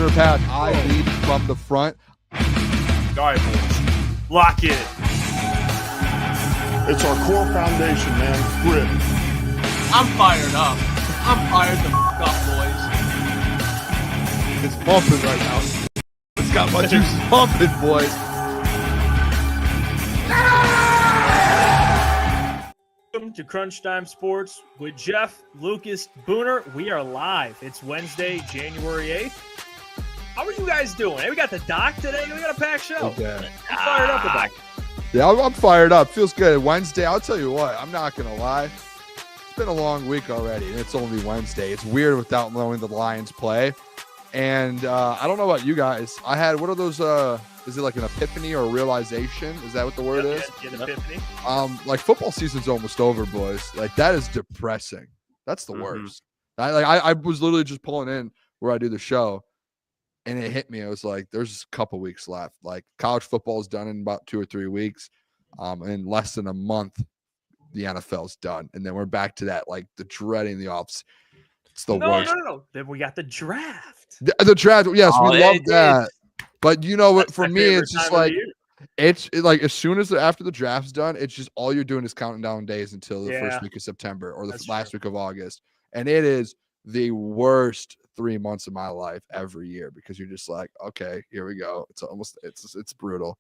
Booner pass. I lead from the front. All right, boys. Lock in. It's our core foundation, man. Grit. I'm fired up. I'm fired the up, boys. It's pumping right now. It's got my juices pumping, boys. Welcome to Crunch Time Sports with Jeff, Lukas, Booner. We are live. It's Wednesday, January 8th. How are you guys doing? Hey, we got the doc today. We got a packed show. Okay. I'm fired up about it. Yeah, I'm fired up. Feels good. Wednesday, I'll tell you what, I'm not going to lie. It's been a long week already, and it's only Wednesday. It's weird without knowing the Lions play. And I don't know about you guys. I had, what are those, is it like an epiphany or a realization? Is that what the word is? Yeah, an epiphany. Like football season's almost over, boys. Like that is depressing. That's the worst. I was literally just pulling in where I do the show, and it hit me. I was like, there's a couple weeks left. Like college football is done in about 2 or 3 weeks. In less than a month, the NFL's done. And then we're back to that, like the dreading the offs. It's the worst. No. Then we got the draft. The draft. Yes, we love that. But you know what? That's For my me, favorite it's just time of like, the year. it's like as soon as after the draft's done, it's just all you're doing is counting down days until the first week of September or the last week of August. And it is the worst 3 months of my life every year because you're just like, okay, here we go. It's brutal.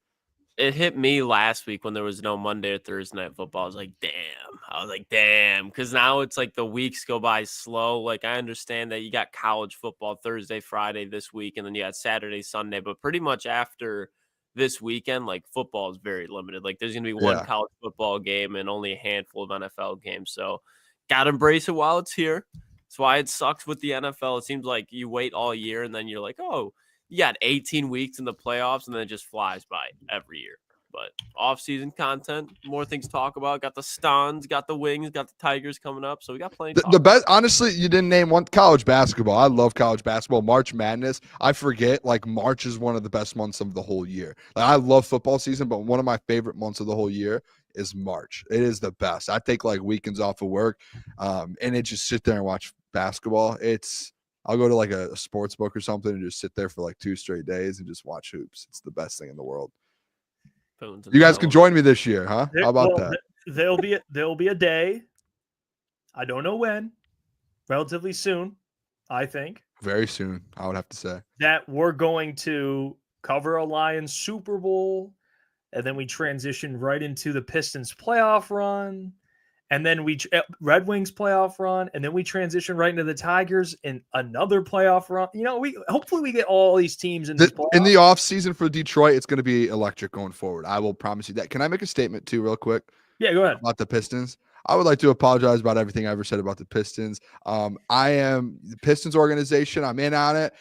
It hit me last week when there was no Monday or Thursday night football. I was like, damn. Because now it's like the weeks go by slow. Like, I understand that you got college football Thursday, Friday this week, and then you got Saturday, Sunday. But pretty much after this weekend, like, football is very limited. Like, there's going to be one college football game and only a handful of NFL games. So, got to embrace it while it's here. That's why it sucks with the NFL. It seems like you wait all year, and then you're like, oh, you got 18 weeks in the playoffs, and then it just flies by every year. But off-season content, more things to talk about. Got the Stons, got the Wings, got the Tigers coming up, so we got plenty. The best, honestly, you didn't name one. College basketball. I love college basketball. March Madness. I forget, like March is one of the best months of the whole year. Like I love football season, but one of my favorite months of the whole year is March. It is the best. I take like weekends off of work, and it just sit there and watch basketball. I'll go to like a sports book or something and just sit there for like 2 straight days and just watch hoops. It's the best thing in the world. You guys can join me this year, huh? How about that? There'll be a day. I don't know when. Relatively soon, I think. Very soon, I would have to say. That we're going to cover a Lions Super Bowl, and then we transition right into the Pistons playoff run. And then we Red Wings playoff run, and then we transition right into the Tigers in another playoff run. You know, hopefully we get all these teams in this playoff. In the off season for Detroit. It's going to be electric going forward. I will promise you that. Can I make a statement too, real quick? Yeah, go ahead. About the Pistons. I would like to apologize about everything I ever said about the Pistons. I am the Pistons organization. I'm in on it.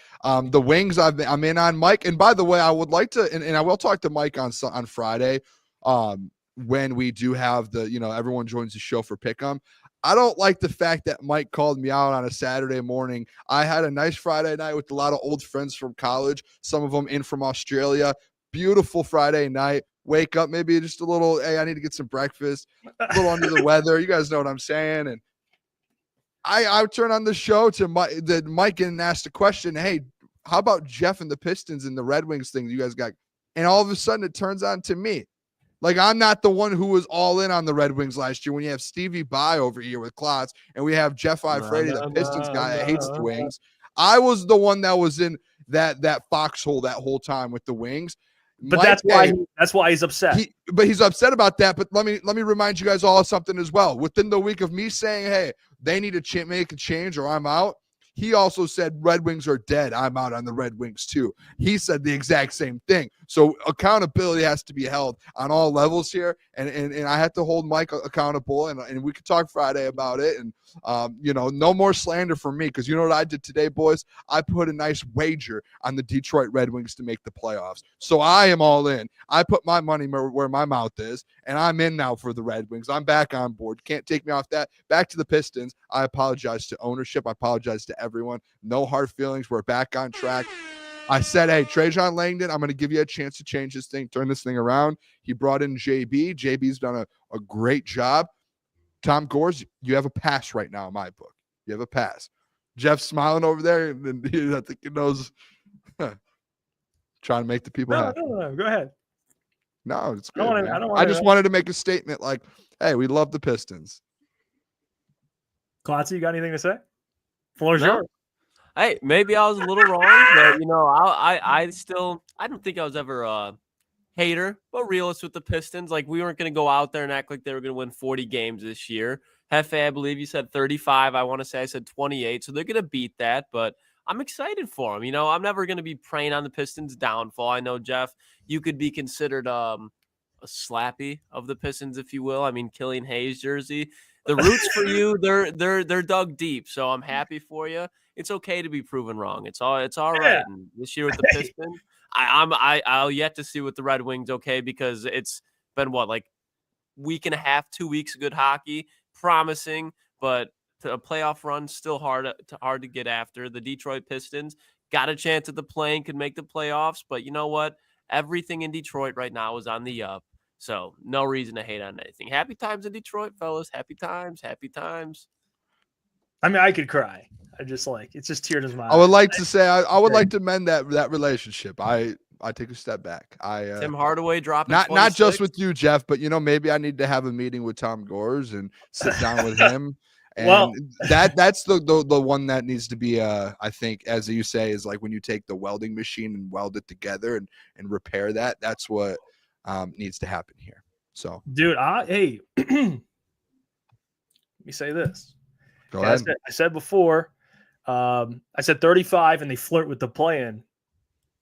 The Wings, I'm in on. Mike. And by the way, I would like to, and I will talk to Mike on Friday. When we do have everyone joins the show for Pick'em. I don't like the fact that Mike called me out on a Saturday morning. I had a nice Friday night with a lot of old friends from college, some of them in from Australia. Beautiful Friday night. Wake up, maybe just a little, hey, I need to get some breakfast, a little under the weather. You guys know what I'm saying. And I turn on the show to Mike and asked a question, hey, how about Jeff and the Pistons and the Red Wings thing you guys got? And all of a sudden it turns on to me. Like, I'm not the one who was all in on the Red Wings last year when you have Stevie By over here with Klotz and we have Jeff Iafrate, the Pistons guy that hates the Wings. I was the one that was in that foxhole that whole time with the Wings. But that's why he's upset. He's upset about that. But let me remind you guys all of something as well. Within the week of me saying, hey, they need to make a change or I'm out, he also said Red Wings are dead. I'm out on the Red Wings too. He said the exact same thing. So accountability has to be held on all levels here. And I had to hold Mike accountable. And we could talk Friday about it. And, no more slander from me. Because you know what I did today, boys? I put a nice wager on the Detroit Red Wings to make the playoffs. So I am all in. I put my money where my mouth is. And I'm in now for the Red Wings. I'm back on board. Can't take me off that. Back to the Pistons. I apologize to ownership. I apologize to everyone. No hard feelings. We're back on track. I said, hey, Trajan Langdon, I'm going to give you a chance to change this thing, turn this thing around. He brought in JB. JB's done a great job. Tom Gores, you have a pass right now in my book. You have a pass. Jeff's smiling over there, and I think he knows Trying to make the people happy. No. Go ahead. No, it's I don't good. wanna- man. I don't I wanna- just wanted to make a statement like, hey, we love the Pistons. Klotz, you got anything to say? Floor's No. yours. Hey, maybe I was a little wrong, but I don't think I was ever a hater, but realist with the Pistons. Like, we weren't going to go out there and act like they were going to win 40 games this year. Hefe, I believe you said 35. I want to say I said 28. So they're going to beat that, but I'm excited for them. I'm never going to be preying on the Pistons' downfall. I know, Jeff, you could be considered a slappy of the Pistons, if you will. I mean, Killian Hayes jersey. The roots for you, they're dug deep. So I'm happy for you. It's okay to be proven wrong. It's all right. And this year with the Pistons, I'll yet to see with the Red Wings. Okay, because it's been like week and a half, 2 weeks of good hockey, promising, but a playoff run still hard to get after. The Detroit Pistons got a chance at the play-in, could make the playoffs, but you know what? Everything in Detroit right now is on the up. So no reason to hate on anything. Happy times in Detroit, fellas. Happy times. Happy times. I mean, I could cry. It's just tears in my eyes. I would like to say I would like to mend that relationship. I take a step back. Tim Hardaway dropping not just 26. with you, Jeff, but maybe I need to have a meeting with Tom Gores and sit down with him. And Well- that's the one that needs to be I think, as you say, is like when you take the welding machine and weld it together and repair that. That's what needs to happen here. So, dude, hey, let me say this. go ahead. I said before, I said 35 and they flirt with the play-in.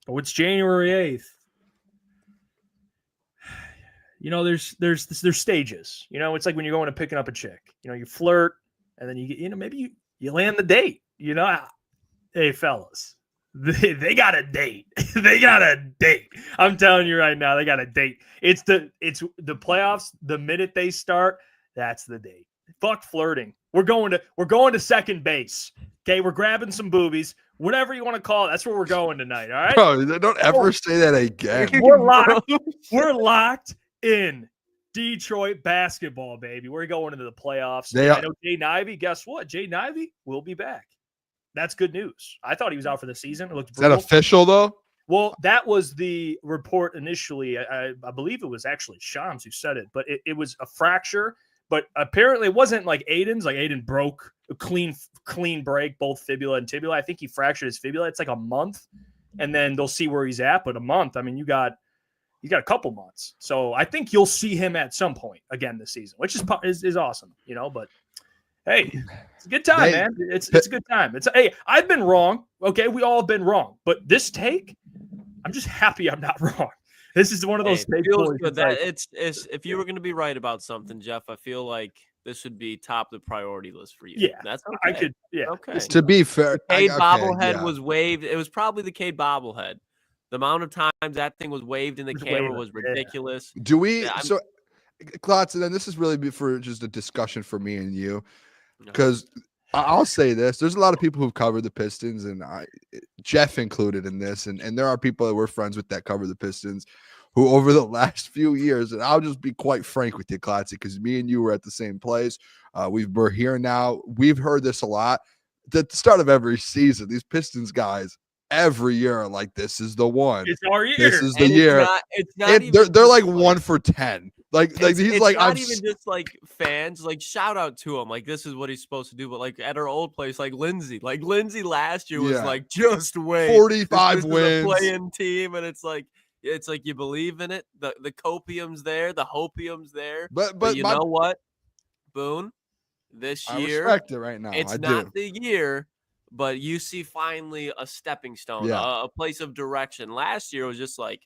Oh, it's January 8th. There's stages. It's like when you're going to picking up a chick. You flirt and then you get, maybe you land the date. Hey, fellas, they got a date. They got a date. I'm telling you right now, they got a date. It's the playoffs. The minute they start, that's the date. Fuck flirting. We're going to second base. Okay, we're grabbing some boobies. Whatever you want to call it, that's where we're going tonight. All right. Bro, don't ever say that again. We're locked in. Detroit basketball, baby. We're going into the playoffs. I know Jaden Ivey. Guess what? Jaden Ivey will be back. That's good news. I thought he was out for the season. It looked Is that official though? Well, that was the report initially. I believe it was actually Shams who said it, but it was a fracture. But apparently it wasn't like Aiden's. Like Aiden broke a clean break, both fibula and tibula. I think he fractured his fibula. It's like a month, and then they'll see where he's at. But a month, I mean, you got a couple months. So I think you'll see him at some point again this season, which is awesome, But hey, it's a good time, man. It's a good time. Hey, I've been wrong. Okay, we all have been wrong, but this take, I'm just happy I'm not wrong. This is one of those take feels good. It's if you were going to be right about something, Jeff, I feel like this would be top of the priority list for you. Yeah, that's okay. I could. Yeah, okay. To be fair, Cade bobblehead was waved. It was probably the Cade bobblehead. The amount of times that thing was waved in the camera was ridiculous. Yeah. Do we? So, Klotz, and then this is really for just a discussion for me and you, because I'll say this: there's a lot of people who've covered the Pistons, and Jeff included in this, and there are people that we're friends with that cover the Pistons, who over the last few years, and I'll just be quite frank with you, Klotz, because me and you were at the same place. We're here now. We've heard this a lot. At the start of every season, these Pistons guys every year are like, this is the one. It's our year. This is the year. It's not they're like 1 for 10. Like he's like, not even just like fans. Like, shout out to him. Like, this is what he's supposed to do. But like at our old place, like Lindsay last year was like, just wait, 45 wins, playing team, and it's like you believe in it. The copium's there, the hopium's there. But you know what, Boone, this year, I respect it right now. It's not the year. But you see finally a stepping stone, a place of direction. Last year was just like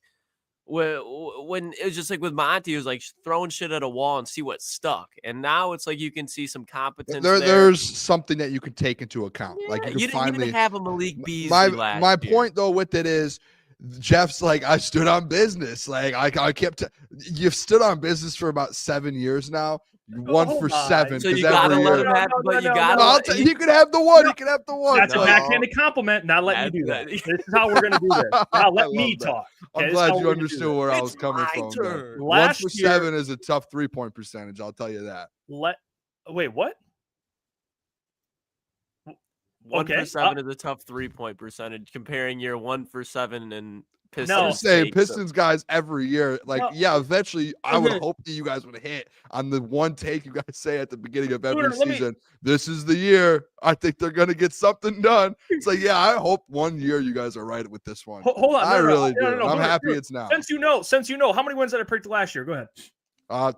when it was just like with Monty, it was like throwing shit at a wall and see what stuck. And now it's like you can see some competence. There's something that you can take into account. Yeah, like you can didn't even have a Malik Beasley last my year. point though with it is, Jeff's like, I stood on business. Like I kept. You've stood on business for about 7 years now. You won for 7. So you gotta let him have, but you gotta. You can have the one. You can have the one. That's a backhanded compliment. Now let me do that. This is how we're gonna do this. Now let me talk. I'm glad you understood where I was coming from. 1 for 7 is a tough 3-point percentage. I'll tell you that. Wait, what? 1 Okay, for 7 is a tough 3-point percentage comparing your 1 for 7 and Pistons. I'm just saying, take, Pistons guys every year, like, No. yeah, eventually I would Okay. hope that you guys would hit on the one take you guys say at the beginning of every Booner, let me- season. This is the year. I think they're going to get something done. It's like, yeah, I hope one year you guys are right with this one. Hold on. I really do. No, And I'm Booner, happy Booner, it's now. Since you know, how many wins did I predict last year? Go ahead.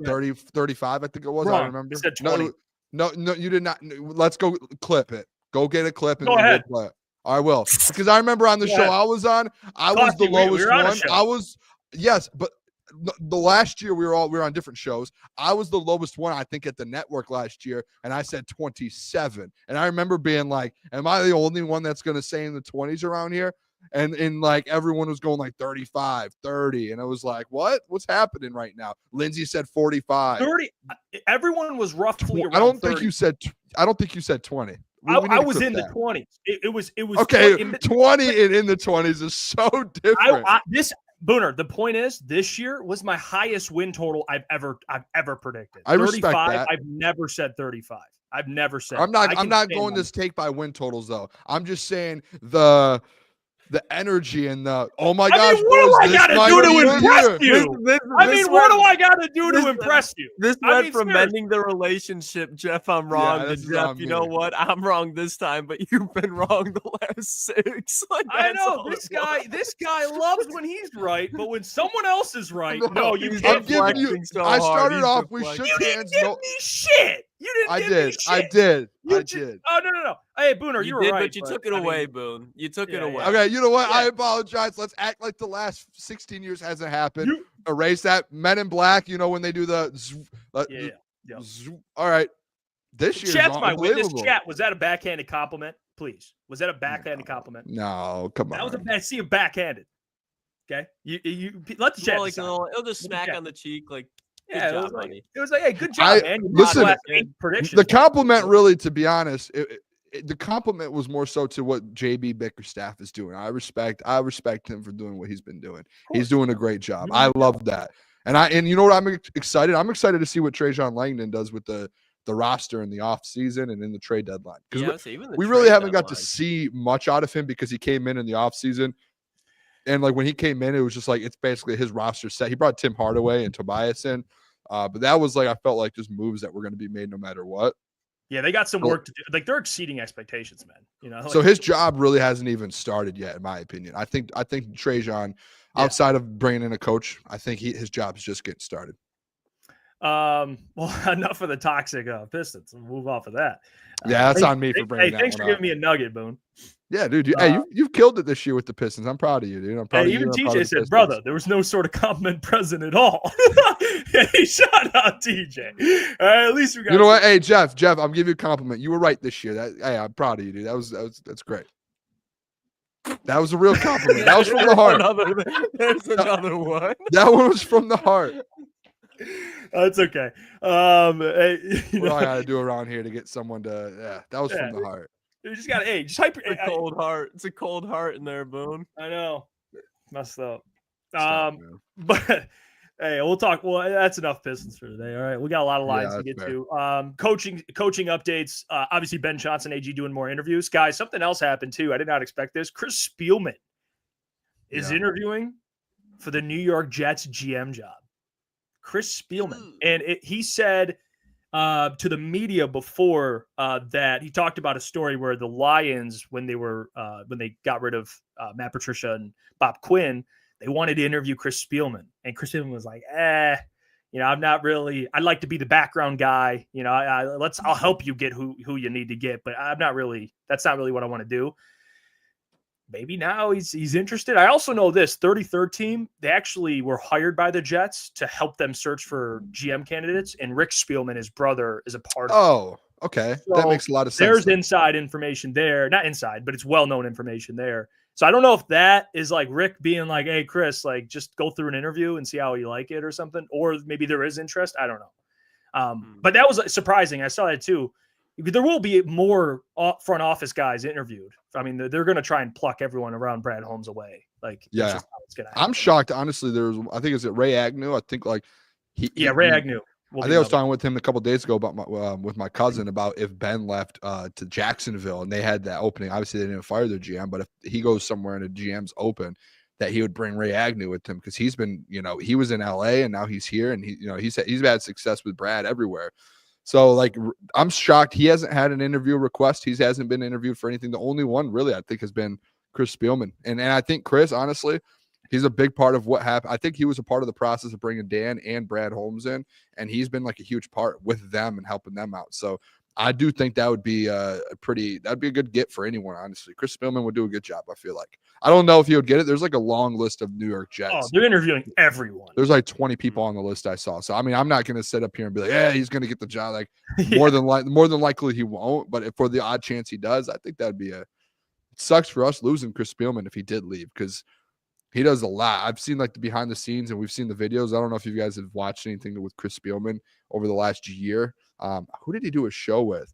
30, 35, I think it was. I Wrong. remember. I said 20. No, you did not. Let's go clip it. Go get a clip and Go then ahead. we'll play it. I will. Because I remember on the Go show ahead. I was on, I was the We lowest were on a one. show. Yes, but the last year we were on different shows. I was the lowest one, I think, at the network last year, and I said 27. And I remember being like, am I the only one that's going to say in the 20s around here? And like everyone was going like 35, 30. And I was like, what's happening right now? Lindsay said 45. 30. Everyone was roughly around I don't 30. think you said 20. We I need to was clip in that. the 20s. It was Okay, 20 20 and in the 20s is so different. this Booner, the point is, this year was my highest win total I've ever predicted. I respect 35. that. I've never said 35. I've never said. I'm not I can going stand this take by win totals though. I'm just saying the energy and the what do I gotta do to impress you? What do I gotta do to impress you? This I went mean, from seriously. mending the relationship, Jeff, I'm wrong, to this is Jeff, on you know me. what? I'm wrong this time, but you've been wrong the last 6. Like, I that's know all this it was. guy loves when he's right, but when someone else is right, no, you he's can't. I'm giving you. deflecting so I hard, started he's off. We deflecting. shook You hands. didn't No, give me shit. You didn't I give me did. shit. I did. You I ju- did. Oh no. Hey, Booner, you were did, right. but you took it away, Boone. You took it yeah, away. yeah. Okay, you know what? I Yeah. apologize. Let's act like the last 16 years hasn't happened. You- Erase that. Men in Black. You know when they do the. Yeah. All right. This year's Chat's my witness. unbelievable. Chat, was that a backhanded compliment? Please, was that a backhanded compliment? No, come on. That was a backhanded. Okay, you let the chat Well, like, decide. it'll just smack chat. on the cheek, like, Yeah, good it was job, like, buddy. hey, good job, man. You missed listen, the last 8 predictions. The compliment, really, to be honest, the compliment was more so to what JB Bickerstaff is doing. I respect him for doing what he's been doing. He's doing a great job. I love that. And you know what? I'm excited. I'm excited to see what Trajan Langdon does with the roster in the offseason and in the trade deadline. Because we really haven't got to see much out of him because he came in the offseason. And like when he came in, it was just like it's basically his roster set. He brought Tim Hardaway and Tobias in. But that was like I felt like just moves that were going to be made no matter what. Yeah, they got some work to do. Like they're exceeding expectations, man. You know, so his job really hasn't even started yet, in my opinion. I think Trajan, outside of bringing in a coach, I think his job is just getting started. Well, enough of the toxic Pistons. We'll move off of that. Yeah, that's on me for bringing that thanks for one giving me a nugget, Boone. Yeah, dude. You've killed it this year with the Pistons. I'm proud of you, dude. I'm proud of you. Even I'm proud TJ of the said, Pistons. brother, there was no sort of compliment present at all. Shout out TJ. At least we got. You know what? Hey, Jeff, I'll give you a compliment. You were right this year. Hey, I'm proud of you, dude. That's great. That was a real compliment. That was from the heart. There's another one. That one was from the heart. That's okay. What do I gotta do around here to get someone to? Yeah, that was from the heart. You just gotta. Just hype. It's a cold heart. It's a cold heart in there, Boone. I know. Messed up. Stop, But hey, we'll talk. Well, that's enough Pistons for today. All right, we got a lot of lines to get to. Coaching updates. Obviously, Ben Johnson, AG doing more interviews. Guys, something else happened too. I did not expect this. Chris Spielman is interviewing for the New York Jets GM job. Chris Spielman, and he said to the media before that he talked about a story where the Lions, when they got rid of Matt Patricia and Bob Quinn, they wanted to interview Chris Spielman, and Chris Spielman was like, I'm not really. I'd like to be the background guy. I'll help you get who you need to get, but I'm not really. That's not really what I want to do. Maybe now he's interested. I also know this 33rd team, they actually were hired by the Jets to help them search for GM candidates. And Rick Spielman, his brother, is a part of it. Oh, okay. So that makes a lot of sense. There's inside information there. Not inside, but it's well-known information there. So I don't know if that is like Rick being like, hey, Chris, like just go through an interview and see how you like it or something. Or maybe there is interest. I don't know. But that was surprising. I saw that too. There will be more front office guys interviewed. I mean, they're going to try and pluck everyone around Brad Holmes away. Like, yeah, that's just how it's gonna happen. I'm shocked. Honestly, I think is it Ray Agnew? I think like Ray Agnew. I think I was talking with him a couple days ago about with my cousin about if Ben left to Jacksonville and they had that opening. Obviously, they didn't fire their GM, but if he goes somewhere and a GM's open, that he would bring Ray Agnew with him because he's been, he was in LA and now he's here and he's had success with Brad everywhere. So like, I'm shocked he hasn't had an interview request. He hasn't been interviewed for anything. The only one really I think has been Chris Spielman, and I think Chris, honestly, he's a big part of what happened. I think he was a part of the process of bringing Dan and Brad Holmes in, and he's been like a huge part with them and helping them out. So I do think that would be that'd be a good get for anyone, honestly. Chris Spielman would do a good job, I feel like. I don't know if he would get it. There's like a long list of New York Jets. Oh, they're interviewing everyone. There's like 20 people on the list I saw. So I mean, I'm not going to sit up here and be like, yeah, he's going to get the job. Like more than likely he won't. But if for the odd chance he does, I think that'd be it sucks for us losing Chris Spielman if he did leave because he does a lot. I've seen like the behind the scenes and we've seen the videos. I don't know if you guys have watched anything with Chris Spielman over the last year. Who did he do a show with?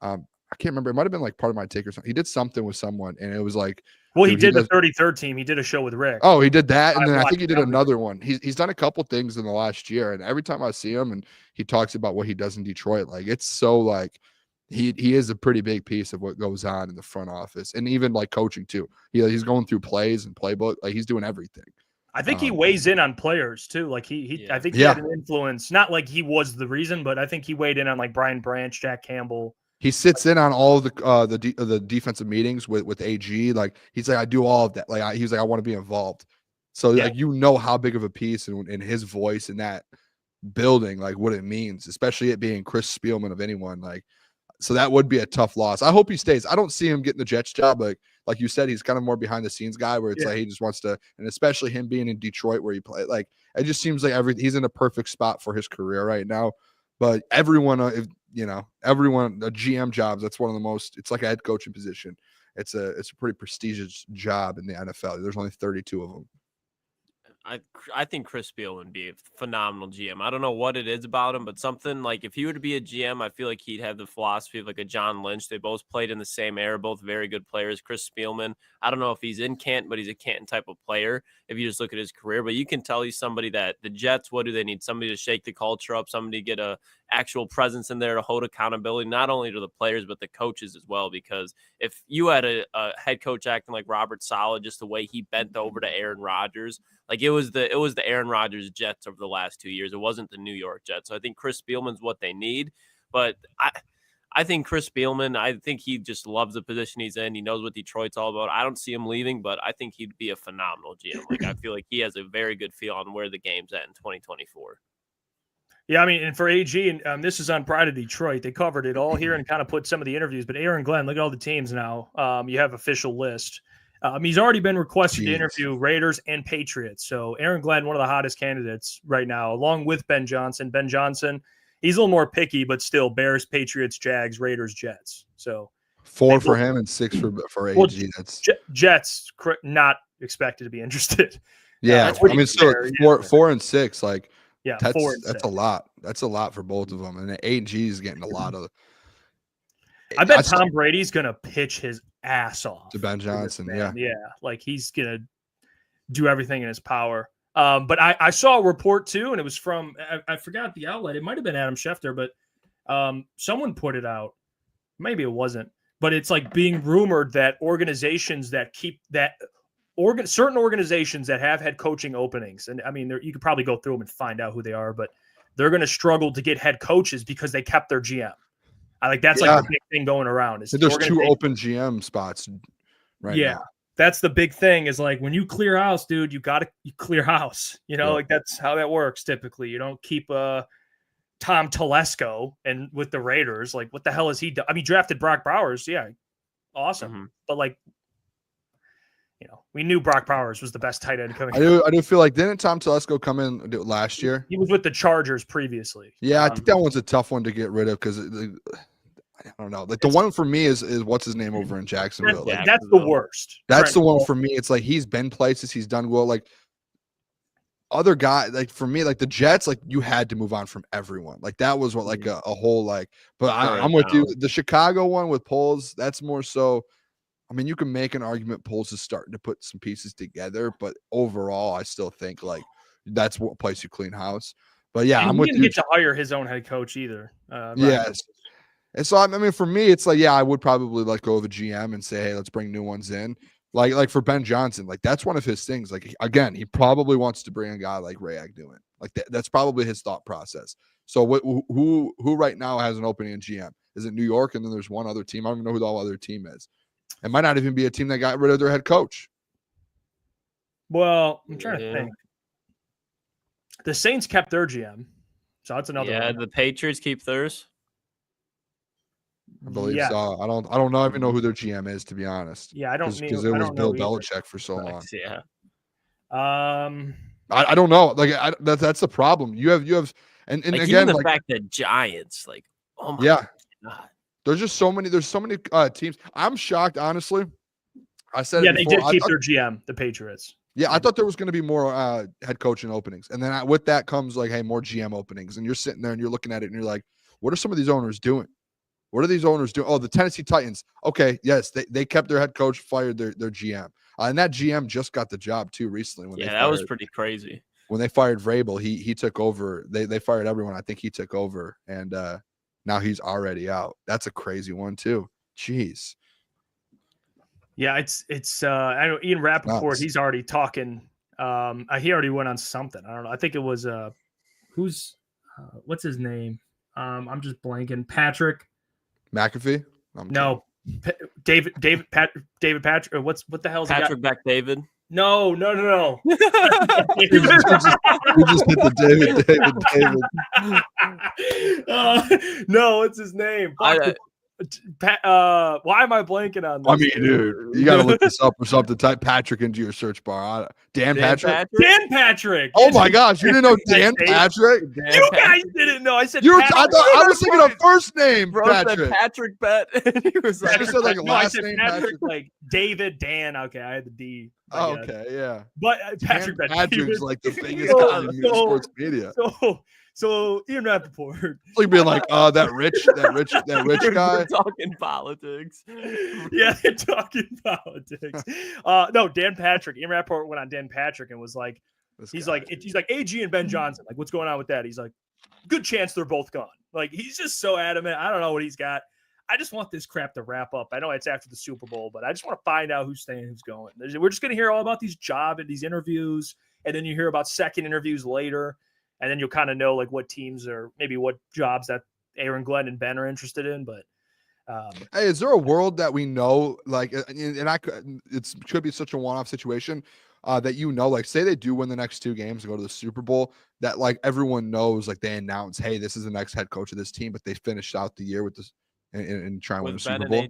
I can't remember. It might have been like part of my take or something. He did something with someone and it was like, well, he did the 33rd team. He did a show with Rick. Oh, he did that. And then I think he did another one. He's done a couple things in the last year. And every time I see him and he talks about what he does in Detroit, like it's so like he is a pretty big piece of what goes on in the front office and even like coaching too. He's going through plays and playbook. Like he's doing everything. I think he weighs in on players too. Like I think he had an influence, not like he was the reason, but I think he weighed in on like Brian Branch, Jack Campbell. He sits in on all of the defensive meetings with AG. Like he's like, I do all of that. Like he's like, I want to be involved. So like how big of a piece in his voice in that building, like what it means, especially it being Chris Spielman of anyone. Like, so that would be a tough loss. I hope he stays. I don't see him getting the Jets job. Like you said, he's kind of more behind the scenes guy where it's like he just wants to, and especially him being in Detroit where he played. Like it just seems like he's in a perfect spot for his career right now. But everyone, a GM jobs, that's one of the most. It's like a head coaching position. It's a pretty prestigious job in the NFL. There's only 32 of them. I think Chris Spielman would be a phenomenal GM. I don't know what it is about him, but something like if he were to be a GM, I feel like he'd have the philosophy of like a John Lynch. They both played in the same era, both very good players. Chris Spielman, I don't know if he's in Canton, but he's a Canton type of player if you just look at his career. But you can tell he's somebody that the Jets, what do they need? Somebody to shake the culture up, somebody to get a actual presence in there to hold accountability, not only to the players, but the coaches as well. Because if you had a head coach acting like Robert Saleh, just the way he bent over to Aaron Rodgers, like it was the Aaron Rodgers Jets over the last 2 years. It wasn't the New York Jets. So I think Chris Spielman's what they need. But I think Chris Spielman, I think he just loves the position he's in. He knows what Detroit's all about. I don't see him leaving, but I think he'd be a phenomenal GM. Like I feel like he has a very good feel on where the game's at in 2024. Yeah, I mean, and for AG, and this is on Pride of Detroit, they covered it all here and kind of put some of the interviews. But Aaron Glenn, look at all the teams now. You have official list. He's already been requested to interview Raiders and Patriots. So Aaron Glenn, one of the hottest candidates right now, along with Ben Johnson. Ben Johnson, he's a little more picky, but still Bears, Patriots, Jags, Raiders, Jets. So 4 for him and 6 for AG. Well, That's Jets not expected to be interested. Yeah, I mean, so fair, 4 and 6, like. Yeah, that's a lot. That's a lot for both of them. And the AG is getting a lot of. I bet Tom Brady's gonna pitch his ass off to Ben Johnson. Yeah, like he's gonna do everything in his power. But I saw a report too, and it was from I forgot the outlet. It might have been Adam Schefter, but someone put it out. Maybe it wasn't, but it's like being rumored that organizations that keep that. Certain organizations that have head coaching openings, and I mean, you could probably go through them and find out who they are, but they're going to struggle to get head coaches because they kept their GM. Like that's like the big thing going around. Is there's 2 open GM spots right now. That's the big thing. Is like when you clear house, dude, you clear house. Like that's how that works typically. You don't keep Tom Telesco and with the Raiders. Like what the hell is he done? I mean, drafted Brock Bowers, awesome, but like. We knew Brock Bowers was the best tight end coming. I do feel like didn't Tom Telesco come in last year? He was with the Chargers previously. Yeah, I think that one's a tough one to get rid of because I don't know. Like the one for me is what's his name over in Jacksonville. That's the worst. That's the one for me. It's like he's been places, he's done well. Like other guy, like for me, like the Jets, like you had to move on from everyone. Like that was what like a whole like. But I'm with you. The Chicago one with Poles, that's more so. I mean, you can make an argument Poles is starting to put some pieces together, but overall, I still think like that's what place you clean house. But yeah, And I'm he with didn't you. get to hire his own head coach either. Right. Yes. And so, I mean, for me, it's like, yeah, I would probably let go of a GM and say, hey, let's bring new ones in. Like for Ben Johnson, like that's one of his things. Like, again, he probably wants to bring a guy like Ray Agnew in. Like that's probably his thought process. So who right now has an opening in GM? Is it New York? And then there's one other team. I don't even know who the other team is. It might not even be a team that got rid of their head coach. Well, I'm trying to think. The Saints kept their GM. So that's another one. The Patriots keep theirs. I believe so. I don't know. I even know who their GM is, to be honest. Yeah, I don't know. Because it was Bill Belichick for so long. Yeah. I don't know. Like that's the problem. You have and like, again, the fact that Giants, like, oh my God. There's just so many teams. I'm shocked, honestly. I said they did keep their GM, the Patriots. Yeah, I thought there was going to be more head coaching openings. And then with that comes like, hey, more GM openings. And you're sitting there and you're looking at it and you're like, what are some of these owners doing? What are these owners doing? Oh, the Tennessee Titans. Okay, yes, they kept their head coach, fired their GM. And that GM just got the job too recently. That was pretty crazy. When they fired Vrabel, he took over. They fired everyone. I think he took over. And now he's already out. That's a crazy one too. Jeez. Yeah, it's I know Ian Rappaport, he's already talking. He already went on something. I don't know. I think it was what's his name? I'm just blanking. Patrick McAfee? No. David Patrick, or what the hell's Patrick Beck David? No. We just hit the David. No, what's his name? Why am I blanking on this? I mean, dude, you got to look this up or something. Type Patrick into your search bar. Dan Patrick? Dan Patrick. Oh my gosh, you didn't know Dan Patrick? You guys didn't know. I said I was thinking of first name Patrick. Said Patrick Bet. He was like, said like a last name Patrick. Like David Dan. Okay, I had the D. Okay, yeah. But Patrick Bet. Patrick's like the biggest guy in sports media. So Ian Rappaport. Like being like, that rich guy. Talking politics. Yeah, they're talking politics. No, Dan Patrick. Ian Rappaport went on Dan Patrick and was like, he's like AG and Ben Johnson. Like, what's going on with that? He's like, good chance they're both gone. Like, he's just so adamant. I don't know what he's got. I just want this crap to wrap up. I know it's after the Super Bowl, but I just want to find out who's staying, who's going. We're just going to hear all about these these interviews, and then you hear about second interviews later. And then you'll kind of know like what teams or maybe what jobs that Aaron Glenn and Ben are interested in. But hey, is there a world that we know like, it could be such a one-off situation that like say they do win the next two games and go to the Super Bowl, that like everyone knows, like they announce, hey, this is the next head coach of this team, but they finished out the year with this and try and win the Super Bowl.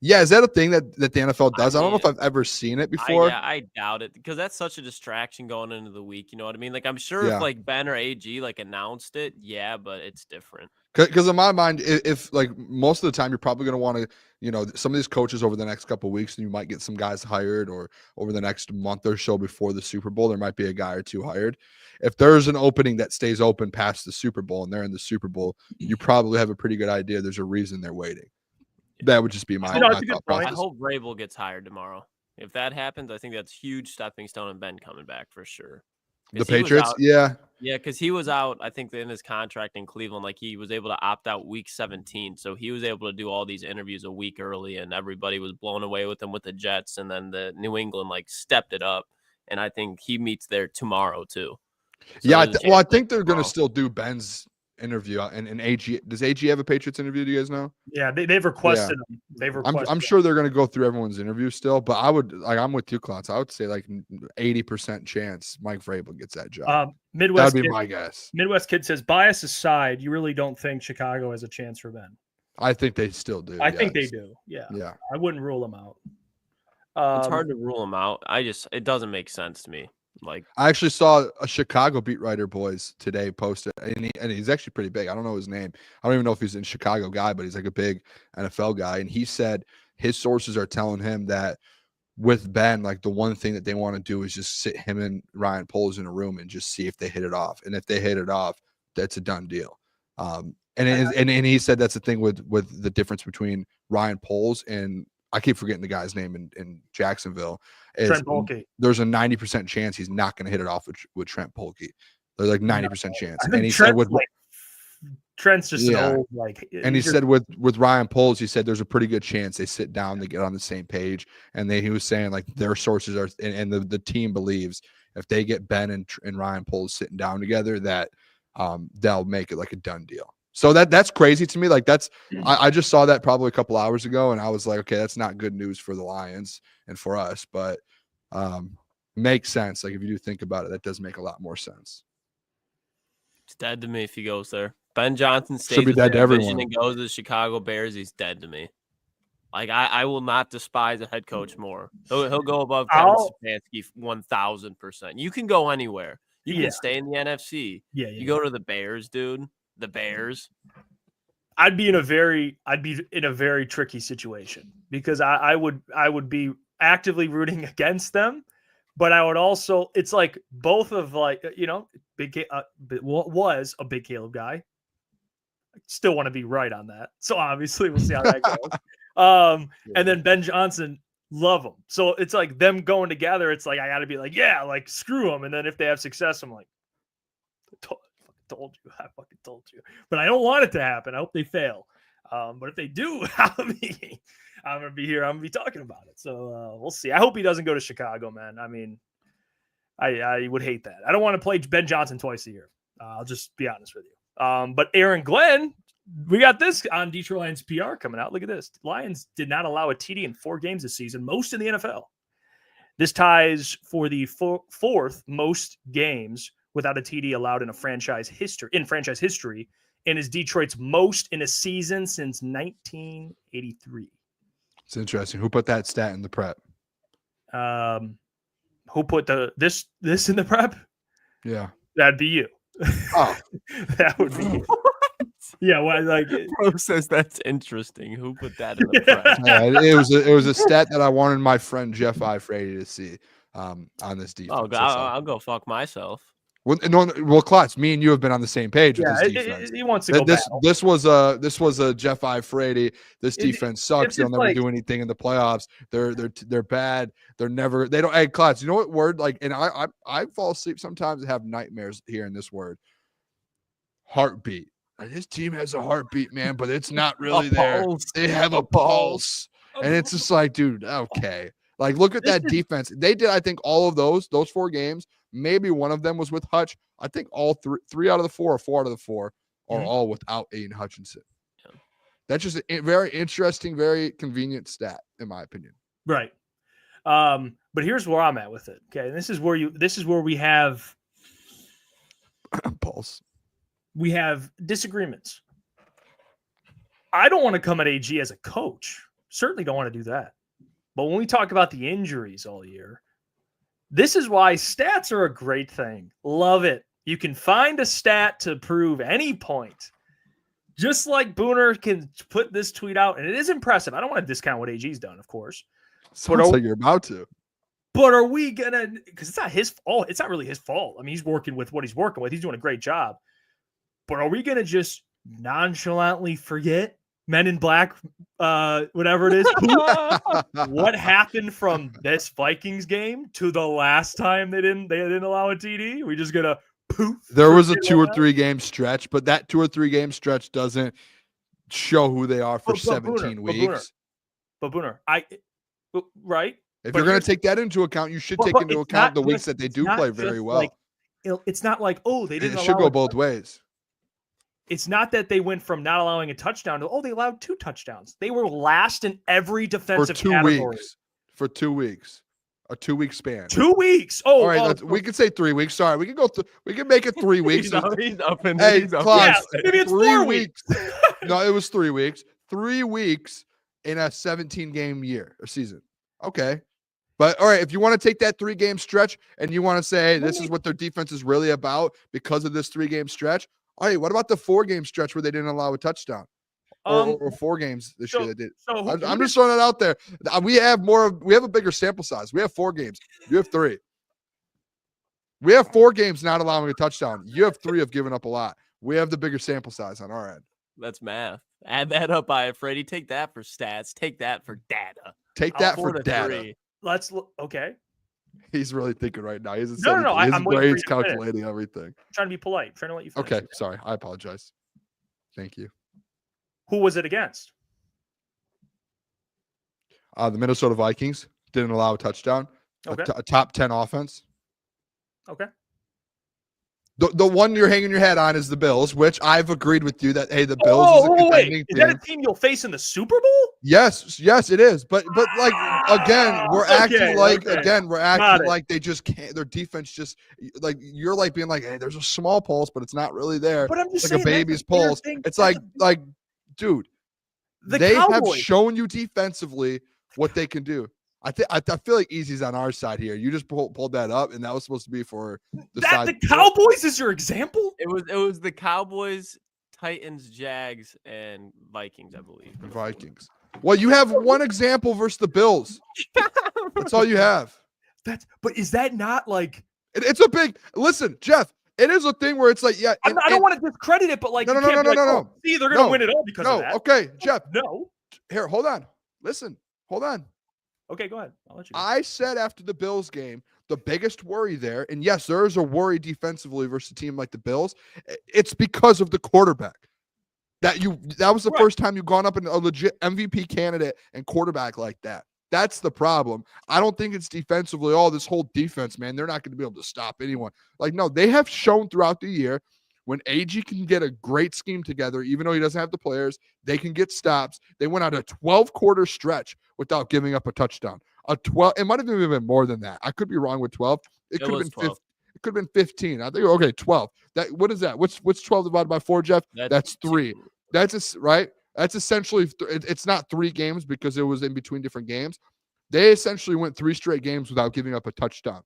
Yeah, is that a thing that the NFL does? I don't know if I've ever seen it before. I doubt it, because that's such a distraction going into the week. You know what I mean? Like, I'm sure if like Ben or AG like announced it, but it's different. Because in my mind, if like most of the time you're probably going to want to, some of these coaches over the next couple of weeks, and you might get some guys hired, or over the next month or so before the Super Bowl, there might be a guy or two hired. If there's an opening that stays open past the Super Bowl and they're in the Super Bowl, you probably have a pretty good idea there's a reason they're waiting. That would just be my thought process. I hope Vrabel gets hired tomorrow. If that happens, I think that's huge stepping stone and Ben coming back for sure. The Patriots, yeah, because he was out. I think in his contract in Cleveland, like he was able to opt out week 17, so he was able to do all these interviews a week early, and everybody was blown away with him with the Jets, and then the New England like stepped it up, and I think he meets there tomorrow too. So I think they're going to still do Ben's interview, and AG. Does AG have a Patriots interview? Do you guys know? Yeah, they've requested them. They've requested. I'm sure they're going to go through everyone's interview still, but I'm with you, Klotz. I would say like 80% chance Mike Vrabel gets that job. Midwest. That'd be my guess. Midwest Kid says, bias aside, you really don't think Chicago has a chance for Ben? I think they still do. I think they do. Yeah. I wouldn't rule them out. It's hard to rule them out. It doesn't make sense to me. Like, I actually saw a Chicago beat writer boys today posted, and he's actually pretty big. I don't know his name. I don't even know if he's a Chicago guy, but he's like a big NFL guy. And he said his sources are telling him that with Ben, like the one thing that they want to do is just sit him and Ryan Poles in a room and just see if they hit it off. And if they hit it off, that's a done deal. And he said that's the thing with the difference between Ryan Poles and, I keep forgetting the guy's name in Jacksonville. Trent Baalke. There's a 90% chance he's not going to hit it off with Trent Baalke. There's like 90% chance. I And think he said Trent's just Yeah. an old like. and he said with Ryan Poles, he said there's a pretty good chance they sit down, they get on the same page, and he was saying like their sources are, and the team believes if they get Ben and Ryan Poles sitting down together, that they'll make it like a done deal. So that's crazy to me. Like I just saw that probably a couple hours ago, and I was like, okay, that's not good news for the Lions and for us, but makes sense. Like if you do think about it, that does make a lot more sense. It's dead to me if he goes there. Ben Johnson stays Should be with dead to their division everyone. and goes to the Chicago Bears. He's dead to me. Like I will not despise a head coach more. He'll go above Kevin Stefanski 1,000%. You can go anywhere. You can stay in the NFC. You go to the Bears, dude. The Bears. I'd be in a very tricky situation because I would be actively rooting against them, but I would also, it's like both of like, was a big Caleb guy. I still want to be right on that. So obviously we'll see how that goes. And then Ben Johnson, love him. So it's like them going together. It's like, I got to be like, yeah, like screw them. And then if they have success, I'm like, told you. I fucking told you. But I don't want it to happen. I hope they fail. But if they do, I'm gonna be here. I'm gonna be talking about it. So we'll see. I hope he doesn't go to Chicago, man. I mean, I would hate that. I don't want to play Ben Johnson twice a year. I'll just be honest with you. But Aaron Glenn, we got this on Detroit Lions PR coming out. Look at this. Lions did not allow a TD in 4 games this season, most in the NFL. This ties for the fourth most games without a TD allowed in franchise history, and is Detroit's most in a season since 1983. It's interesting. Who put that stat in the prep? Who put this in the prep? Yeah, that'd be you. Oh, that would be you. Yeah, well, like Bro says that's interesting. Who put that in the prep? Yeah, it was a stat that I wanted my friend Jeff Iafrate to see on this defense. Oh, I'll go fuck myself. Well, Klotz, me and you have been on the same page with this defense. He wants to go this was a Jeff Iafrate. This defense sucks. They'll never do anything in the playoffs. They're bad. They don't. Hey, Klotz, you know what word? Like, and I fall asleep sometimes and have nightmares hearing this word. Heartbeat. This team has a heartbeat, man, but it's not really there. They have a pulse, and it's just like, dude, okay. Like, look at that defense. They did, I think, all of those 4 games. Maybe one of them was with Hutch. I think all 3 out of the 4 or 4 out of the 4 are all without Aiden Hutchinson. Yeah. That's just a very interesting, very convenient stat, in my opinion. Right. But here's where I'm at with it. Okay. And this is where we have pulse. We have disagreements. I don't want to come at AG as a coach. Certainly don't want to do that. But when we talk about the injuries all year, this is why stats are a great thing. Love it. You can find a stat to prove any point. Just like Booner can put this tweet out, and it is impressive. I don't want to discount what AG's done, of course. Sounds like you're about to. But are we going to – because it's not his fault. It's not really his fault. I mean, he's working with what he's working with. He's doing a great job. But are we going to just nonchalantly forget Men in Black, whatever it is, what happened from this Vikings game to the last time they didn't allow a TD? We just gonna poof. There was a 2 or 3 game stretch, but that 2 or 3 game stretch doesn't show who they are for 17 weeks. But Booner, right? If you're going to take that into account, you should take into account the weeks that they do play very well. It's not like, oh, they didn't. It should go both ways. It's not that they went from not allowing a touchdown to, they allowed 2 touchdowns. They were last in every defensive category. For 2 weeks. A 2-week span. 2 weeks. Oh, all right. We could say 3 weeks. Sorry, we can make it 3 weeks. He's up in hey, Klotz, maybe it's 4 weeks. No, it was 3 weeks. 3 weeks in a 17-game year or season. Okay. But all right, if you want to take that 3-game stretch and you want to say, hey, this is what their defense is really about because of this 3-game stretch. All right, what about the 4-game stretch where they didn't allow a touchdown? Or 4 games this year they did. I'm just throwing it out there. We have a bigger sample size. We have 4 games. You have 3. We have 4 games not allowing a touchdown. You have 3 have given up a lot. We have the bigger sample size on our end. That's math. Add that up, Iafrate. Take that for stats. Take that for data. Take that for data. 3. Let's look. Okay. He's really thinking right now. He hasn't No, said no, anything. I'm His waiting for you brain's to finish. calculating everything. I'm trying to be polite. I'm trying to let you finish. Okay, sorry. I apologize. Thank you. Who was it against? The Minnesota Vikings didn't allow a touchdown. Okay. A top 10 offense. Okay. The one you're hanging your head on is the Bills, which I've agreed with you that, hey, the Bills is a wait. contending Is that a team. team you'll face in the Super Bowl? Yes, it is. But like again, we're acting like they just can't. Their defense just like you're like being like, hey, there's a small pulse, but it's not really there. But I'm just it's saying, like a baby's pulse. It's like dude, they have shown you defensively what they can do. I feel like Easy's on our side here. You just pulled that up, and that was supposed to be for the side. The Cowboys is your example? It was the Cowboys, Titans, Jags, and Vikings, I believe. Vikings. Well, you have one example versus the Bills. That's all you have. But is that not like it's a big listen, Jeff? It is a thing where it's like, yeah. I don't want to discredit it, but like, no. See, they're gonna win it all because of that. Okay, Jeff. No. Here, hold on. Listen, hold on. Okay, go ahead. I'll let you go. I said after the Bills game, the biggest worry there, and yes, there is a worry defensively versus a team like the Bills. It's because of the quarterback. That was the first time you've gone up in a legit MVP candidate and quarterback like that. That's the problem. I don't think it's defensively. This whole defense, man, they're not going to be able to stop anyone. Like, no, they have shown throughout the year when AG can get a great scheme together, even though he doesn't have the players, they can get stops. They went on a 12-quarter stretch without giving up a touchdown. It might have even been more than that. I could be wrong with 12. It could have been 12. It could have been 15. I think, okay, 12. What is that? What's 12 divided by 4, Jeff? That's 3. Right? That's essentially, it's not 3 games because it was in between different games. They essentially went 3 straight games without giving up a touchdown.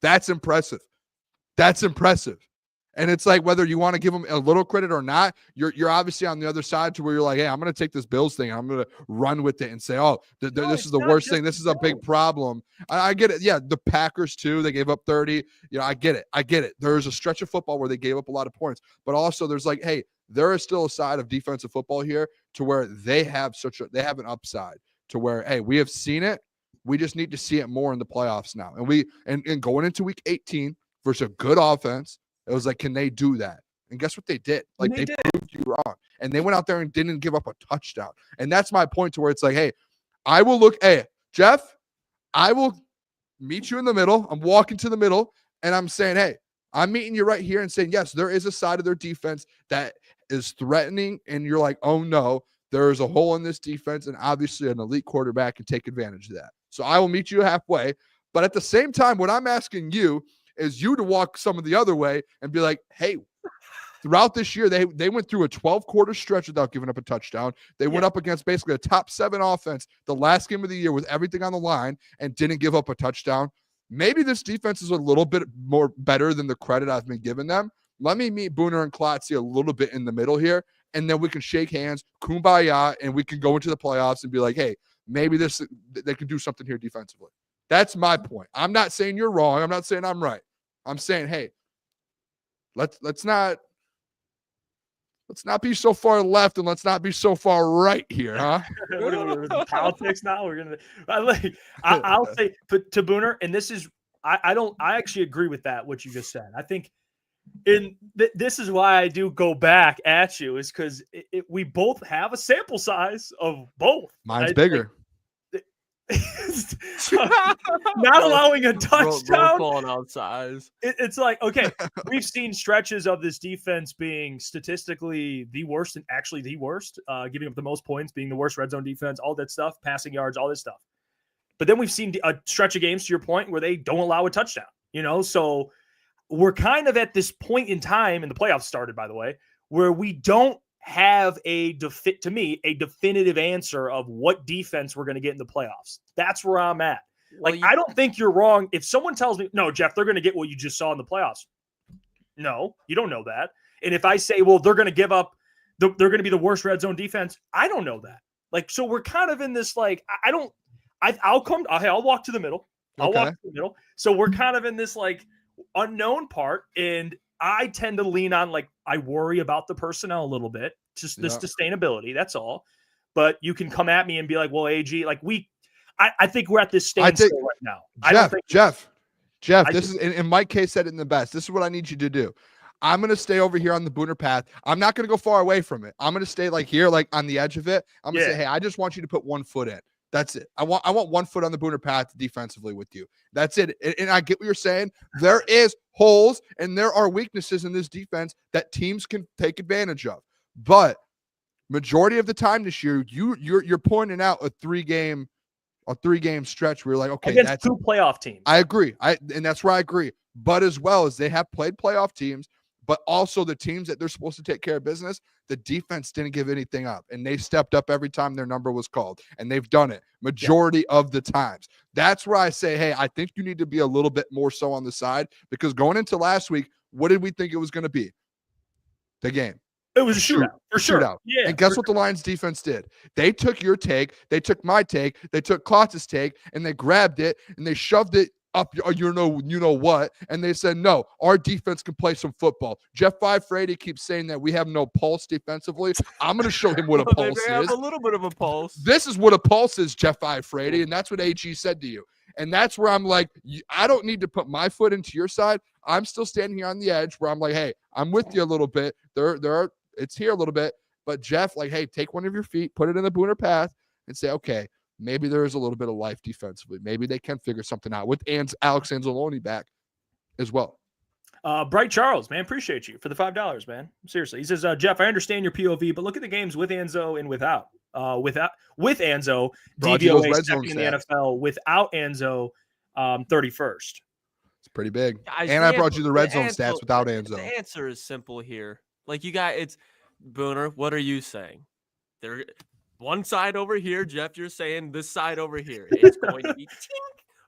That's impressive. And it's like, whether you want to give them a little credit or not, you're obviously on the other side to where you're like, hey, I'm going to take this Bills thing and I'm going to run with it and say, this is the worst thing. This is a big problem. I get it. Yeah, the Packers too. They gave up 30. I get it. There's a stretch of football where they gave up a lot of points, but also there's like, hey, there is still a side of defensive football here to where they have an upside to where, hey, we have seen it. We just need to see it more in the playoffs now. And going into week 18 versus a good offense, it was like, can they do that? And guess what they did? Like, they proved you wrong. And they went out there and didn't give up a touchdown. And that's my point to where it's like, hey, Jeff, I will meet you in the middle. I'm walking to the middle and I'm saying, hey, I'm meeting you right here and saying, yes, there is a side of their defense that is threatening. And you're like, oh no, there is a hole in this defense. And obviously an elite quarterback can take advantage of that. So I will meet you halfway. But at the same time, what I'm asking you is you to walk some of the other way and be like, hey, throughout this year, they went through a 12-quarter stretch without giving up a touchdown. They went up against basically a top 7 offense the last game of the year with everything on the line and didn't give up a touchdown. Maybe this defense is a little bit more better than the credit I've been giving them. Let me meet Booner and Klotz a little bit in the middle here, and then we can shake hands, kumbaya, and we can go into the playoffs and be like, hey, maybe they can do something here defensively. That's my point. I'm not saying you're wrong. I'm not saying I'm right. I'm saying, hey, let's not be so far left and let's not be so far right here, huh? Politics now. I'll say to Booner, and this is I actually agree with that what you just said. I think this is why I do go back at you is because we both have a sample size of both. Mine's bigger. Not allowing a touchdown. Falling out size. It's like, okay, we've seen stretches of this defense being statistically the worst and actually the worst, giving up the most points, being the worst red zone defense, all that stuff, passing yards, all this stuff. But then we've seen a stretch of games, to your point, where they don't allow a touchdown, so we're kind of at this point in time, and the playoffs started, by the way, where we don't have a definitive answer of what defense we're going to get in the playoffs. That's where I'm at. I don't think you're wrong. If someone tells me, no, Jeff, they're going to get what you just saw in the playoffs. No, you don't know that. And if I say, well, they're going to give up, they're going to be the worst red zone defense, I don't know that. So we're kind of in this, I'll walk to the middle. I'll walk to the middle. So we're kind of in this unknown part. And I tend to lean on, I worry about the personnel a little bit, just this sustainability. That's all. But you can come at me and be like, well, AG, I think we're at this standstill right now. I don't think Jeff, this is, and Mike K said it in the best. This is what I need you to do. I'm going to stay over here on the Booner path. I'm not going to go far away from it. I'm going to stay like here, like on the edge of it. I'm going to say, hey, I just want you to put 1 foot in. That's it. I want 1 foot on the Booner path defensively with you. That's it. And I get what you're saying. There is holes and there are weaknesses in this defense that teams can take advantage of. But majority of the time this year, you're pointing out a three game stretch where you're like, okay, against that's 2 playoff teams. I agree. And that's where I agree. But as well as they have played playoff teams, but also the teams that they're supposed to take care of business, the defense didn't give anything up. And they stepped up every time their number was called. And they've done it majority of the times. That's where I say, hey, I think you need to be a little bit more so on the side, because going into last week, what did we think it was going to be? The game. It was a shootout, for sure. Shootout. Yeah, and guess what the Lions defense did? They took your take, they took my take, they took Klotz's take, and they grabbed it and they shoved it up you know what, and they said, no, our defense can play some football. Jeff Iafrate keeps saying that we have no pulse defensively. I'm going to show him what a pulse is. Have a little bit of a pulse. This is what a pulse is, Jeff Iafrate, and that's what AG said to you. And that's where I'm like, I don't need to put my foot into your side. I'm still standing here on the edge where I'm like, hey, I'm with you a little bit. It's here a little bit. But Jeff, like, hey, take one of your feet, put it in the Booner path, and say, okay, maybe there is a little bit of life defensively. Maybe they can figure something out with Alex Anzalone back as well. Bright Charles, man, appreciate you for the $5, man. Seriously. He says, Jeff, I understand your POV, but look at the games with Anzo and without. With Anzo, DVOA second in the NFL. Without Anzo, 31st. It's pretty big. Guys, and I brought you the red zone stats without Anzo. The answer is simple here. Like, you got, it's Booner, what are you saying? There, one side over here, Jeff, you're saying this side over here. It's going to be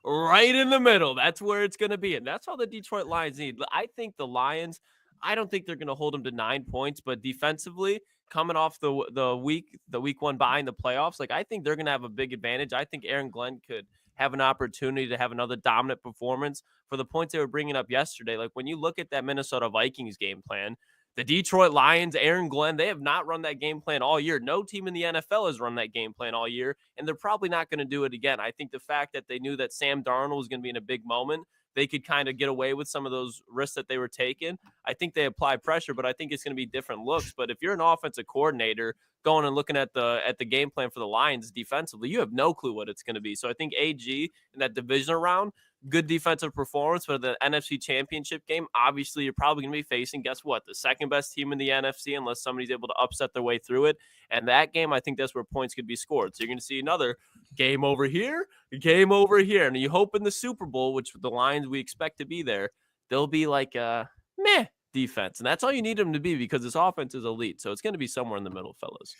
right in the middle. That's where it's going to be. And that's all the Detroit Lions need. I think the Lions, I don't think they're going to hold them to 9 points, but defensively, coming off the week 1 bye in the playoffs, like, I think they're going to have a big advantage. I think Aaron Glenn could have an opportunity to have another dominant performance for the points they were bringing up yesterday. Like, when you look at that Minnesota Vikings game plan, the Detroit Lions, Aaron Glenn, they have not run that game plan all year. No team in the NFL has run that game plan all year, and they're probably not going to do it again. I think the fact that they knew that Sam Darnold was going to be in a big moment, they could kind of get away with some of those risks that they were taking. I think they apply pressure, but I think it's going to be different looks. But if you're an offensive coordinator going and looking at the game plan for the Lions defensively, you have no clue what it's going to be. So I think AG in that divisional round, good defensive performance for the NFC Championship game. Obviously, you're probably going to be facing, guess what, the second best team in the NFC, unless somebody's able to upset their way through it. And that game, I think that's where points could be scored. So you're going to see another game over here. And you hope in the Super Bowl, which the Lions we expect to be there, they'll be like a meh defense. And that's all you need them to be, because this offense is elite. So it's going to be somewhere in the middle, fellas.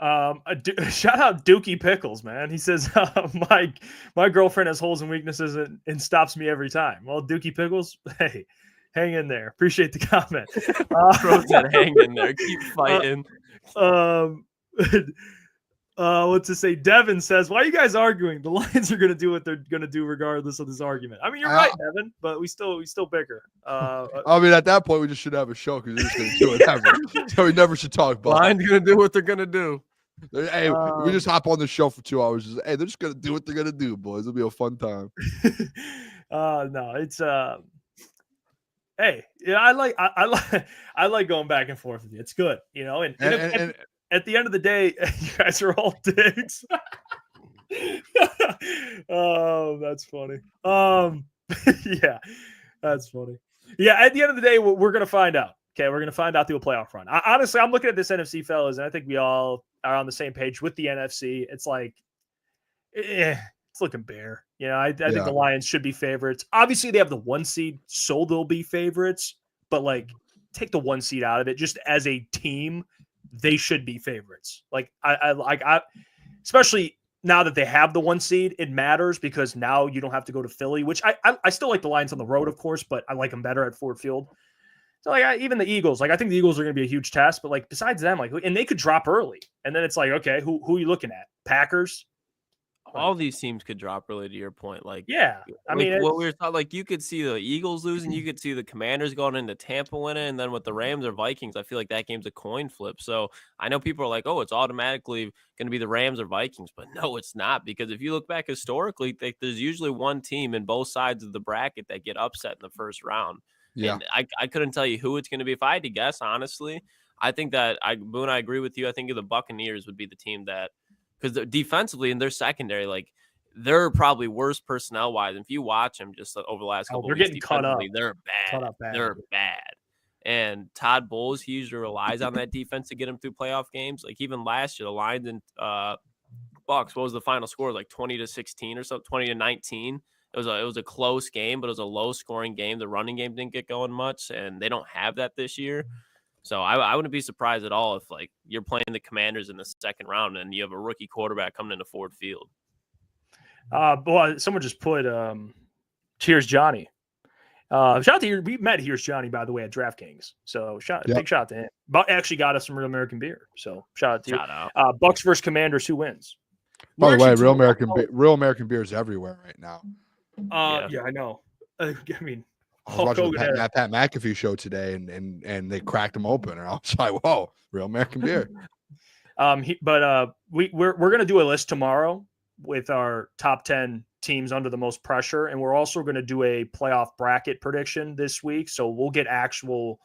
Shout out Dookie Pickles, man. He says, my girlfriend has holes and weaknesses and stops me every time. Well, Dookie Pickles, hey, hang in there. Appreciate the comment. Throws that hang in there. Keep fighting. What's to say? Devin says, why are you guys arguing? The Lions are going to do what they're going to do regardless of this argument. I mean, you're right, Devin, but we still bicker. I mean, at that point, we just should have a show, because they're just going to do whatever. So we never should talk about. Lions going to do what they're going to do. Hey, we just hop on the show for 2 hours. Hey, they're just going to do what they're going to do, boys. It'll be a fun time. No, it's hey, yeah, I like going back and forth with you. It's good, you know, and at the end of the day, you guys are all dicks. Oh, that's funny. Yeah, that's funny. Yeah, at the end of the day, we're going to find out. Okay, we're going to find out through a playoff run. Honestly, I'm looking at this NFC, fellas, and I think we all are on the same page with the NFC. It's like, it's looking bare. You know, I think the Lions should be favorites. Obviously, they have the 1 seed, so they'll be favorites. But, like, take the 1 seed out of it. Just as a team, they should be favorites. Like, I especially now that they have the 1 seed, it matters, because now you don't have to go to Philly, which I still like the Lions on the road, of course, but I like them better at Ford Field. So, like, even the Eagles, like, I think the Eagles are going to be a huge test, but, like, besides them, like, and they could drop early, and then it's like, okay, who are you looking at? Packers? all these teams could drop, really, to your point. Yeah, I mean, what we were talking, you could see the Eagles losing, you could see the Commanders going into Tampa winning, and then with the Rams or Vikings, I feel like that game's a coin flip. So I know people are like, oh, it's automatically going to be the Rams or Vikings, but no, it's not, because if you look back historically, there's usually one team in both sides of the bracket that get upset in the first round. Yeah. And I couldn't tell you who it's going to be. If I had to guess, honestly, I think that Boone, I agree with you. I think the Buccaneers would be the team that, because defensively in their secondary, they're probably worse personnel wise. If you watch them just over the last couple they're of weeks, getting cut up. They're bad. Cut up bad. They're bad. And Todd Bowles, he usually relies on that defense to get him through playoff games. Like even last year, the Lions and Bucks, what was the final score? Like 20-16 or something, 20-19. It was a close game, but it was a low scoring game. The running game didn't get going much, and they don't have that this year. So I wouldn't be surprised at all if you're playing the Commanders in the second round and you have a rookie quarterback coming into Ford Field. Boy, someone just put cheers Johnny. Shout out to you. We met Here's Johnny, by the way, at DraftKings. So big shout out to him. But actually got us some Real American beer. So shout out to you. Bucks versus Commanders, who wins? By the way, Real American beer is everywhere right now. Yeah, I know. I mean, I was watching the Pat McAfee show today, and they cracked them open, and I was like, "Whoa, Real American beer." We're gonna do a list tomorrow with our top 10 teams under the most pressure, and we're also gonna do a playoff bracket prediction this week. So we'll get actual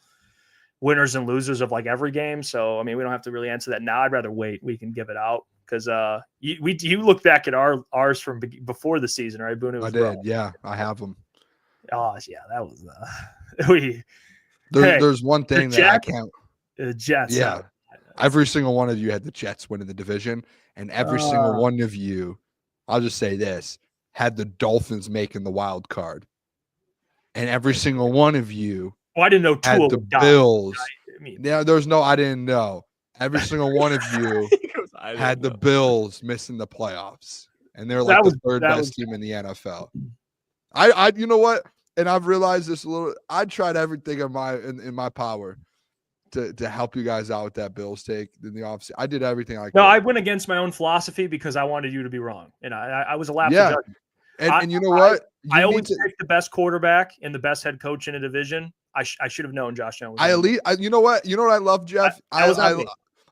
winners and losers of every game. So I mean, we don't have to really answer that now. I'd rather wait. We can give it out because you look back at ours from before the season, right, Booner? I did. Yeah, I have them. Oh yeah, that was there's one thing that I can't. The Jets. Yeah, every single one of you had the Jets winning the division, and every single one of you, I'll just say this, had the Dolphins making the wild card, and every single one of you. I didn't know had the Bills. I didn't know. Every single one of you had the Bills missing the playoffs, and they're the third best team in the NFL. You know what? And I've realized this a little. I tried everything in my power to help you guys out with that Bills take in the offseason. I did everything I could. No, I went against my own philosophy because I wanted you to be wrong, and I was allowed to judge. And you know what? I always pick the best quarterback and the best head coach in a division. I should have known Josh Allen. You know what? You know what I love, Jeff?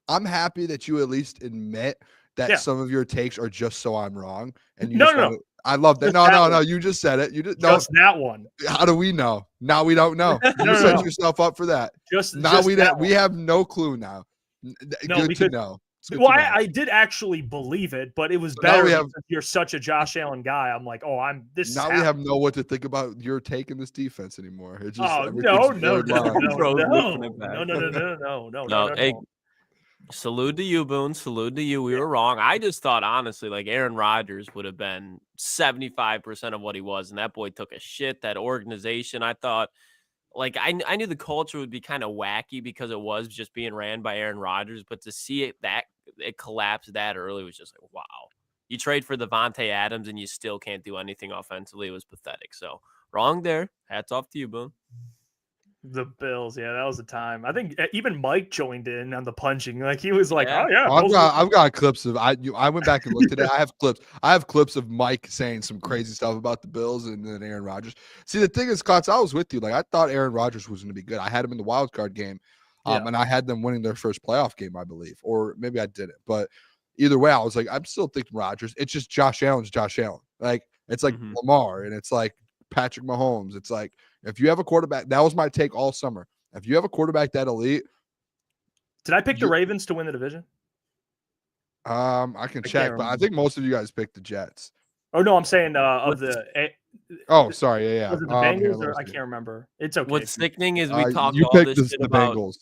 I'm happy that you at least admit that some of your takes are just so I'm wrong. And no. I love that. No. You just said it. You just that one. How do we know? Now we don't know. You set yourself up for that. We have no clue now. Good to know. I did actually believe it, but it was better because you're such a Josh Allen guy. I'm like, this. Now we have no what to think about your take in this defense anymore. It's just no. Hey, salute to you, Boone. Salute to you. We were wrong. I just thought, honestly, Aaron Rodgers would have been 75% of what he was, and that boy took a shit. That organization, I thought, I knew the culture would be kind of wacky because it was just being ran by Aaron Rodgers, but to see it collapse that early was just wow. You trade for Devontae Adams and you still can't do anything offensively. It was pathetic. So wrong there. Hats off to you, Boone. The Bills, yeah, that was the time. I think even Mike joined in on the punching. He was like, I've got clips of I went back and looked today. I have clips of Mike saying some crazy stuff about the Bills and then Aaron Rodgers. See, the thing is, Klotz, I was with you. I thought Aaron Rodgers was going to be good. I had him in the wild card game, and I had them winning their first playoff game, I believe, or maybe I didn't. But either way, I was like, I'm still thinking Rodgers. It's just Josh Allen's Josh Allen. It's like Lamar, and it's like Patrick Mahomes. It's like, if you have a quarterback, that was my take all summer. If you have a quarterback that elite. Did I pick the Ravens to win the division? I can check, but I think most of you guys picked the Jets. Oh, no, I'm saying sorry. Yeah. Was it the Bengals I can't remember. It's okay. What's sickening is we talked all this shit about Bengals.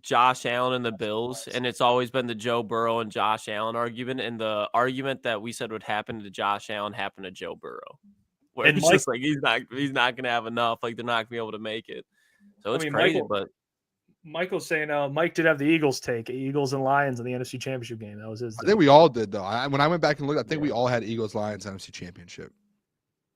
Josh Allen and the Bills, and it's always been the Joe Burrow and Josh Allen argument, and the argument that we said would happen to Josh Allen happened to Joe Burrow. Where it's just he's not going to have enough. They're not going to be able to make it. So it's crazy. But Michael's saying Mike did have the Eagles take Eagles and Lions in the NFC Championship game. That was his. I think we all did though. When I went back and looked, I think we all had Eagles Lions NFC Championship.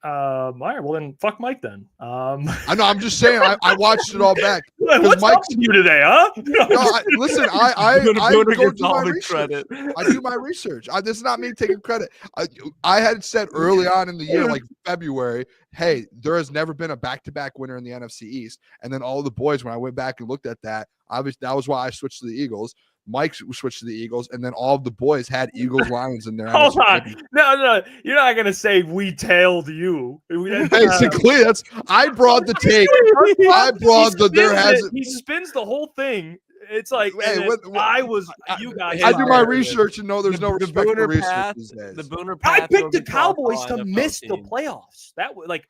All right, well then, fuck Mike then. I know. I'm just saying. I watched it all back. What's up with you today, huh? No, listen. I Booner go gets do all my the research. credit. I do my research. This is not me taking credit. I had said early on in the year, like February, hey, there has never been a back-to-back winner in the NFC East. And then all the boys, when I went back and looked at that, that was why I switched to the Eagles. Mike switched to the Eagles, and then all of the boys had Eagles Lions in their. Hold on, no, you're not gonna say we tailed you. Basically, I brought the take. I brought he spins the whole thing. It's like hey, you guys. I do my research and know there's no respect for research these days. The Booner I picked the Cowboys to miss the playoffs. That was like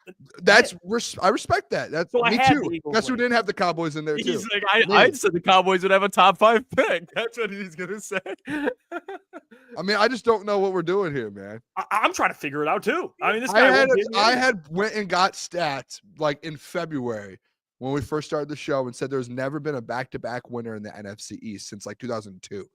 I respect that. That's so me too. Guess who didn't have the Cowboys in there too? He's like, I said the Cowboys would have a top 5 pick. That's what he's gonna say. I mean, I just don't know what we're doing here, man. I'm trying to figure it out too. I mean, this guy. I had went and got stats like in February when we first started the show and said there's never been a back-to-back winner in the NFC East since like 2002.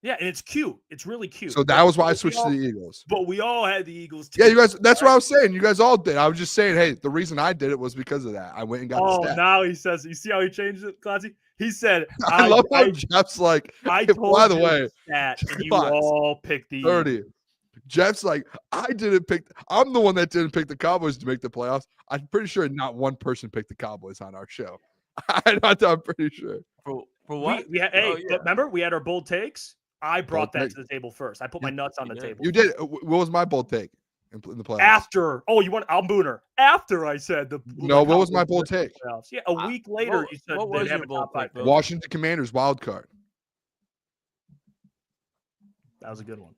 Yeah, and it's cute. It's really cute. So that was why I switched to the Eagles. But we all had the Eagles too. Yeah, you guys. That's what I was saying. You guys all did. I was just saying, hey, the reason I did it was because of that. I went and got the stats. Now he says, you see how he changed it, Clancy? He said, I love how Jeff's like, I told by the way, that, and you all picked the 30. Jeff's like, I'm the one that didn't pick the Cowboys to make the playoffs. I'm pretty sure not one person picked the Cowboys on our show. I'm pretty sure. For what? Remember, we had our bold takes. I brought that to the table first. I put my nuts on the table. You did. What was my bold take in the playoffs? After, I'm Booner. After I said what was my bold take? Yeah, a week later, you said what was have your a bold top 5 pick? Washington Commanders wild card. That was a good one.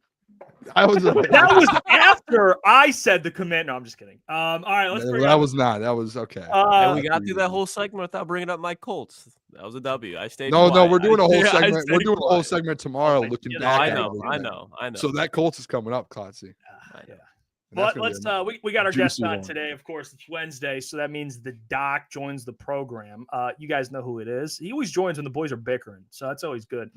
That was after I said the command. No, I'm just kidding. All right, let's bring that was not. That was okay. And we got through that whole segment without bringing up my Colts. That was a W. I stayed. No, we're doing a whole segment. We're doing a whole segment tomorrow, looking back. I know. So that Colts is coming up, Klotzy. Yeah. But let's. We got our guest on today. Of course, it's Wednesday, so that means the Doc joins the program. You guys know who it is. He always joins when the boys are bickering, so that's always good.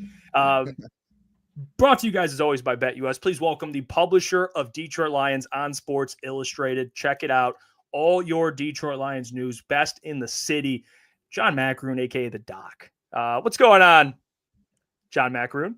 Brought to you guys, as always, by BetUS. Please welcome the publisher of Detroit Lions on Sports Illustrated. Check it out. All your Detroit Lions news, best in the city. John Maakaron, a.k.a. the Doc. What's going on, John Maakaron?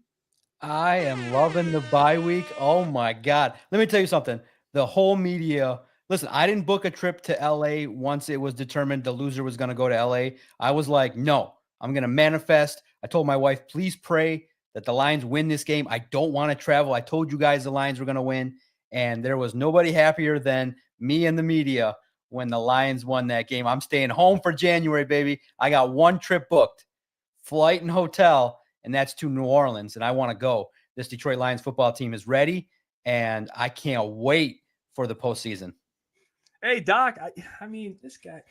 I am loving the bye week. Oh, my God. Let me tell you something. The whole media – listen, I didn't book a trip to L.A. once it was determined the loser was going to go to L.A. I was like, no, I'm going to manifest. I told my wife, please pray that the Lions win this game. I don't want to travel. I told you guys the Lions were going to win, and there was nobody happier than me and the media when the Lions won that game. I'm staying home for January, baby. I got one trip booked, flight and hotel, and that's to New Orleans, and I want to go. This Detroit Lions football team is ready, and I can't wait for the postseason. Hey, Doc, I mean, this guy.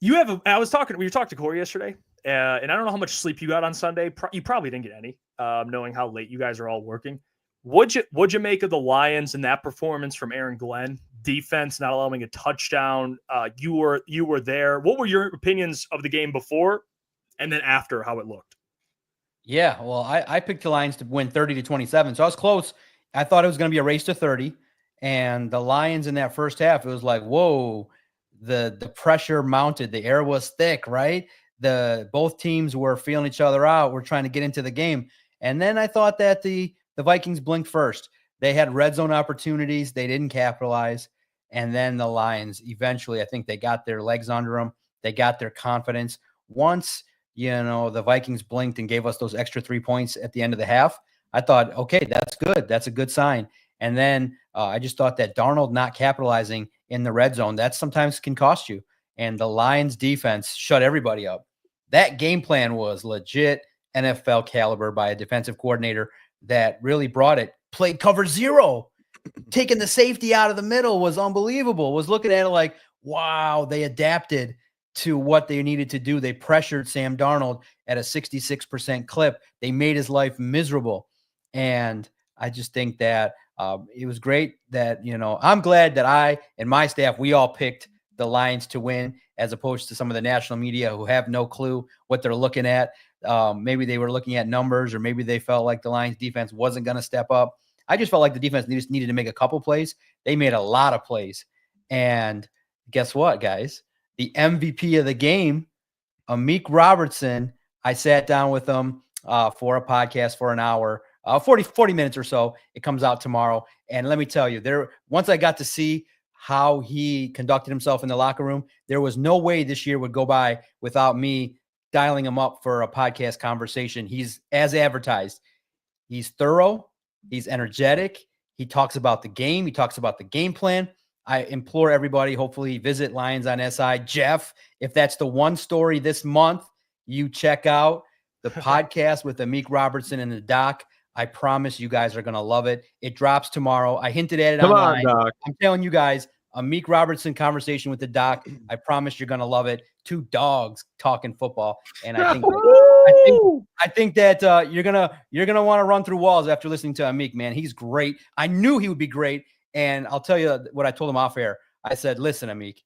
We were talking to Corey yesterday. And I don't know how much sleep you got on Sunday. You probably didn't get any, knowing how late you guys are all working. What'd you make of the Lions and that performance from Aaron Glenn? Defense not allowing a touchdown. You were there. What were your opinions of the game before and then after how it looked? Yeah, well, I picked the Lions to win 30-27, so I was close. I thought it was going to be a race to 30, and the Lions in that first half, it was like, whoa, the pressure mounted. The air was thick, right? Both teams were feeling each other out. We're trying to get into the game. And then I thought that the Vikings blinked first. They had red zone opportunities. They didn't capitalize. And then the Lions, eventually, I think they got their legs under them. They got their confidence. Once, the Vikings blinked and gave us those extra 3 points at the end of the half, I thought, okay, that's good. That's a good sign. And then I just thought that Darnold not capitalizing in the red zone, that sometimes can cost you. And the Lions defense shut everybody up. That game plan was legit NFL caliber by a defensive coordinator that really brought it. Played cover 0. Taking the safety out of the middle was unbelievable. Was looking at it like, wow, they adapted to what they needed to do. They pressured Sam Darnold at a 66% clip. They made his life miserable. And I just think that it was great that, I'm glad that I and my staff, we all picked the Lions to win, as opposed to some of the national media who have no clue what they're looking at. Maybe they were looking at numbers, or maybe they felt like the Lions defense wasn't going to step up. I just felt like the defense needed to make a couple plays. They made a lot of plays. And guess what, guys? The MVP of the game, Amik Robertson, I sat down with him for a podcast for an hour, 40 minutes or so. It comes out tomorrow. And let me tell you, once I got to see how he conducted himself in the locker room, there was no way this year would go by without me dialing him up for a podcast conversation. He's as advertised. He's thorough. He's energetic. He talks about the game. He talks about the game plan. I implore everybody, hopefully visit Lions on SI. Jeff, if that's the one story this month, you check out the podcast with Amik Robertson and the doc. I promise you guys are going to love it. It drops tomorrow. I hinted at it online. Doc. I'm telling you guys, Amik Robertson conversation with the doc. I promise you're going to love it. Two dogs talking football. And I think that you're going to want to run through walls after listening to Amik, man. He's great. I knew he would be great. And I'll tell you what I told him off air. I said, listen, Amik,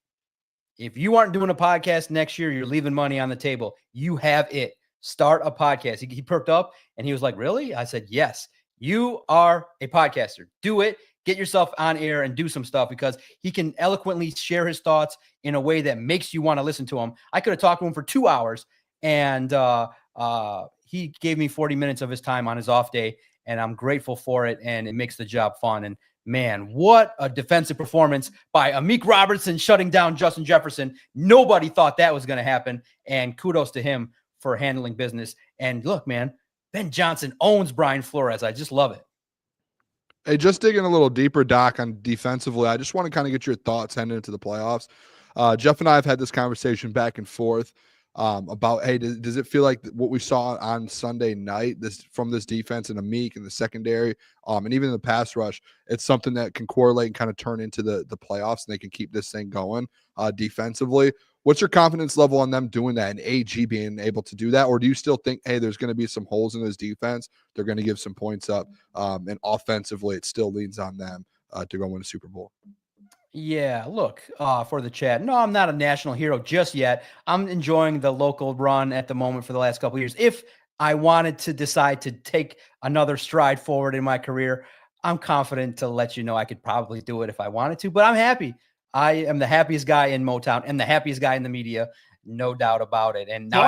if you aren't doing a podcast next year, you're leaving money on the table. You have it. Start a podcast. He perked up and he was like, really? I said, yes, you are a podcaster. Do it. Get yourself on air and do some stuff, because he can eloquently share his thoughts in a way that makes you want to listen to him. I could have talked to him for 2 hours, and he gave me 40 minutes of his time on his off day, and I'm grateful for it, and it makes the job fun. And man, what a defensive performance by Amik Robertson shutting down Justin Jefferson. Nobody thought that was going to happen, and kudos to him for handling business. And look, man, Ben Johnson owns Brian Flores. I just love it. Hey, just digging a little deeper, Doc, on defensively, I just want to kind of get your thoughts heading into the playoffs. Jeff and I have had this conversation back and forth about, hey, does it feel like what we saw on Sunday night from this defense and Amik and the secondary, and even the pass rush, it's something that can correlate and kind of turn into the playoffs, and they can keep this thing going defensively. What's your confidence level on them doing that and AG being able to do that? Or do you still think, hey, there's going to be some holes in this defense, they're going to give some points up, and offensively it still leans on them to go win a Super Bowl? Yeah, look, for the chat. No, I'm not a national hero just yet. I'm enjoying the local run at the moment for the last couple of years. If I wanted to decide to take another stride forward in my career, I'm confident to let you know I could probably do it if I wanted to, but I'm happy. I am the happiest guy in Motown and the happiest guy in the media, no doubt about it. And now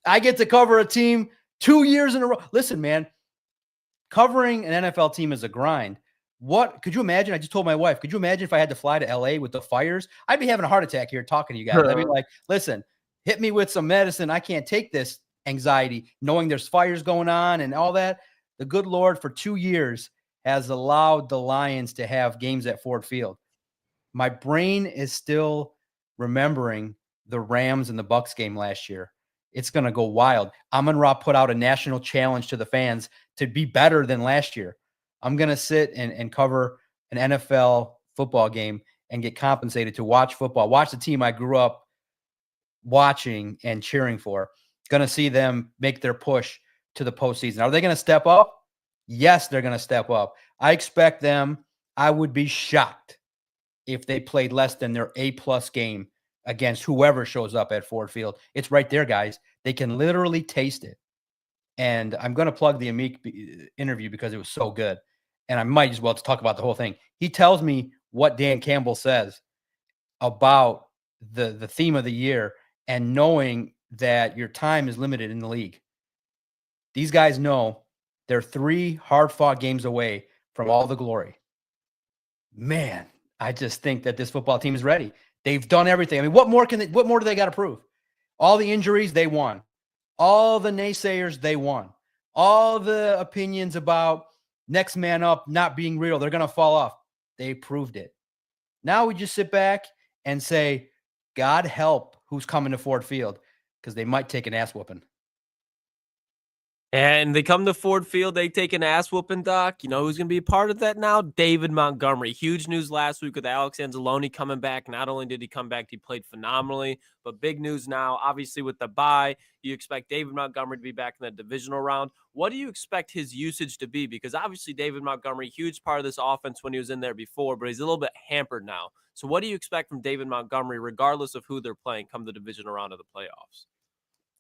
I get to cover a team 2 years in a row. Listen, man, covering an NFL team is a grind. What could you imagine? I just told my wife, could you imagine if I had to fly to LA with the fires? I'd be having a heart attack here talking to you guys. I'd be like, listen, hit me with some medicine. I can't take this anxiety, knowing there's fires going on and all that. The good Lord for 2 years has allowed the Lions to have games at Ford Field. My brain is still remembering the Rams and the Bucks game last year. It's going to go wild. Amon-Ra put out a national challenge to the fans to be better than last year. I'm going to sit and cover an NFL football game and get compensated to watch football, watch the team I grew up watching and cheering for. Going to see them make their push to the postseason. Are they going to step up? Yes, they're going to step up. I expect them. I would be shocked if they played less than their A-plus game against whoever shows up at Ford Field. It's right there, guys. They can literally taste it. And I'm going to plug the Amik interview because it was so good. And I might as well talk about the whole thing. He tells me what Dan Campbell says about the theme of the year and knowing that your time is limited in the league. These guys know they're 3 hard-fought games away from all the glory. Man, I just think that this football team is ready. They've done everything. I mean, what more do they got to prove? All the injuries, they won. All the naysayers, they won. All the opinions about next man up not being real, they're going to fall off. They proved it. Now we just sit back and say, God help who's coming to Ford Field, because they might take an ass whooping. And they come to Ford Field, they take an ass whooping, Doc. You know who's going to be a part of that now? David Montgomery. Huge news last week with Alex Anzalone coming back. Not only did he come back, he played phenomenally, but big news now, obviously with the bye, you expect David Montgomery to be back in the divisional round. What do you expect his usage to be? Because obviously David Montgomery, huge part of this offense when he was in there before, but he's a little bit hampered now. So what do you expect from David Montgomery, regardless of who they're playing, come the divisional round of the playoffs?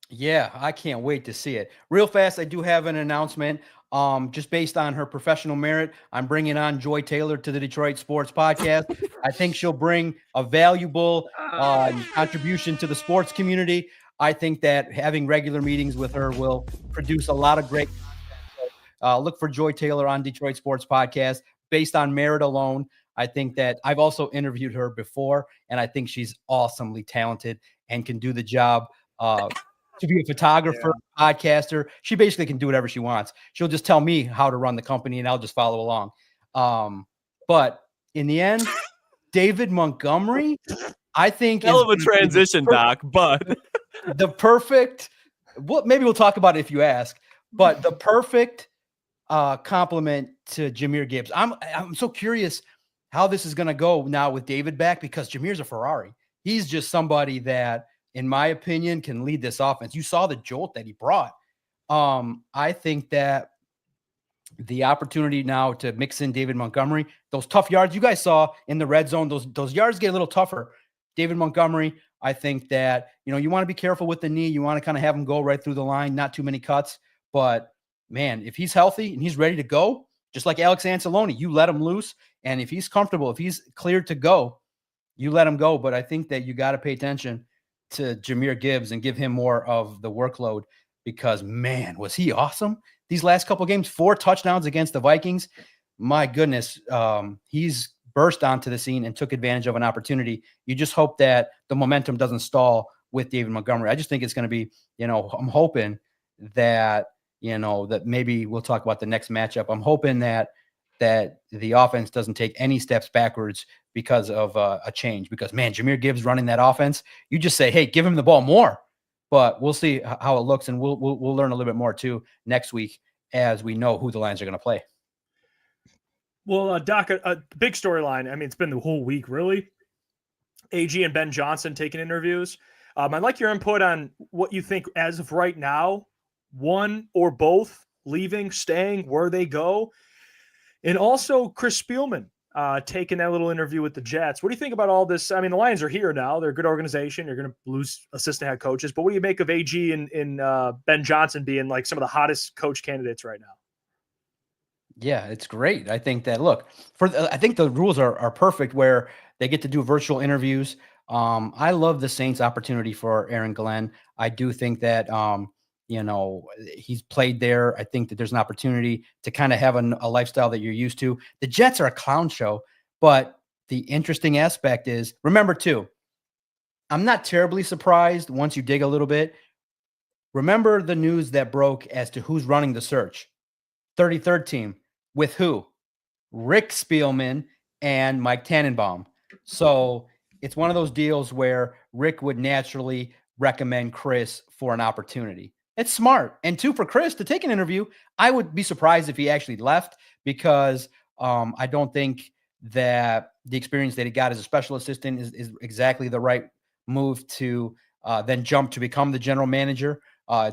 Yeah, I can't wait to see it. Real fast, I do have an announcement. Just based on her professional merit, I'm bringing on Joy Taylor to the Detroit Sports Podcast. I think she'll bring a valuable contribution to the sports community. I think that having regular meetings with her will produce a lot of great content. So, look for Joy Taylor on Detroit Sports Podcast. Based on merit alone, I think that I've also interviewed her before, and I think she's awesomely talented and can do the job. To be a photographer, podcaster. She basically can do whatever she wants. She'll just tell me how to run the company and I'll just follow along. But in the end, David Montgomery, I think Hell of a transition, Doc, but the perfect, well, maybe we'll talk about it if you ask, but the perfect compliment to Jahmyr Gibbs. I'm so curious how this is going to go now with David back, because Jahmyr's a Ferrari. He's just somebody that, in my opinion, can lead this offense. You saw the jolt that he brought. I think that the opportunity now to mix in David Montgomery, those tough yards you guys saw in the red zone, those yards get a little tougher. David Montgomery, I think that, you want to be careful with the knee. You want to kind of have him go right through the line, not too many cuts. But, man, if he's healthy and he's ready to go, just like Alex Anzalone, you let him loose. And if he's comfortable, if he's cleared to go, you let him go. But I think that you got to pay attention to Jahmyr Gibbs and give him more of the workload, because, man, was he awesome these last couple of games. 4 touchdowns against the Vikings. My goodness, he's burst onto the scene and took advantage of an opportunity. You just hope that the momentum doesn't stall with David Montgomery. I just think it's going to be, I'm hoping that, that maybe we'll talk about the next matchup. I'm hoping that the offense doesn't take any steps backwards because of a change, because, man, Jahmyr Gibbs running that offense, you just say, hey, give him the ball more. But we'll see how it looks, and we'll learn a little bit more too next week as we know who the Lions are going to play. Well, Doc, a big storyline. I mean, it's been the whole week, really. AG and Ben Johnson taking interviews. I'd like your input on what you think as of right now, one or both leaving, staying, where they go. And also Chris Spielman taking that little interview with the Jets. What do you think about all this? I mean, the Lions are here now. They're a good organization. You're going to lose assistant head coaches. But what do you make of AG and Ben Johnson being like some of the hottest coach candidates right now? Yeah, it's great. I think that, look, I think the rules are perfect where they get to do virtual interviews. I love the Saints' opportunity for Aaron Glenn. I do think that, he's played there. I think that there's an opportunity to kind of have a lifestyle that you're used to. The Jets are a clown show, but the interesting aspect is, remember too, I'm not terribly surprised once you dig a little bit. Remember the news that broke as to who's running the search. 33rd team. With who? Rick Spielman and Mike Tannenbaum. So it's one of those deals where Rick would naturally recommend Chris for an opportunity. It's smart. And 2, for Chris to take an interview, I would be surprised if he actually left, because I don't think that the experience that he got as a special assistant is exactly the right move to then jump to become the general manager.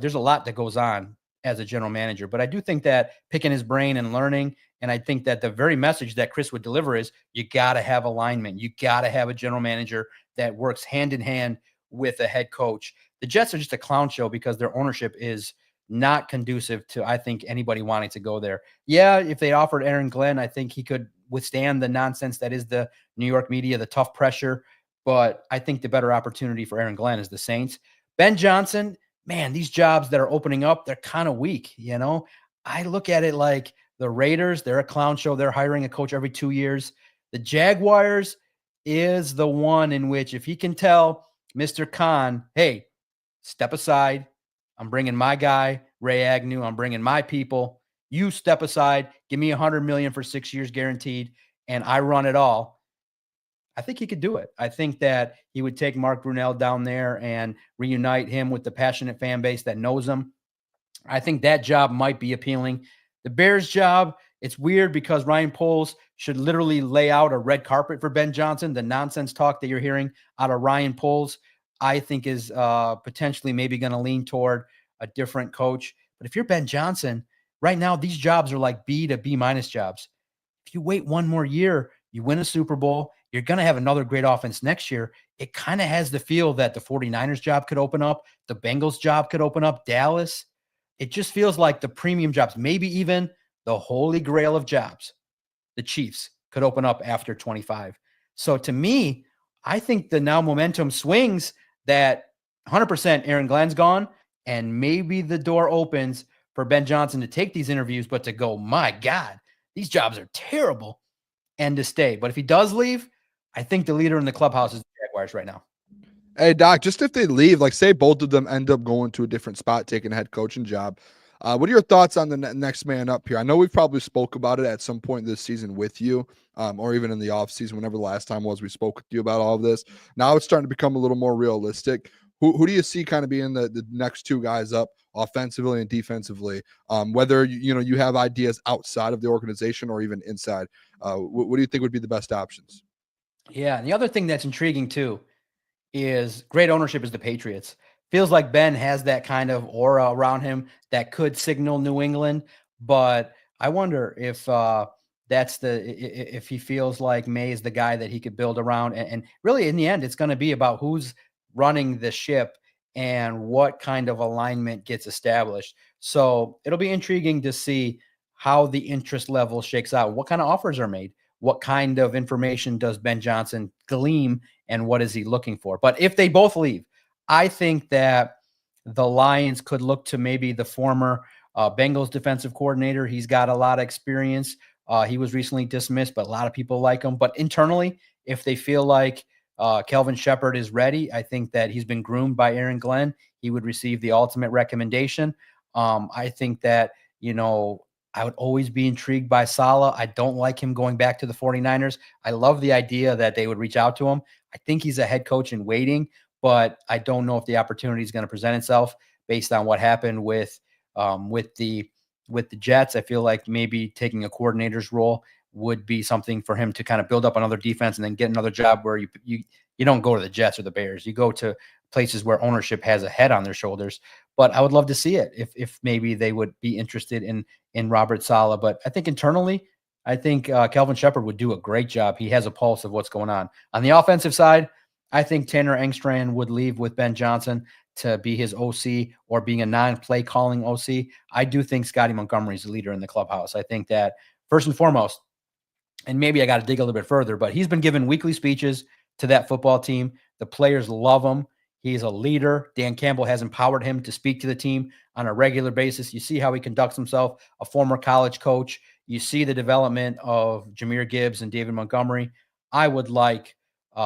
There's a lot that goes on as a general manager, but I do think that picking his brain and learning, and I think that the very message that Chris would deliver is, you got to have alignment. You got to have a general manager that works hand in hand with a head coach. The Jets are just a clown show because their ownership is not conducive to, I think, anybody wanting to go there. Yeah, if they offered Aaron Glenn, I think he could withstand the nonsense that is the New York media, the tough pressure, but I think the better opportunity for Aaron Glenn is the Saints. Ben Johnson, man, these jobs that are opening up, they're kind of weak. I look at it like the Raiders, they're a clown show. They're hiring a coach every 2 years. The Jaguars is the one in which, if he can tell Mr. Khan, hey, step aside. I'm bringing my guy, Ray Agnew. I'm bringing my people. You step aside. Give me $100 million for 6 years guaranteed, and I run it all. I think he could do it. I think that he would take Mark Brunell down there and reunite him with the passionate fan base that knows him. I think that job might be appealing. The Bears job, it's weird because Ryan Poles should literally lay out a red carpet for Ben Johnson. The nonsense talk that you're hearing out of Ryan Poles, I think, is potentially maybe going to lean toward a different coach. But if you're Ben Johnson, right now, these jobs are like B to B- jobs. If you wait one more year, you win a Super Bowl, you're going to have another great offense next year. It kind of has the feel that the 49ers job could open up. The Bengals job could open up. Dallas. It just feels like the premium jobs, maybe even the holy grail of jobs, the Chiefs, could open up after 25. So to me, I think the now momentum swings that 100% Aaron Glenn's gone, and maybe the door opens for Ben Johnson to take these interviews, but to go, my God, these jobs are terrible, and to stay. But if he does leave, I think the leader in the clubhouse is the Jaguars right now. Hey, Doc, just if they leave, like say both of them end up going to a different spot, taking a head coaching job, what are your thoughts on the next man up here? I know we've probably spoke about it at some point this season with you, or even in the offseason, whenever the last time was we spoke with you about all of this. Now it's starting to become a little more realistic. Who do you see kind of being the next two guys up offensively and defensively? Whether you have ideas outside of the organization or even inside, what do you think would be the best options? Yeah, and the other thing that's intriguing too is great ownership is the Patriots. Feels like Ben has that kind of aura around him that could signal New England, but I wonder if if he feels like May is the guy that he could build around, and really in the end, it's going to be about who's running the ship and what kind of alignment gets established. So it'll be intriguing to see how the interest level shakes out. What kind of offers are made? What kind of information does Ben Johnson glean, and what is he looking for? But if they both leave, I think that the Lions could look to maybe the former Bengals defensive coordinator. He's got a lot of experience. He was recently dismissed, but a lot of people like him. But internally, if they feel like Kelvin Shepard is ready, I think that he's been groomed by Aaron Glenn. He would receive the ultimate recommendation. I think that, I would always be intrigued by Saleh. I don't like him going back to the 49ers. I love the idea that they would reach out to him. I think he's a head coach in waiting, but I don't know if the opportunity is going to present itself based on what happened with the Jets. I feel like maybe taking a coordinator's role would be something for him to kind of build up another defense and then get another job where you don't go to the Jets or the Bears. You go to places where ownership has a head on their shoulders. But I would love to see it if maybe they would be interested in Robert Saleh. But I think internally, I think Kelvin Shepard would do a great job. He has a pulse of what's going on. On the offensive side, I think Tanner Engstrand would leave with Ben Johnson to be his OC or being a non-play calling OC. I do think Scotty Montgomery is the leader in the clubhouse. I think that first and foremost, and maybe I got to dig a little bit further, but he's been giving weekly speeches to that football team. The players love him. He's a leader. Dan Campbell has empowered him to speak to the team on a regular basis. You see how he conducts himself, a former college coach. You see the development of Jahmyr Gibbs and David Montgomery. I would like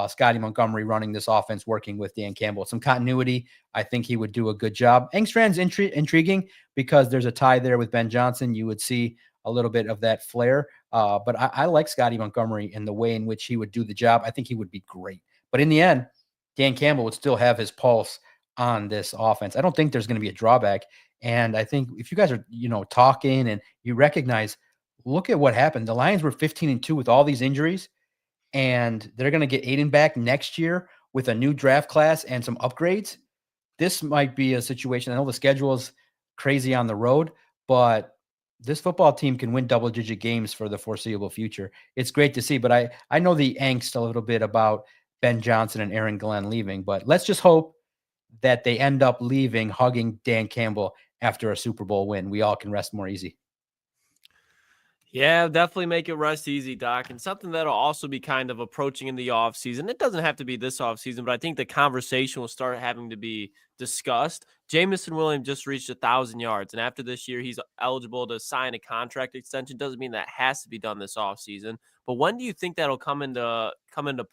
Scotty Montgomery running this offense, working with Dan Campbell. Some continuity. I think he would do a good job. Engstrand's intriguing because there's a tie there with Ben Johnson. You would see a little bit of that flair. But I like Scotty Montgomery in the way in which he would do the job. I think he would be great. But in the end, Dan Campbell would still have his pulse on this offense. I don't think there's going to be a drawback. And I think if you guys are, talking and you recognize, look at what happened. The Lions were 15-2 with all these injuries, and they're going to get Aiden back next year with a new draft class and some upgrades. This might be a situation. I know the schedule is crazy on the road, but this football team can win double-digit games for the foreseeable future. It's great to see, but I know the angst a little bit about Ben Johnson and Aaron Glenn leaving, but let's just hope that they end up leaving, hugging Dan Campbell after a Super Bowl win. We all can rest more easy. Yeah, definitely make it rest easy, Doc. And something that'll also be kind of approaching in the offseason. It doesn't have to be this offseason, but I think the conversation will start having to be discussed. Jamison Williams just reached 1,000 yards, and after this year, he's eligible to sign a contract extension. Doesn't mean that has to be done this offseason. But when do you think that'll come into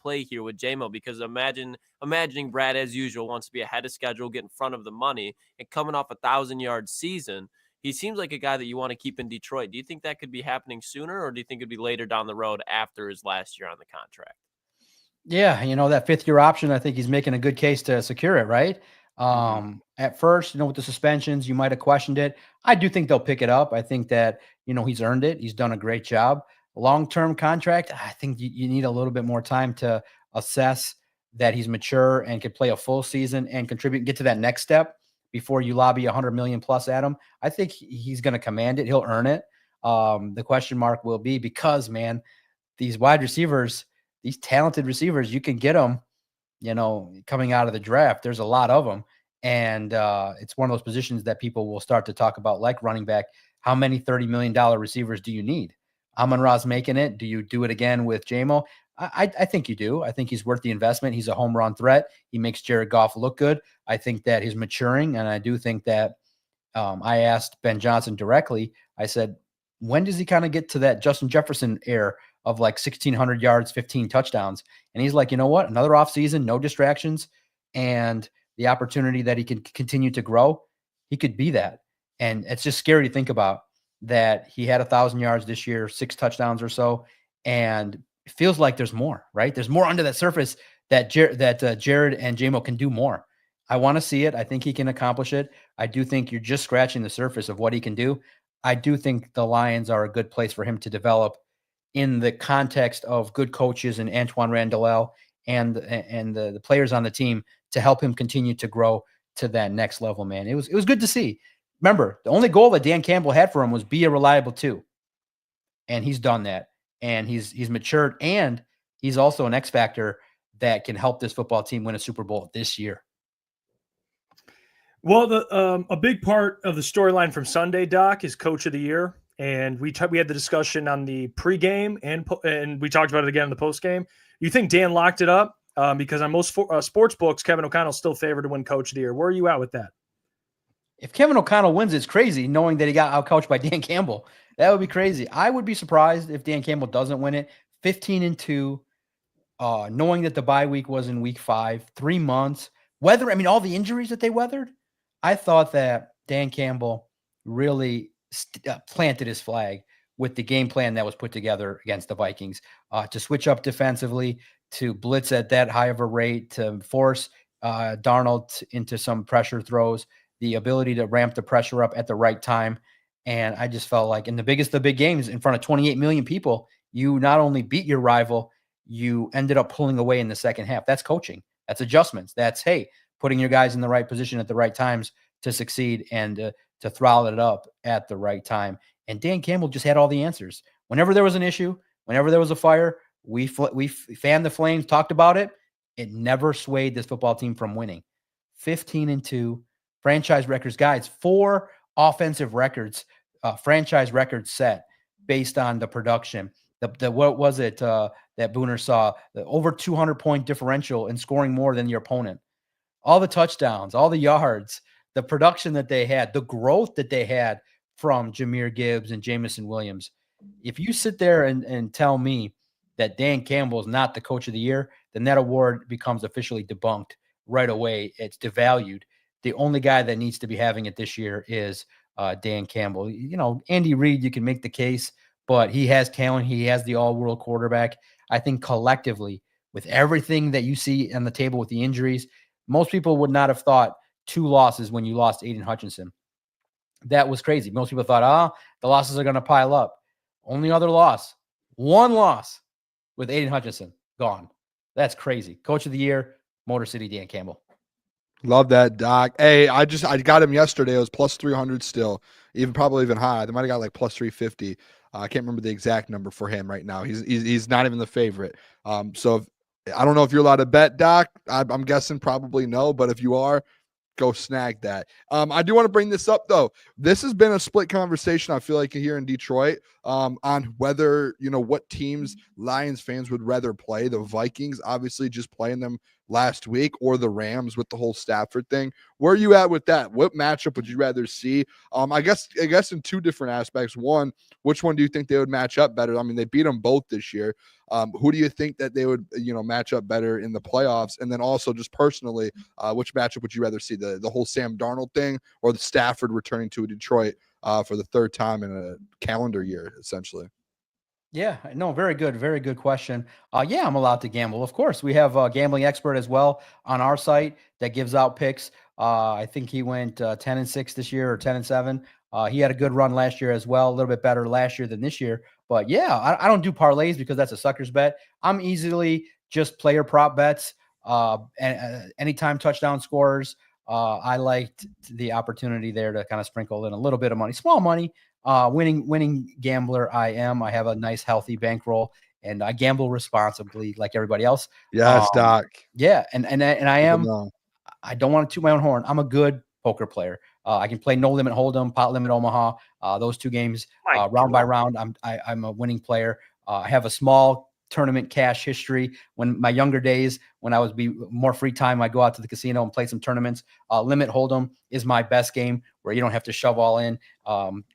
play here with JMO? Because imagining Brad, as usual, wants to be ahead of schedule, get in front of the money, and coming off 1,000-yard season, he seems like a guy that you want to keep in Detroit. Do you think that could be happening sooner, or do you think it'd be later down the road after his last year on the contract? Yeah, that fifth-year option, I think he's making a good case to secure it, right? At first, with the suspensions, you might have questioned it. I do think they'll pick it up. I think that, he's earned it. He's done a great job. Long-term contract, I think you need a little bit more time to assess that he's mature and could play a full season and contribute and get to that next step before you lobby $100 million plus at him. I think he's going to command it. He'll earn it. The question mark will be because, man, these wide receivers, these talented receivers, you can get them, coming out of the draft. There's a lot of them. And it's one of those positions that people will start to talk about, like running back. How many $30 million receivers do you need? Amon-Ra's making it. Do you do it again with J-Mo? I think you do. I think he's worth the investment. He's a home run threat. He makes Jared Goff look good. I think that he's maturing, and I do think that I asked Ben Johnson directly. I said, when does he kind of get to that Justin Jefferson air of like 1,600 yards, 15 touchdowns? And he's like, you know what? Another offseason, no distractions, and the opportunity that he can continue to grow, he could be that. And it's just scary to think about that he had 1,000 yards this year, 6 touchdowns or so, and it feels like there's more, right? There's more under that surface that Jared and J-Mo can do more. I want to see it. I think he can accomplish it. I do think you're just scratching the surface of what he can do. I do think the Lions are a good place for him to develop in the context of good coaches and Antoine Randall and the players on the team to help him continue to grow to that next level, man. It was good to see. Remember, the only goal that Dan Campbell had for him was be a reliable 2. And he's done that. And he's matured, and he's also an X factor that can help this football team win a Super Bowl this year. Well, a big part of the storyline from Sunday, Doc, is Coach of the Year, and we had the discussion on the pregame, and we talked about it again in the postgame. You think Dan locked it up? Because on most sports books, Kevin O'Connell's still favored to win Coach of the Year. Where are you at with that? If Kevin O'Connell wins, it's crazy knowing that he got outcoached by Dan Campbell. That would be crazy. I would be surprised if Dan Campbell doesn't win it. 15-2, knowing that the bye week was in week 5, 3 months. All the injuries that they weathered. I thought that Dan Campbell really planted his flag with the game plan that was put together against the Vikings to switch up defensively, to blitz at that high of a rate, to force Darnold into some pressure throws, the ability to ramp the pressure up at the right time. And I just felt like in the biggest of big games in front of 28 million people, you not only beat your rival, you ended up pulling away in the second half. That's coaching. That's adjustments. That's, hey, putting your guys in the right position at the right times to succeed and to throttle it up at the right time. And Dan Campbell just had all the answers. Whenever there was an issue, whenever there was a fire, we fanned the flames, talked about it. It never swayed this football team from winning. 15-2, franchise records, guys, 4 offensive records, franchise records set based on the production. What was it that Booner saw? The over 200-point differential in scoring more than your opponent. All the touchdowns, all the yards, the production that they had, the growth that they had from Jahmyr Gibbs and Jamison Williams. If you sit there and tell me that Dan Campbell is not the Coach of the Year, then that award becomes officially debunked right away. It's devalued. The only guy that needs to be having it this year is Dan Campbell. Andy Reid, you can make the case, but he has talent. He has the all-world quarterback. I think collectively, with everything that you see on the table with the injuries, most people would not have thought 2 losses when you lost Aiden Hutchinson. That was crazy. Most people thought, the losses are going to pile up. Only other loss, 1 loss with Aiden Hutchinson gone. That's crazy. Coach of the Year, Motor City Dan Campbell. Love that, Doc. Hey, I got him yesterday. It was plus 300 still, probably even high. They might have got like plus 350. I can't remember the exact number for him right now. He's not even the favorite. So I don't know if you're allowed to bet, Doc. I'm guessing probably no, but if you are, go snag that. I do want to bring this up though. This has been a split conversation, I feel like, here in Detroit on whether, what teams Lions fans would rather play. The Vikings, obviously, just playing them last week, or the Rams with the whole Stafford thing. Where are you at with that? What matchup would you rather see? I guess in 2 different aspects. One, which one do you think they would match up better? I mean, they beat them both this year. Who do you think that they would, match up better in the playoffs? And then also just personally, which matchup would you rather see, the whole Sam Darnold thing or the Stafford returning to Detroit for the 3rd time in a calendar year, essentially? Yeah, no, very good. Very good question. Yeah, I'm allowed to gamble. Of course, we have a gambling expert as well on our site that gives out picks. I think he went 10-6 this year, or 10-7. He had a good run last year as well, a little bit better last year than this year. But yeah, I don't do parlays because that's a sucker's bet. I'm easily just player prop bets, and anytime touchdown scorers. I liked the opportunity there to kind of sprinkle in a little bit of money, small money. Winning gambler I am. I have a nice, healthy bankroll, and I gamble responsibly like everybody else. Yes, Doc. Yeah, and I am. No. I don't want to toot my own horn. I'm a good poker player. I can play No Limit Hold'em, Pot Limit Omaha. Those two games, round by round, I'm a winning player. I have a small tournament cash history. When my younger days, when I was more free time, I'd go out to the casino and play some tournaments. Limit Hold'em is my best game where you don't have to shove all in.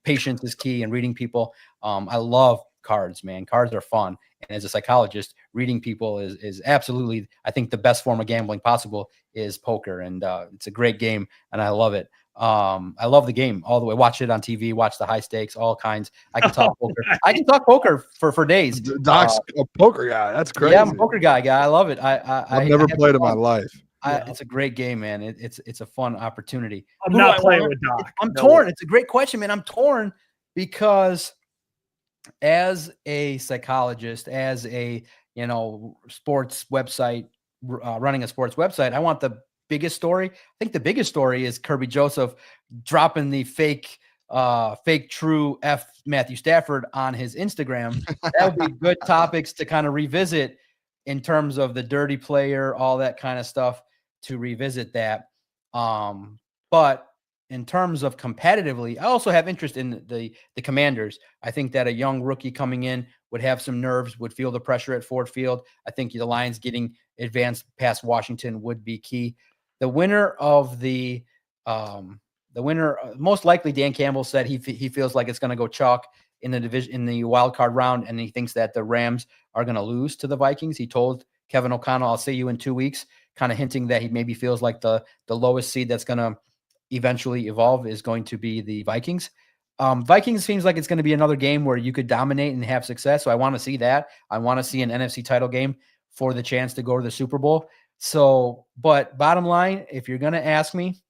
Patience is key and reading people. I love cards, man. Cards are fun. And as a psychologist, reading people is absolutely, I think, the best form of gambling possible is poker. And it's a great game, and I love it. I love the game all the way. Watch it on TV, watch the high stakes, all kinds. I can talk poker. I can talk poker for days. Doc's a poker guy. That's crazy. Yeah, I'm a poker guy. I love it. I've never played in my life. It's a great game, man. It's a fun opportunity. I'm not playing with Doc. I'm torn. It's a great question, man. I'm torn because as a psychologist, as a sports website, running a sports website, I want the biggest story. I think the biggest story is Kirby Joseph dropping the fake true F Matthew Stafford on his Instagram. That would be good topics to kind of revisit in terms of the dirty player, all that kind of stuff, to revisit that. But in terms of competitively, I also have interest in the Commanders. I think that a young rookie coming in would have some nerves, would feel the pressure at Ford Field. I think the Lions getting advanced past Washington would be key. The winner of most likely, Dan Campbell said he feels like it's going to go chalk in the division, in the wild card round, and he thinks that the Rams are going to lose to the Vikings. He told Kevin O'Connell, "I'll see you in 2 weeks," kind of hinting that he maybe feels like the lowest seed that's going to eventually evolve is going to be the Vikings. Vikings seems like it's going to be another game where you could dominate and have success. So I want to see that. I want to see an NFC title game for the chance to go to the Super Bowl. So, but bottom line, if you're going to ask me,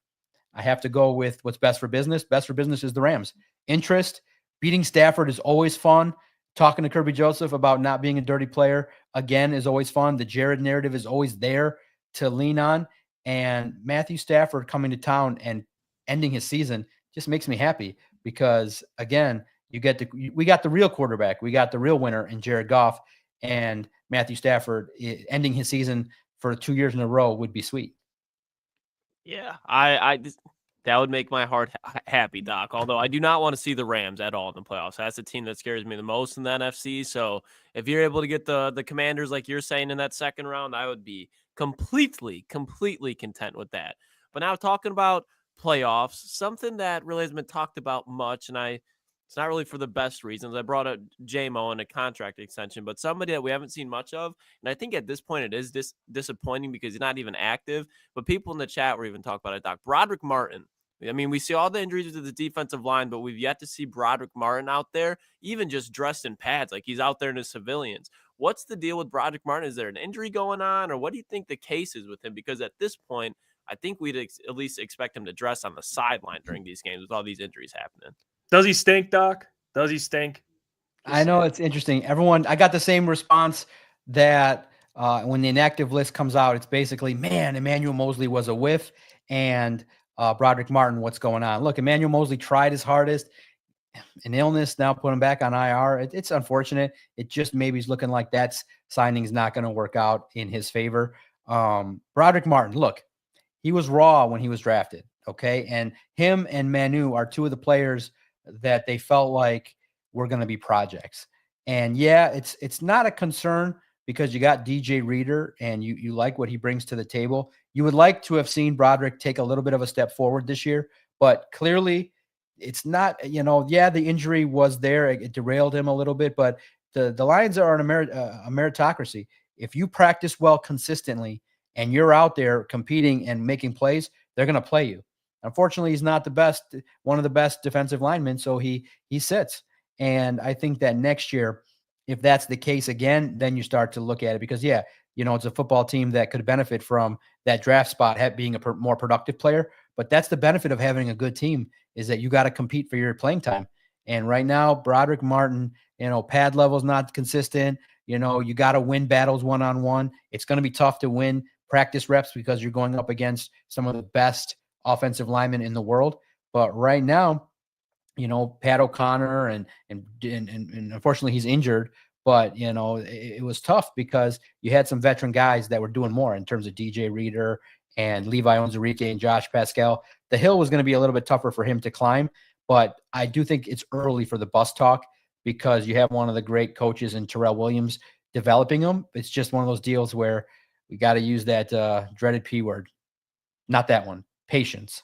I have to go with what's best for business. Best for business is the Rams. Interest, beating Stafford is always fun. Talking to Kirby Joseph about not being a dirty player, again, is always fun. The Jared narrative is always there to lean on. And Matthew Stafford coming to town and ending his season just makes me happy because, again, we got the real quarterback. We got the real winner in Jared Goff, and Matthew Stafford ending his season for 2 years in a row would be sweet. Yeah, that would make my heart happy, Doc. Although I do not want to see the Rams at all in the playoffs. That's the team that scares me the most in the NFC. So if you're able to get the Commanders, like you're saying, in that second round, I would be completely content with that. But now talking about playoffs, something that really hasn't been talked about much, and it's not really for the best reasons. I brought up J-Mo and a contract extension, but somebody that we haven't seen much of, and I think at this point it is disappointing because he's not even active, but people in the chat were even talking about it, Doc. Broderick Martin. I mean, we see all the injuries to the defensive line, but we've yet to see Broderick Martin out there, even just dressed in pads, like he's out there in his civilians. What's the deal with Broderick Martin? Is there an injury going on, or what do you think the case is with him? Because at this point, I think we'd at least expect him to dress on the sideline during these games with all these injuries happening. Does he stink, Doc? Does he stink? I know it's interesting. I got the same response that when the inactive list comes out, it's basically, man, Emmanuel Mosley was a whiff, and Broderick Martin, what's going on? Look, Emmanuel Mosley tried his hardest. An illness now put him back on IR. It's unfortunate. It just maybe is looking like that signing's not going to work out in his favor. Broderick Martin, look, he was raw when he was drafted, okay? And him and Manu are two of the players that they felt like were going to be projects. And yeah, it's not a concern because you got DJ Reader and you like what he brings to the table. You would like to have seen Broderick take a little bit of a step forward this year, but clearly it's not, the injury was there. It derailed him a little bit, but the Lions are a meritocracy. If you practice well consistently and you're out there competing and making plays, they're going to play you. Unfortunately, he's not one of the best defensive linemen, so he sits. And I think that next year, if that's the case again, then you start to look at it because, it's a football team that could benefit from that draft spot being a more productive player. But that's the benefit of having a good team is that you got to compete for your playing time. And right now, Broderick Martin, pad level's not consistent. You got to win battles one-on-one. It's going to be tough to win practice reps because you're going up against some of the best offensive linemen in the world. But right now, Pat O'Connor and unfortunately he's injured, But, it was tough because you had some veteran guys that were doing more in terms of DJ Reader and Levi Onwuzurike and Josh Pascal. The hill was going to be a little bit tougher for him to climb, but I do think it's early for the bus talk because you have one of the great coaches in Terrell Williams developing them. It's just one of those deals where we got to use that dreaded P word. Not that one. Patience.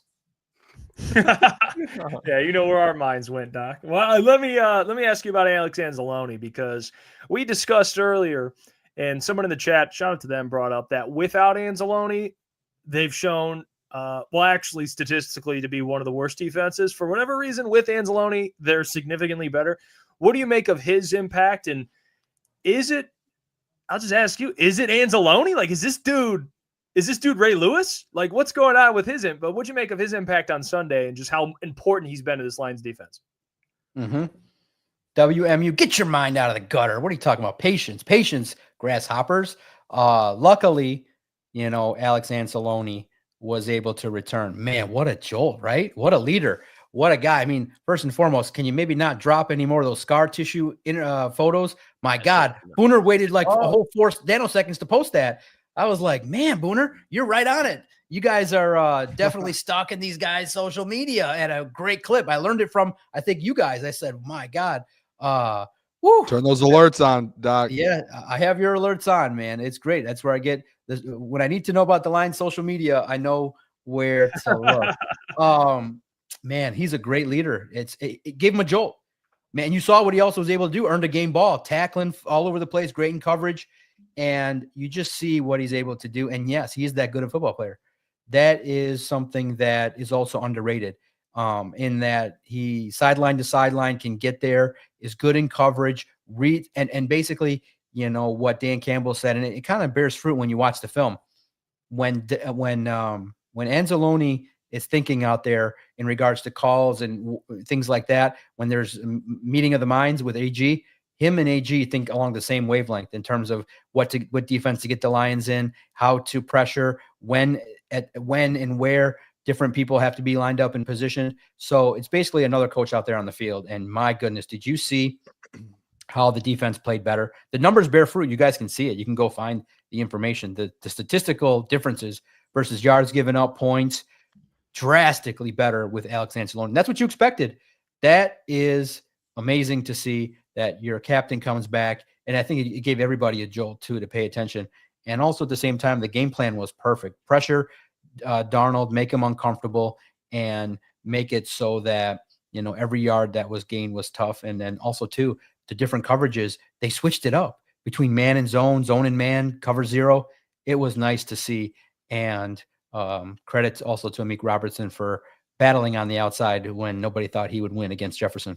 Yeah, you know where our minds went, Doc. Well, let me ask you about Alex Anzalone, because we discussed earlier, and someone in the chat, shout out to them, brought up that without Anzalone, they've shown, actually statistically, to be one of the worst defenses. For whatever reason, with Anzalone, they're significantly better. What do you make of his impact? And I'll just ask you, is it Anzalone? Like, is this dude Ray Lewis? Like, what's going on with his but what'd you make of his impact on Sunday and just how important he's been to this Lions defense? Mm-hmm. WMU, get your mind out of the gutter. What are you talking about? Patience, grasshoppers. Luckily, Alex Anzalone was able to return. Man, what a jolt, right? What a leader. What a guy. I mean, first and foremost, can you maybe not drop any more of those scar tissue photos? My God, Booner waited like a whole 4 nanoseconds to post that. I was like, man, Booner, you're right on it. You guys are definitely stalking these guys' social media at a great clip. I learned it from, I think, you guys. I said, my God. Woo. Turn those alerts on, Doc. Yeah, I have your alerts on, man. It's great. That's where I get this. When I need to know about the Lions' social media, I know where to look. Man, he's a great leader. It gave him a jolt. Man, you saw what he also was able to do. Earned a game ball, tackling all over the place, great in coverage. And you just see what he's able to do. And yes, he is that good a football player. That is something that is also underrated, in that he sideline to sideline can get there, is good in coverage, read, and basically, what Dan Campbell said, and it kind of bears fruit when you watch the film. When Anzalone is thinking out there in regards to calls and things like that, when there's a meeting of the minds with AG, him and AG think along the same wavelength in terms of what defense to get the Lions in, how to pressure, when and where different people have to be lined up in position. So it's basically another coach out there on the field. And my goodness, did you see how the defense played better? The numbers bear fruit. You guys can see it. You can go find the information. The statistical differences versus yards given up, points, drastically better with Alex Anzalone. That's what you expected. That is amazing to see, that your captain comes back. And I think it gave everybody a jolt too, to pay attention. And also at the same time, the game plan was perfect. Pressure Darnold, make him uncomfortable, and make it so that, every yard that was gained was tough. And then also too, the different coverages, they switched it up between man and zone and man, cover zero. It was nice to see. And credits also to Amik Robertson for battling on the outside when nobody thought he would win against Jefferson.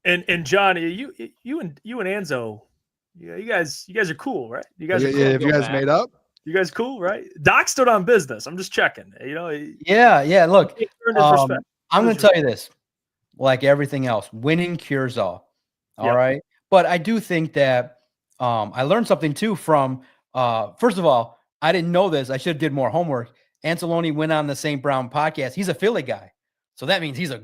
And John, you and Anzo, you guys are cool, right? You guys are cool. Have you guys made up? You guys cool, right? Doc stood on business. I'm just checking. Yeah. Look, I'm going to tell you respect. this, like everything else, winning cures all. All Yep. right. But I do think that I learned something too from, first of all, I didn't know this. I should have did more homework. Anzalone went on the St. Brown podcast. He's a Philly guy. So that means he's a,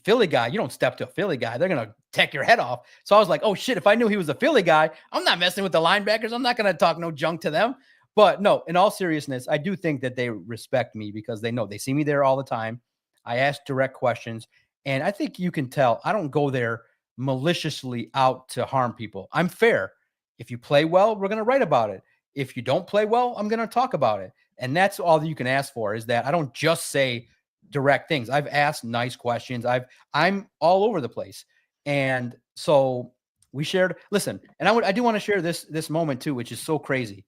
Philly guy. You don't step to a Philly guy. They're going to take your head off. So I was like, oh shit, if I knew he was a Philly guy, I'm not messing with the linebackers. I'm not going to talk no junk to them. But no, in all seriousness, I do think that they respect me because they know, they see me there all the time. I ask direct questions, and I think you can tell I don't go there maliciously out to harm people. I'm fair. If you play well, we're going to write about it. If you don't play well, I'm going to talk about it. And that's all that you can ask for, is that I don't just say direct things. I've asked nice questions. I'm all over the place. And so we shared, listen, and I do want to share this moment too, which is so crazy.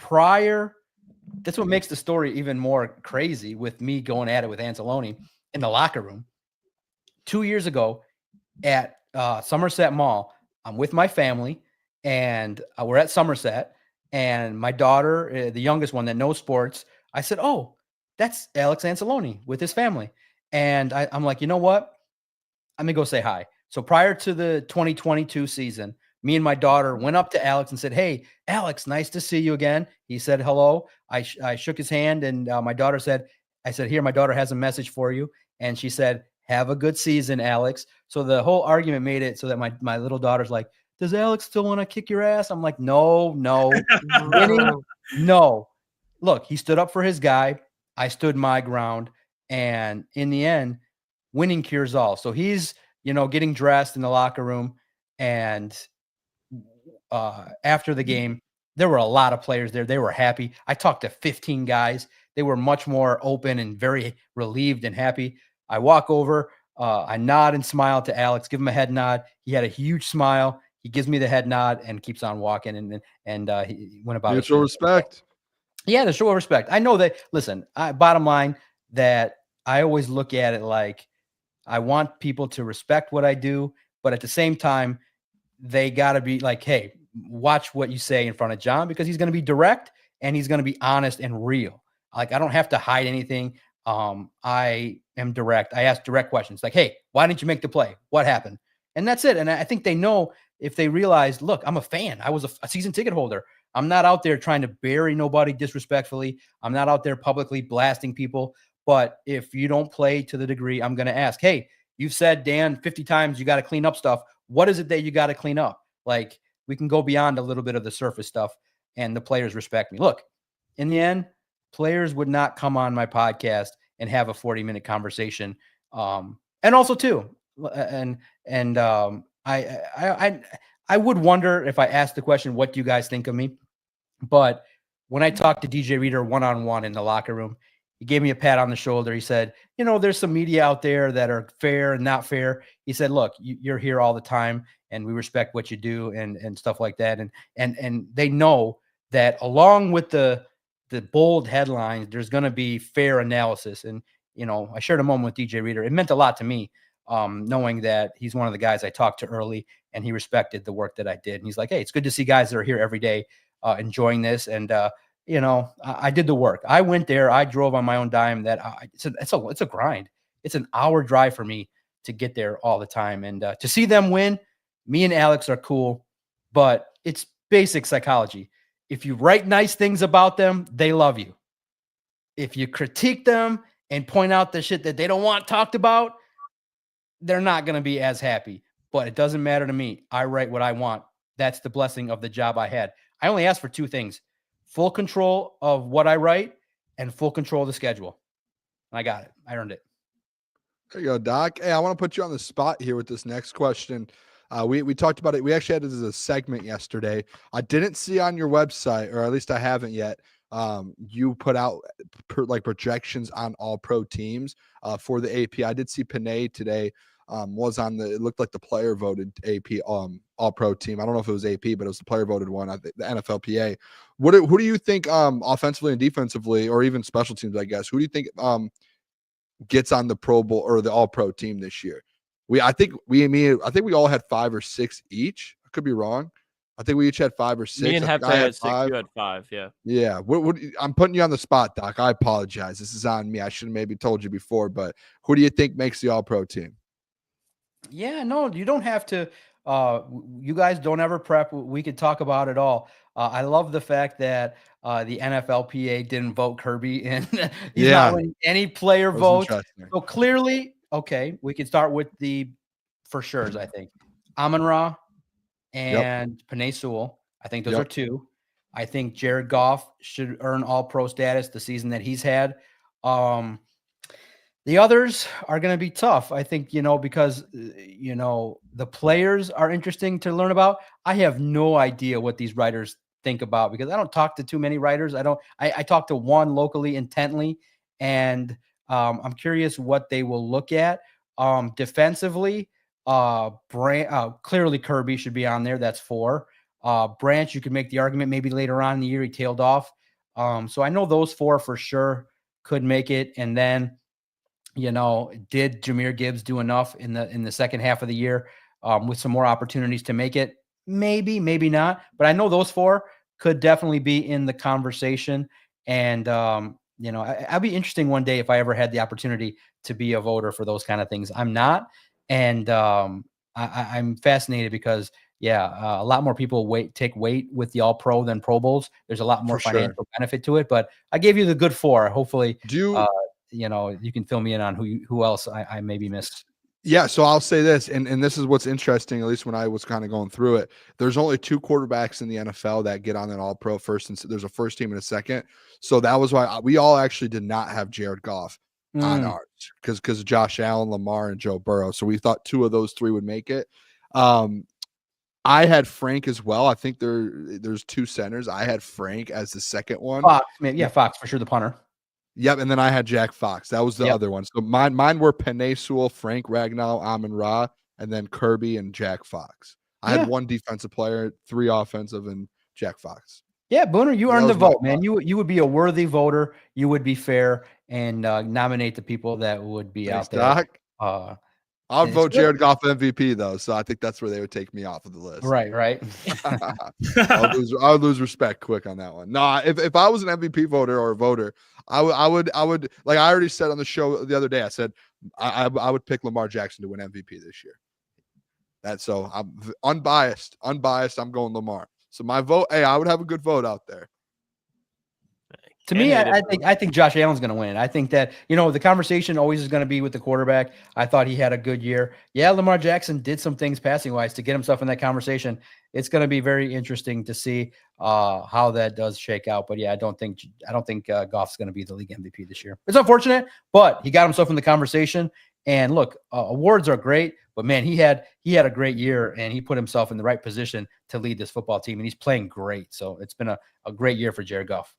That's what makes the story even more crazy, with me going at it with Anzalone in the locker room. 2 years ago at Somerset Mall, I'm with my family, and we're at Somerset, and my daughter, the youngest one that knows sports, I said, oh, that's Alex Anzalone with his family. And I'm like, you know what? I'm going to go say hi. So prior to the 2022 season, me and my daughter went up to Alex and said, hey, Alex, nice to see you again. He said hello. I shook his hand, and my daughter said, here, my daughter has a message for you. And she said, have a good season, Alex. So the whole argument made it so that my little daughter's like, does Alex still want to kick your ass? I'm like, no. Winning, no. Look, he stood up for his guy. I stood my ground. And in the end, winning cures all. So he's, getting dressed in the locker room. And after the game, there were a lot of players there. They were happy. I talked to 15 guys. They were much more open and very relieved and happy. I walk over. I nod and smile to Alex, give him a head nod. He had a huge smile. He gives me the head nod and keeps on walking. And he went about mutual respect. Yeah, the show of respect. I know that. Listen, bottom line, that I always look at it like I want people to respect what I do, but at the same time, they got to be like, hey, watch what you say in front of John, because he's going to be direct and he's going to be honest and real. Like, I don't have to hide anything. I am direct. I ask direct questions like, hey, why didn't you make the play? What happened? And that's it. And I think they know, if they realize, look, I'm a fan. I was a season ticket holder. I'm not out there trying to bury nobody disrespectfully. I'm not out there publicly blasting people. But if you don't play to the degree, I'm going to ask, hey, you've said, Dan, 50 times you got to clean up stuff. What is it that you got to clean up? Like, we can go beyond a little bit of the surface stuff, and the players respect me. Look, in the end, players would not come on my podcast and have a 40-minute conversation. And also too, I would wonder if I asked the question, what do you guys think of me? But when I talked to DJ Reader one-on-one in the locker room, he gave me a pat on the shoulder. He said, there's some media out there that are fair and not fair. He said, look, you're here all the time and we respect what you do and stuff like that. And they know that along with the bold headlines, there's going to be fair analysis. And, I shared a moment with DJ Reader. It meant a lot to me, knowing that he's one of the guys I talked to early and he respected the work that I did. And he's like, hey, it's good to see guys that are here every day enjoying this. And, I did the work. I went there. I drove on my own dime. It's a grind. It's an hour drive for me to get there all the time. And to see them win, me and Alex are cool, but it's basic psychology. If you write nice things about them, they love you. If you critique them and point out the shit that they don't want talked about, they're not going to be as happy. But it doesn't matter to me. I write what I want. That's the blessing of the job I had. I only asked for two things: full control of what I write and full control of the schedule. And I got it. I earned it. There you go, Doc. Hey, I want to put you on the spot here with this next question. We talked about it. We actually had it as a segment yesterday. I didn't see on your website, or at least I haven't yet, you put out projections on all pro teams for the AP. I did see Panay today was on it looked like the player voted AP all pro team. I don't know if it was AP, but it was the player voted one. I think the NFLPA. Who do you think offensively and defensively, or even special teams, I guess, who do you think gets on the Pro Bowl or the all pro team this year? I think we all had 5 or 6 each. I could be wrong. I think we each had 5 or 6. Me and Hefty had 6. You had 5. Yeah. Yeah. I'm putting you on the spot, Doc. I apologize. This is on me. I should have maybe told you before, but who do you think makes the all pro team? Yeah, no, you don't have to. You guys don't ever prep. We could talk about it all. I love the fact that the NFLPA didn't vote Kirby in. He's not winning any player votes. So clearly, okay, we can start with the for sure's, I think. Amon-Ra and Panay Sewell. I think those are 2. I think Jared Goff should earn all pro status the season that he's had. The others are going to be tough, I think, because, the players are interesting to learn about. I have no idea what these writers think about because I don't talk to too many writers. I talk to one locally intently, and I'm curious what they will look at. Defensively, clearly Kirby should be on there. That's 4. Branch, you could make the argument maybe later on in the year he tailed off. So I know those 4 for sure could make it. And then, did Jahmyr Gibbs do enough in the second half of the year with some more opportunities to make it? Maybe, maybe not. But I know those 4 could definitely be in the conversation. And, I'd be interesting one day if I ever had the opportunity to be a voter for those kind of things. I'm not. And I'm fascinated because, a lot more people take weight with the all pro than Pro Bowls. There's a lot more financial benefit to it. But I gave you the good 4. Hopefully, you can fill me in on who else I maybe missed. Yeah, so I'll say this, and this is what's interesting, at least when I was kind of going through it. There's only 2 quarterbacks in the NFL that get on an all-pro first, and there's a first team and a second. So that was why we all actually did not have Jared Goff on ours because of Josh Allen, Lamar, and Joe Burrow. So we thought 2 of those 3 would make it. I had Frank as well. I think there's 2 centers. I had Frank as the second one. Fox, man, yeah, Fox for sure, the punter. Yep, and then I had Jack Fox. That was the other one. So mine were Penei Sewell, Frank Ragnow, Amon-Ra, and then Kirby and Jack Fox. I had 1 defensive player, 3 offensive, and Jack Fox. Yeah, Booner, you earned the vote, man. You would be a worthy voter. You would be fair and nominate the people that would be out there. Doc. I'll vote Jared Goff MVP though, so I think that's where they would take me off of the list. Right. I would lose respect quick on that one. No, if I was an MVP voter or a voter, I would like I already said on the show the other day. I said I would pick Lamar Jackson to win MVP this year. That's so I'm unbiased. I'm going Lamar. So my vote, hey, I would have a good vote out there. To me, I think Josh Allen's going to win. I think that, the conversation always is going to be with the quarterback. I thought he had a good year. Yeah, Lamar Jackson did some things passing wise to get himself in that conversation. It's going to be very interesting to see how that does shake out. But yeah, I don't think Goff's going to be the league MVP this year. It's unfortunate, but he got himself in the conversation. And look, awards are great, but man, he had a great year and he put himself in the right position to lead this football team, and he's playing great. So it's been a great year for Jared Goff.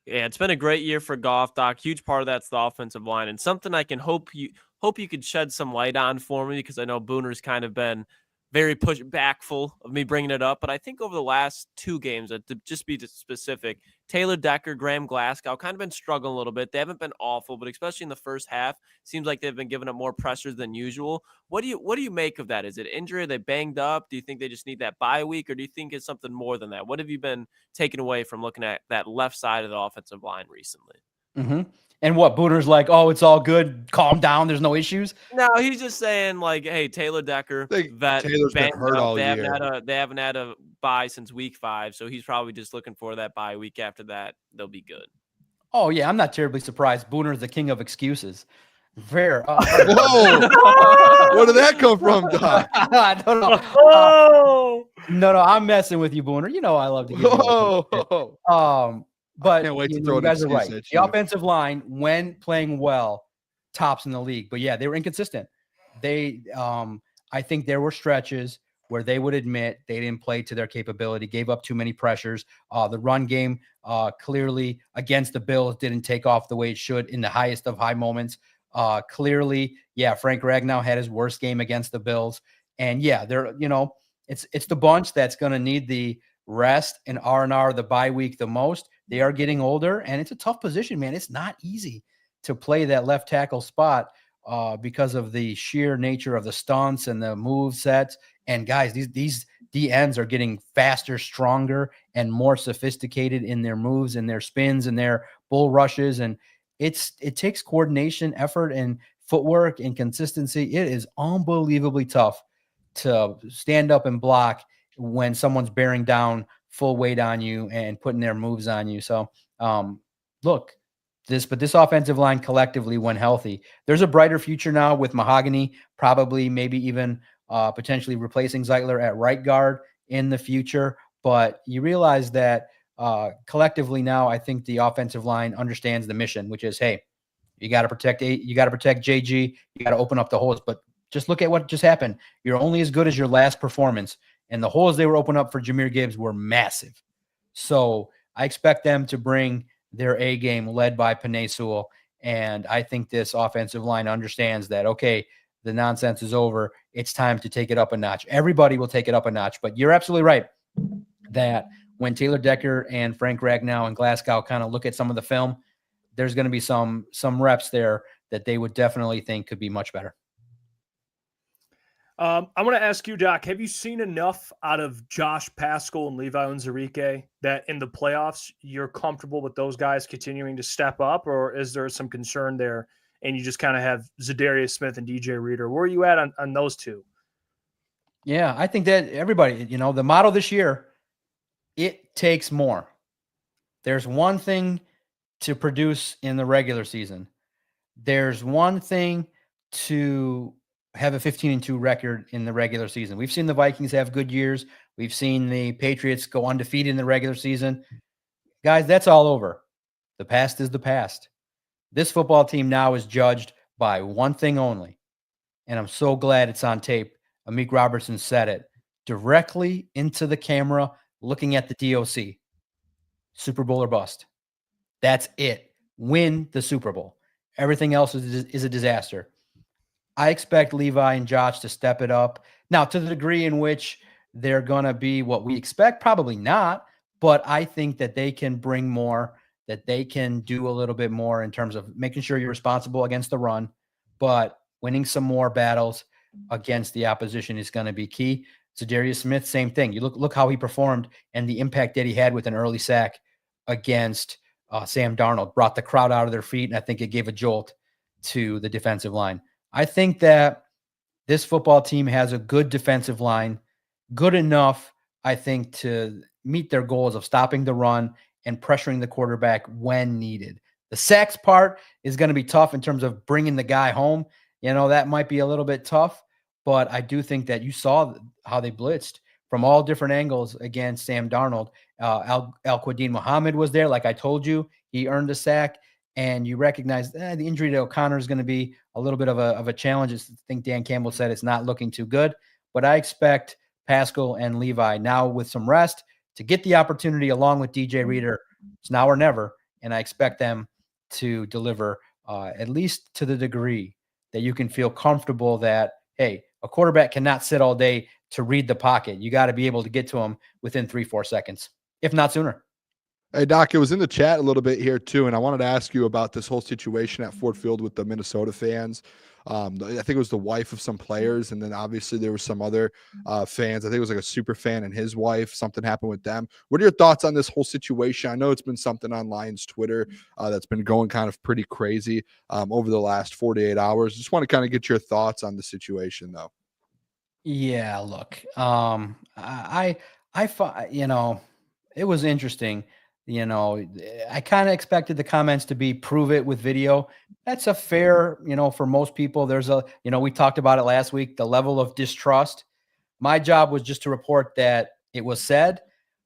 Yeah, it's been a great year for Goff, Doc. Huge part of that's the offensive line, and something I can hope you could shed some light on for me, because I know Booner's kind of been very pushbackful of me bringing it up. But I think over the last 2 games, to just be specific, Taylor Decker, Graham Glasgow kind of been struggling a little bit. They haven't been awful, but especially in the first half, seems like they've been giving up more pressures than usual. What do you make of that? Is it injury? Are they banged up? Do you think they just need that bye week, or do you think it's something more than that? What have you been taken away from looking at that left side of the offensive line recently? Mm-hmm. And what, Booner's like, oh, it's all good. Calm down. There's no issues. No, he's just saying like, hey, Taylor Decker, Taylor's been hurt all year. They haven't had a bye since week 5, so he's probably just looking for that bye week. After that, they'll be good. Oh yeah, I'm not terribly surprised. Booner's the king of excuses. Fair. Whoa! Where did that come from, Doc? I don't know. No, I'm messing with you, Booner. I love to give you but can't wait to throw you guys are right. at The offensive line, when playing well, tops in the league. But yeah, they were inconsistent. I think there were stretches where they would admit they didn't play to their capability, gave up too many pressures. The run game clearly against the Bills didn't take off the way it should in the highest of high moments. Clearly, yeah, Frank Ragnow had his worst game against the Bills. And yeah, it's the bunch that's going to need the rest and R&R the bye week the most. They are getting older, and it's a tough position, man. It's not easy to play that left tackle spot because of the sheer nature of the stunts and the move sets. And guys, these DNs are getting faster, stronger, and more sophisticated in their moves and their spins and their bull rushes. And it takes coordination, effort, and footwork and consistency. It is unbelievably tough to stand up and block when someone's bearing down full weight on you and putting their moves on you. So look, this offensive line collectively, when healthy, there's a brighter future now with Mahogany, probably maybe even potentially replacing Zeitler at right guard in the future. But you realize that collectively now, I think the offensive line understands the mission, which is, hey, you got to protect JG, you got to open up the holes. But just look at what just happened. You're only as good as your last performance. And the holes they were opening up for Jahmyr Gibbs were massive. So I expect them to bring their A game led by Penei Sewell. And I think this offensive line understands that, okay, the nonsense is over. It's time to take it up a notch. Everybody will take it up a notch. But you're absolutely right that when Taylor Decker and Frank Ragnow and Glasgow kind of look at some of the film, there's going to be some reps there that they would definitely think could be much better. I want to ask you, Doc, have you seen enough out of Josh Paschal and Levi Onwuzurike that in the playoffs you're comfortable with those guys continuing to step up, or is there some concern there and you just kind of have Zadarius Smith and DJ Reader? Where are you at on those two? Yeah, I think that everybody, the motto this year, it takes more. There's one thing to produce in the regular season. There's one thing to have a 15-2 record in the regular season. We've seen the Vikings have good years. We've seen the Patriots go undefeated in the regular season. Guys, that's all over. The past is the past. This football team now is judged by one thing only, and I'm so glad it's on tape. Amik Robertson said it directly into the camera, looking at the DOC. Super Bowl or bust. That's it. Win the Super Bowl. Everything else is a disaster. I expect Levi and Josh to step it up. Now, to the degree in which they're going to be what we expect, probably not, but I think that they can bring more, that they can do a little bit more in terms of making sure you're responsible against the run, but winning some more battles against the opposition is going to be key. Za'Darius Smith, same thing. You look how he performed and the impact that he had with an early sack against Sam Darnold. Brought the crowd out of their feet, and I think it gave a jolt to the defensive line. I think that this football team has a good defensive line, good enough, I think, to meet their goals of stopping the run and pressuring the quarterback when needed. The sacks part is going to be tough in terms of bringing the guy home. That might be a little bit tough, but I do think that you saw how they blitzed from all different angles against Sam Darnold. Al-Quadin Muhammad was there. Like I told you, he earned a sack, and you recognize the injury to O'Connor is going to be a little bit of a challenge. I think Dan Campbell said it's not looking too good, but I expect Pascal and Levi now with some rest to get the opportunity along with DJ Reader. It's now or never, and I expect them to deliver at least to the degree that you can feel comfortable that, hey, a quarterback cannot sit all day to read the pocket. You got to be able to get to him within 3-4 seconds, if not sooner. Hey, Doc, it was in the chat a little bit here too, and I wanted to ask you about this whole situation at Ford Field with the Minnesota fans. I think it was the wife of some players, and then obviously there were some other fans. I think it was like a super fan and his wife. Something happened with them. What are your thoughts on this whole situation? I know it's been something on Lions Twitter that's been going kind of pretty crazy over the last 48 hours. Just want to kind of get your thoughts on the situation, though. Yeah, look, I it was interesting. I kind of expected the comments to be prove it with video. That's a fair, for most people. There's we talked about it last week, the level of distrust. My job was just to report that it was said.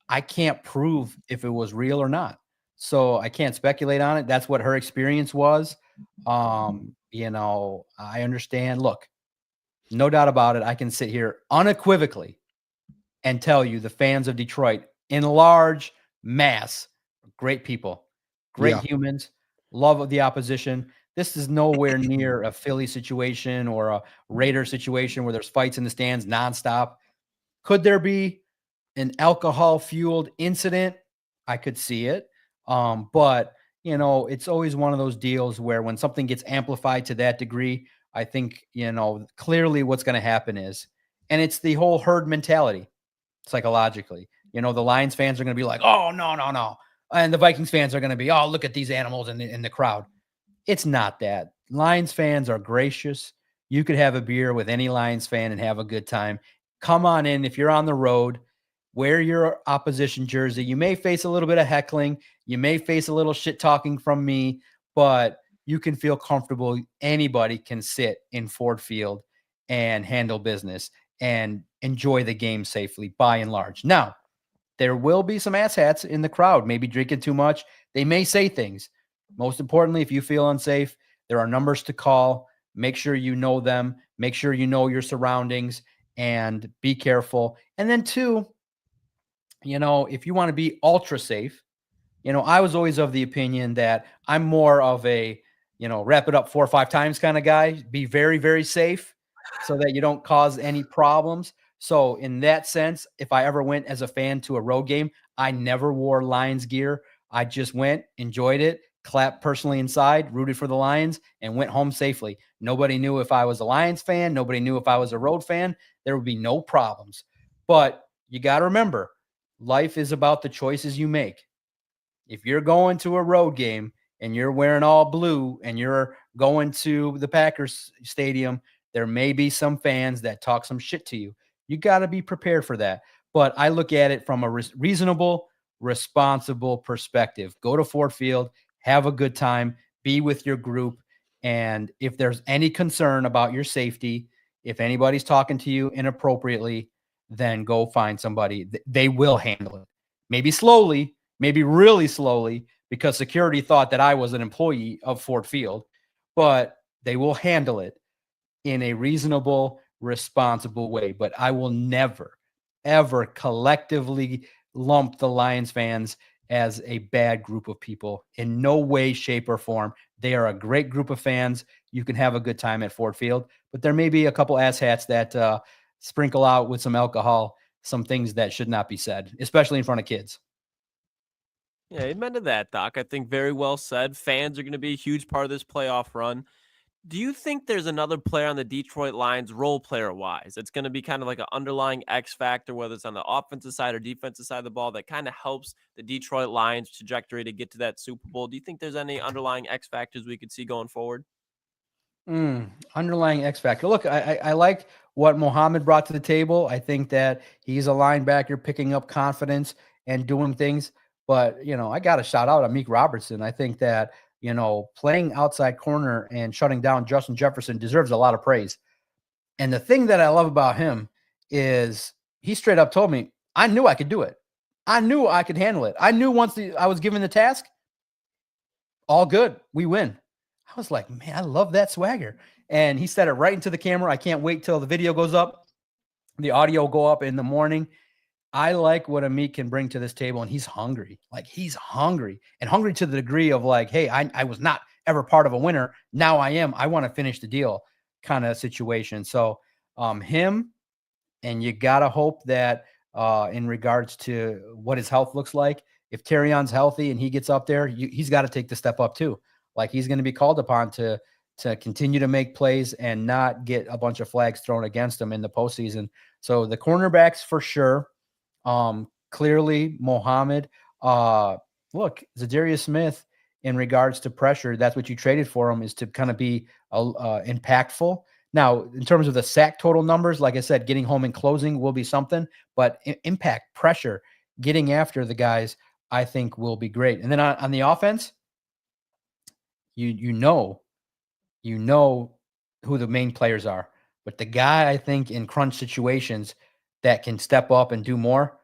I can't prove if it was real or not. So I can't speculate on it. That's what her experience was. I understand. Look, no doubt about it. I can sit here unequivocally and tell you the fans of Detroit in large mass, great people, great humans, love of the opposition. This is nowhere near a Philly situation or a Raider situation where there's fights in the stands nonstop. Could there be an alcohol-fueled incident? I could see it. But, it's always one of those deals where when something gets amplified to that degree, I think, clearly what's going to happen is, and it's the whole herd mentality psychologically. The Lions fans are going to be like, oh, no. And the Vikings fans are going to be, oh, look at these animals in the crowd. It's not that. Lions fans are gracious. You could have a beer with any Lions fan and have a good time. Come on in. If you're on the road, wear your opposition jersey. You may face a little bit of heckling. You may face a little shit talking from me, but you can feel comfortable. Anybody can sit in Ford Field and handle business and enjoy the game safely by and large. Now, there will be some asshats in the crowd, maybe drinking too much. They may say things. Most importantly, if you feel unsafe, there are numbers to call. Make sure you know them. Make sure you know your surroundings and be careful. And then two, if you want to be ultra safe, I was always of the opinion that I'm more of a, wrap it up 4 or 5 times kind of guy. Be very, very safe so that you don't cause any problems. So in that sense, if I ever went as a fan to a road game, I never wore Lions gear. I just went, enjoyed it, clapped personally inside, rooted for the Lions, and went home safely. Nobody knew if I was a Lions fan. Nobody knew if I was a road fan. There would be no problems. But you got to remember, life is about the choices you make. If you're going to a road game and you're wearing all blue and you're going to the Packers stadium, there may be some fans that talk some shit to you. You got to be prepared for that. But I look at it from a reasonable, responsible perspective. Go to Ford Field, have a good time, be with your group, And if there's any concern about your safety, if anybody's talking to you inappropriately, then go find somebody. They will handle it. Maybe slowly, maybe really slowly, because security thought that I was an employee of Ford Field, but they will handle it in a reasonable, responsible way. But I will never, ever collectively lump the Lions fans as a bad group of people. In no way, shape, or form. They are a great group of fans. You can have a good time at Ford Field, but there may be a couple asshats that sprinkle out with some alcohol, some things that should not be said, especially in front of kids. Yeah, amen to that, Doc. I think very well said. Fans are going to be a huge part of this playoff run. Do you think there's another player on the Detroit Lions, role player wise, that's going to be kind of like an underlying X factor, whether it's on the offensive side or defensive side of the ball, that kind of helps the Detroit Lions trajectory to get to that Super Bowl? Do you think there's any underlying X factors we could see going forward? Underlying X factor. Look, I like what Mohamed brought to the table. I think that he's a linebacker picking up confidence and doing things. But, I got to shout out Amik Robertson. I think that, playing outside corner and shutting down Justin Jefferson deserves a lot of praise. And the thing that I love about him is he straight up told me, I knew I could do it. I knew I could handle it. I knew once I was given the task, all good, we win. I was like, man, I love that swagger. And he said it right into the camera. I can't wait till the video goes up. The audio will go up in the morning. I like what Amik can bring to this table, and he's hungry. Like, he's hungry, and hungry to the degree of like, hey, I was not ever part of a winner. Now I am. I want to finish the deal kind of situation. So him, and you got to hope that in regards to what his health looks like, if Terrion's healthy and he gets up there, he's got to take the step up too. Like, he's going to be called upon to continue to make plays and not get a bunch of flags thrown against him in the postseason. So the cornerbacks for sure. Clearly Mohamed, look, Zadarius Smith, in regards to pressure, that's what you traded for him, is to kind of be impactful. Now, in terms of the sack total numbers, like I said, getting home and closing will be something, but impact, pressure, getting after the guys, I think will be great. And then on the offense, you know who the main players are, but the guy I think in crunch situations that can step up and do more,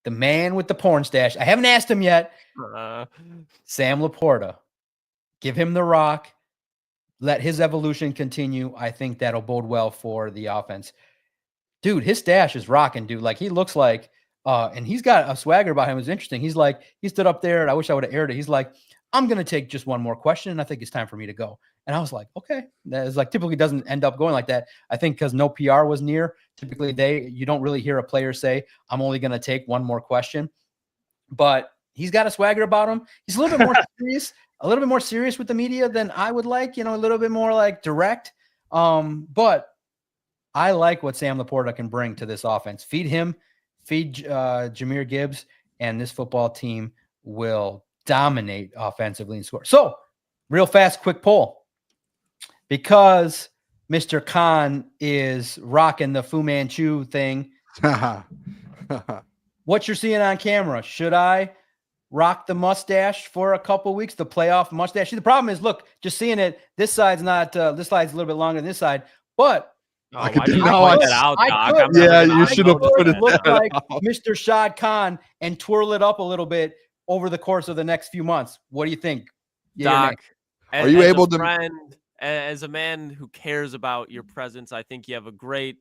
the man with the porn stash. I haven't asked him yet. Sam Laporta. Give him the rock. Let his evolution continue. I think that'll bode well for the offense. Dude, his stash is rocking, dude. Like, he looks like, and he's got a swagger about him. It's interesting. He's like, he stood up there, and I wish I would have aired it. He's like, I'm going to take just one more question, and I think it's time for me to go. And I was like, okay. That is like, typically doesn't end up going like that. I think because no PR was near, typically you don't really hear a player say, I'm only going to take one more question. But he's got a swagger about him. He's a little bit more serious, with the media than I would like, a little bit more like direct. But I like what Sam Laporta can bring to this offense. Feed him, feed Jahmyr Gibbs, and this football team will dominate offensively and score. So, real fast, quick poll. Because Mr. Khan is rocking the Fu Manchu thing, what you're seeing on camera, should I rock the mustache for a couple weeks, the playoff mustache? See, the problem is, look, just seeing it, this side's not, this side's a little bit longer than this side, but I could you should have put it look like Mr. Shad Khan and twirl it up a little bit over the course of the next few months. What do you think, Doc? Are you able to? As a man who cares about your presence, I think you have a great,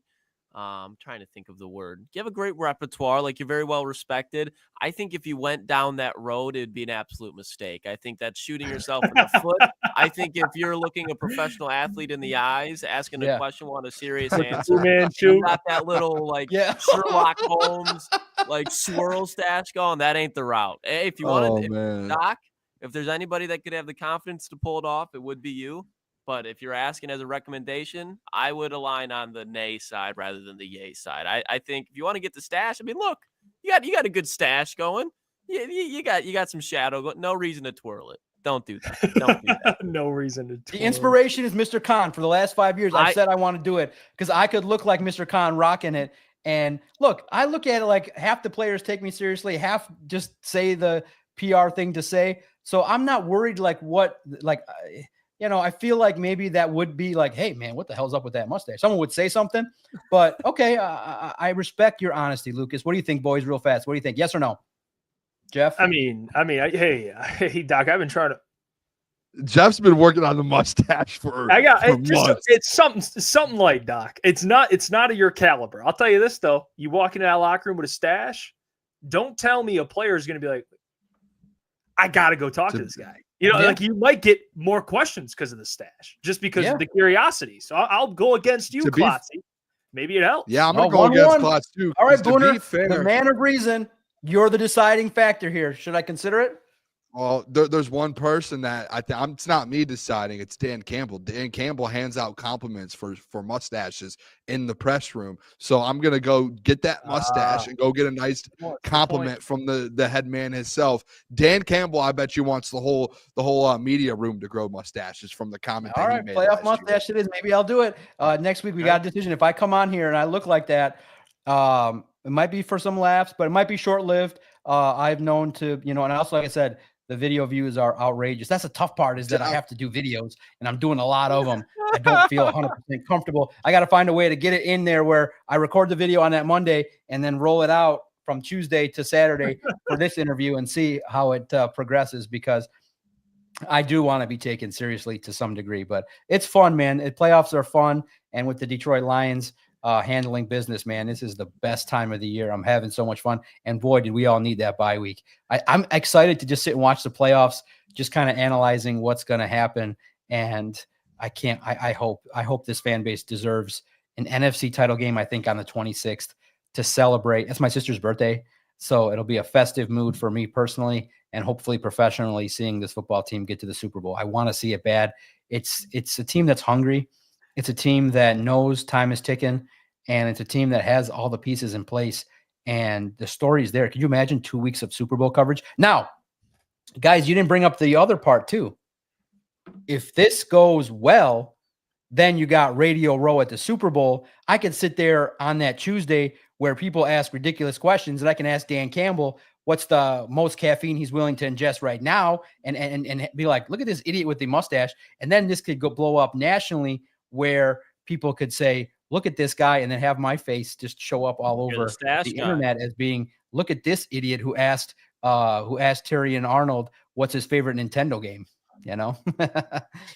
I'm trying to think of the word. You have a great repertoire. Like, you're very well respected. I think if you went down that road, it'd be an absolute mistake. I think that's shooting yourself in the foot. I think if you're looking a professional athlete in the eyes, asking a question, want a serious answer, you got that little Sherlock Holmes swirl stash going. That ain't the route. Hey, if you wanted, Doc, if there's anybody that could have the confidence to pull it off, it would be you. But if you're asking as a recommendation, I would align on the nay side rather than the yay side. I think if you want to get the stash, I mean, look, you got a good stash going. You got some shadow. No reason to twirl it. Don't do that. Don't do that. No reason to twirl. The inspiration is Mr. Khan. For the last 5 years, I've said I want to do it because I could look like Mr. Khan rocking it. And look, I look at it like half the players take me seriously, half just say the PR thing to say. So I'm not worried I feel like maybe that would be like, hey, man, what the hell's up with that mustache? Someone would say something, but okay, I respect your honesty, Lucas. What do you think, boys, real fast? What do you think? Yes or no? Jeff? Hey, Doc, I've been trying to. Jeff's been working on the mustache for months. It's something light, Doc. It's not of your caliber. I'll tell you this though. You walk into that locker room with a stash, don't tell me a player is going to be like, I got to go talk to this guy. Like you might get more questions because of the stash, just because of the curiosity. So I'll go against you, Klotzy. Maybe it helps. Yeah, I'm going to go against Klotz too. All right, Booner, the man of reason. You're the deciding factor here. Should I consider it? Well, there's one person that it's not me deciding. It's Dan Campbell. Dan Campbell hands out compliments for mustaches in the press room. So I'm gonna go get that mustache and go get a nice compliment from the head man himself. Dan Campbell, I bet you wants the whole media room to grow mustaches from the comment. All right, playoff mustache it is. Maybe I'll do it next week. We got a decision. If I come on here and I look like that, it might be for some laughs, but it might be short lived. I've known to and also like I said. The video views are outrageous. That's the tough part is that I have to do videos and I'm doing a lot of them. I don't feel 100% comfortable. I got to find a way to get it in there where I record the video on that Monday and then roll it out from Tuesday to Saturday for this interview and see how it progresses, because I do want to be taken seriously to some degree, but it's fun, man. Playoffs are fun. And with the Detroit Lions handling business, man, this is the best time of the year. I'm having so much fun. And boy, did we all need that bye week. I'm excited to just sit and watch the playoffs, just kind of analyzing what's going to happen. And I hope this fan base deserves an NFC title game, I think on the 26th to celebrate. It's my sister's birthday. So it'll be a festive mood for me personally, and hopefully professionally, seeing this football team get to the Super Bowl. I want to see it bad. It's a team that's hungry. It's a team that knows time is ticking, and it's a team that has all the pieces in place, and the story is there. Can you imagine 2 weeks of Super Bowl coverage? Now, guys, you didn't bring up the other part too. If this goes well, then you got Radio Row at the Super Bowl. I can sit there on that Tuesday where people ask ridiculous questions, and I can ask Dan Campbell what's the most caffeine he's willing to ingest right now, and be like, look at this idiot with the mustache. And then this could go blow up nationally, where people could say, look at this guy, and then have my face just show up all over the internet as being, look at this idiot who asked Terry and Arnold what's his favorite Nintendo game. So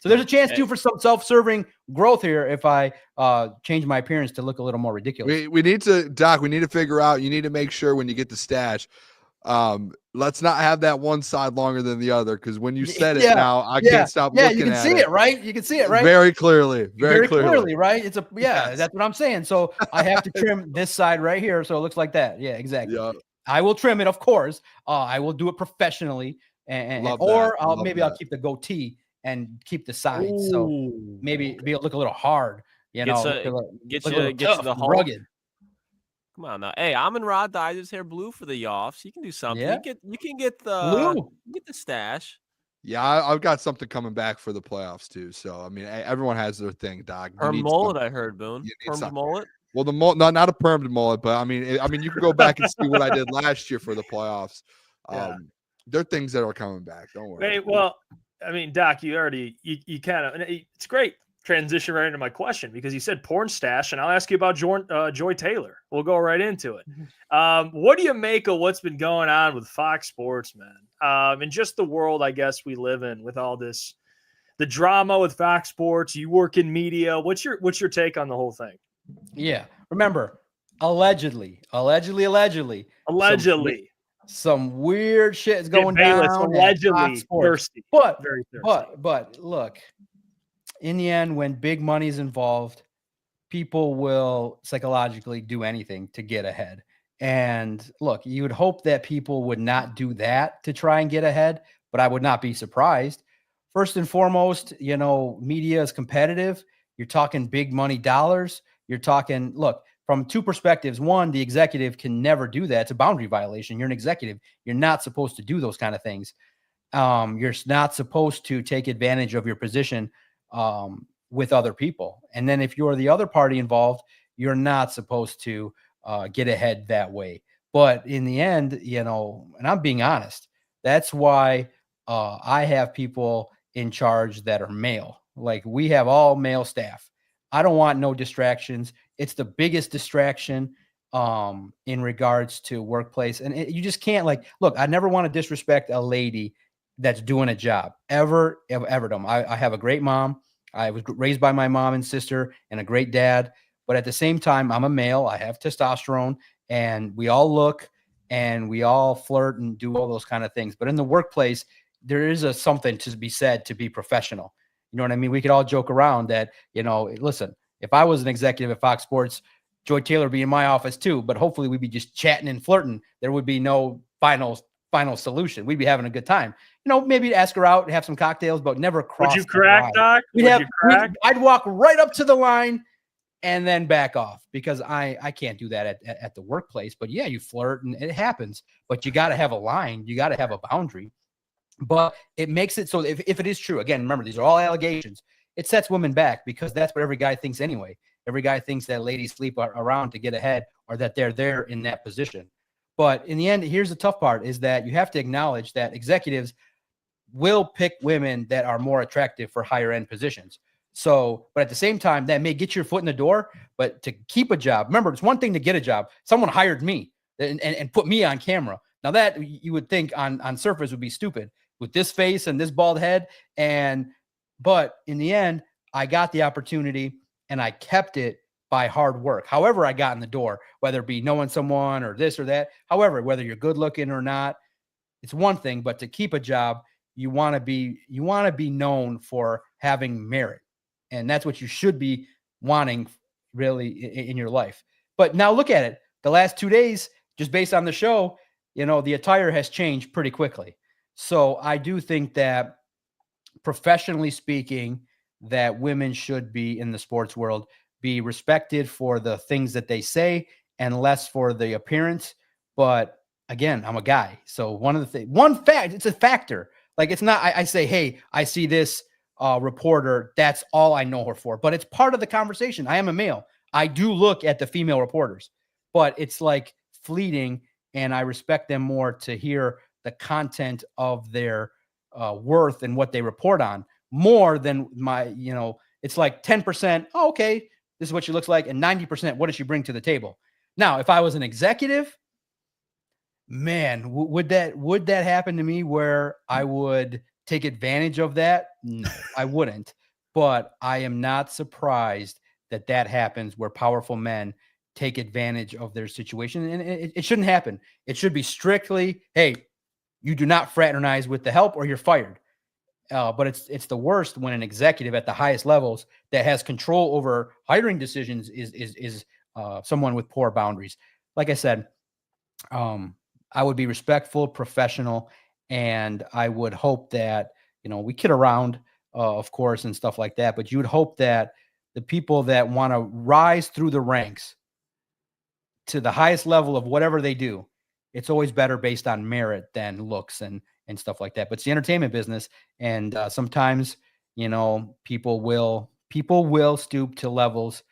there's a chance too for some self-serving growth here if I change my appearance to look a little more ridiculous. We need to, Doc, we need to figure out, you need to make sure when you get the stash, let's not have that one side longer than the other, because when you said it now, I can't stop looking at it. Yeah, you can see it, right? You can see it, right? Very clearly. Very clearly, right? That's what I'm saying. So I have to trim this side right here so it looks like that. Yeah, exactly. Yeah. I will trim it, of course. I will do it professionally. I'll keep the goatee and keep the sides. Ooh. So maybe look a little hard, get you the Hulk. Rugged. Come on now. Hey, Amon-Ra dyed his hair blue for the offs. You can do something. Yeah. You can get the stash. Yeah, I've got something coming back for the playoffs too. So I mean, everyone has their thing, Doc. Perm mullet, I heard, Boone. Permed mullet. Well, the mullet, not a permed mullet, but I mean, you can go back and see what I did last year for the playoffs. There are things that are coming back. Don't worry. Hey, well, I mean, Doc, you kind of, it's great. Transition right into my question, because you said porn stash, and I'll ask you about Joy Taylor. We'll go right into it. What do you make of what's been going on with Fox Sports, man? And just the world, I guess, we live in with all this, the drama with Fox Sports. You work in media. What's your take on the whole thing? Yeah. Remember, allegedly. Some weird shit is going down. Allegedly thirsty. Very thirsty. But look, in the end, when big money is involved, people will psychologically do anything to get ahead. And look, you would hope that people would not do that to try and get ahead, but I would not be surprised. First and foremost, media is competitive. You're talking big money dollars. You're talking, look, from two perspectives. One, the executive can never do that. It's a boundary violation. You're an executive. You're not supposed to do those kind of things. You're not supposed to take advantage of your position with other people. And then if you're the other party involved, you're not supposed to get ahead that way. But in the end, and I'm being honest, that's why I have people in charge that are male. Like we have all male staff. I don't want no distractions. It's the biggest distraction in regards to workplace. And you just can't look, I never want to disrespect a lady that's doing a job ever. I have a great mom. I was raised by my mom and sister and a great dad. But at the same time, I'm a male. I have testosterone and we all look and we all flirt and do all those kind of things. But in the workplace, there is something to be said to be professional. You know what I mean? We could all joke around that, listen, if I was an executive at Fox Sports, Joy Taylor would be in my office too, but hopefully we'd be just chatting and flirting. There would be no final solution. We'd be having a good time. Maybe ask her out and have some cocktails, but never cross. Would you crack, Doc? I'd walk right up to the line and then back off because I can't do that at the workplace. But yeah, you flirt and it happens, but you got to have a line. You got to have a boundary. But it makes it so if it is true, again, remember, these are all allegations. It sets women back because that's what every guy thinks anyway. Every guy thinks that ladies sleep around to get ahead or that they're there in that position. But in the end, here's the tough part is that you have to acknowledge that executives will pick women that are more attractive for higher end positions. So, but at the same time, that may get your foot in the door, but to keep a job, remember, it's one thing to get a job. Someone hired me and put me on camera. Now that you would think on surface would be stupid with this face and this bald head. But in the end, I got the opportunity and I kept it by hard work. However I got in the door, whether it be knowing someone or this or that, however, whether you're good looking or not, it's one thing, but to keep a job, you want to be known for having merit. And that's what you should be wanting really in your life. But now look at it. The last 2 days, just based on the show, the attire has changed pretty quickly. So I do think that professionally speaking, that women should be in the sports world, be respected for the things that they say and less for the appearance. But again, I'm a guy. So one fact, it's a factor. Like it's not, I say, hey, I see this reporter. That's all I know her for, but it's part of the conversation. I am a male. I do look at the female reporters, but it's like fleeting and I respect them more to hear the content of their worth and what they report on more than my, it's like 10%. Oh, okay. This is what she looks like. And 90%, what does she bring to the table? Now, if I was an executive, man, would that happen to me where I would take advantage of that? No, I wouldn't. But I am not surprised that happens where powerful men take advantage of their situation. And it shouldn't happen. It should be strictly, hey, you do not fraternize with the help or you're fired. But it's the worst when an executive at the highest levels that has control over hiring decisions is someone with poor boundaries. Like I said, I would be respectful, professional, and I would hope that, we kid around, of course, and stuff like that, but you would hope that the people that want to rise through the ranks to the highest level of whatever they do, it's always better based on merit than looks and stuff like that. But it's the entertainment business. And sometimes, people will stoop to levels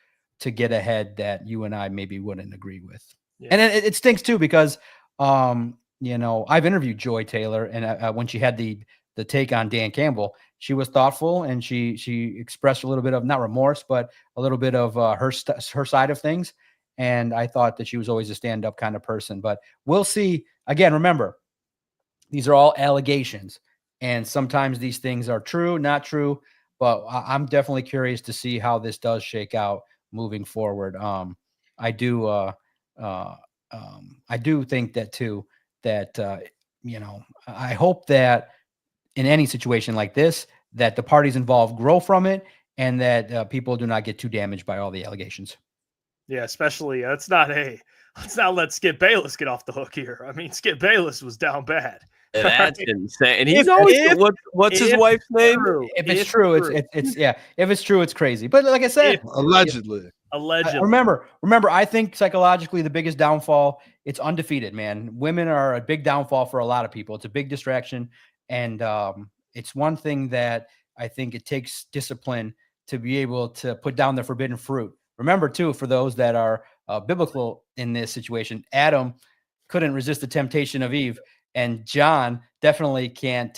to get ahead that you and I maybe wouldn't agree with. Yeah. And it stinks too, because, I've interviewed Joy Taylor and when she had the take on Dan Campbell, she was thoughtful and she expressed a little bit of not remorse, but a little bit of her side of things. And I thought that she was always a stand-up kind of person, but we'll see. Again, remember, these are all allegations and sometimes these things are true, not true, but I'm definitely curious to see how this does shake out moving forward. I do think that too, that, I hope that in any situation like this, that the parties involved grow from it and that people do not get too damaged by all the allegations. Yeah, especially let's not let Skip Bayless get off the hook here. I mean, Skip Bayless was down bad. That's insane. And he's always what's his wife's name? If it's true, it's yeah. If it's true, it's crazy. But like I said, allegedly. Remember, I think psychologically the biggest downfall, it's undefeated, man. Women are a big downfall for a lot of people. It's a big distraction. And it's one thing that I think it takes discipline to be able to put down the forbidden fruit. Remember, too, for those that are biblical in this situation, Adam couldn't resist the temptation of Eve, and John definitely can't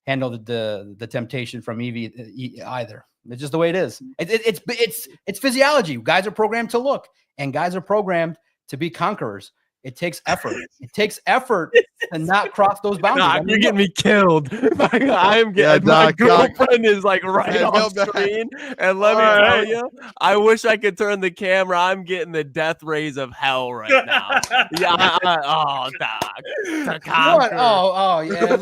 handle the temptation from Evie either. It's just the way it is. It's physiology. Guys are programmed to look, and guys are programmed to be conquerors. It takes effort. It takes effort to not cross those boundaries. Doc, you're getting me killed. I'm getting my girlfriend is like right off screen. And let me tell you, I wish I could turn the camera. I'm getting the death rays of hell right now. Yeah. Doc. To conquer. Yeah.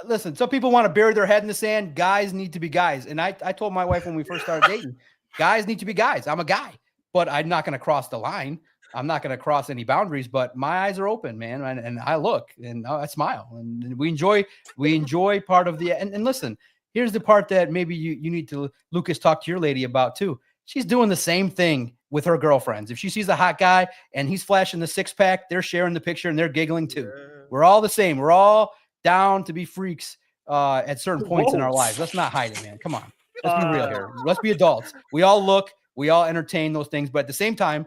Listen. Some people want to bury their head in the sand. Guys need to be guys. And I told my wife when we first started dating, guys need to be guys. I'm a guy, but I'm not going to cross the line. I'm not going to cross any boundaries, but my eyes are open, man. And I look and I smile, and we enjoy part of the, and listen, here's the part that maybe you need to, Lucas, talk to your lady about too. She's doing the same thing with her girlfriends. If she sees a hot guy and he's flashing the 6-pack, they're sharing the picture and they're giggling too. We're all the same. We're all down to be freaks at certain points in our lives. Let's not hide it, man. Come on. Let's be real here. Let's be adults. We all look, we all entertain those things, but at the same time,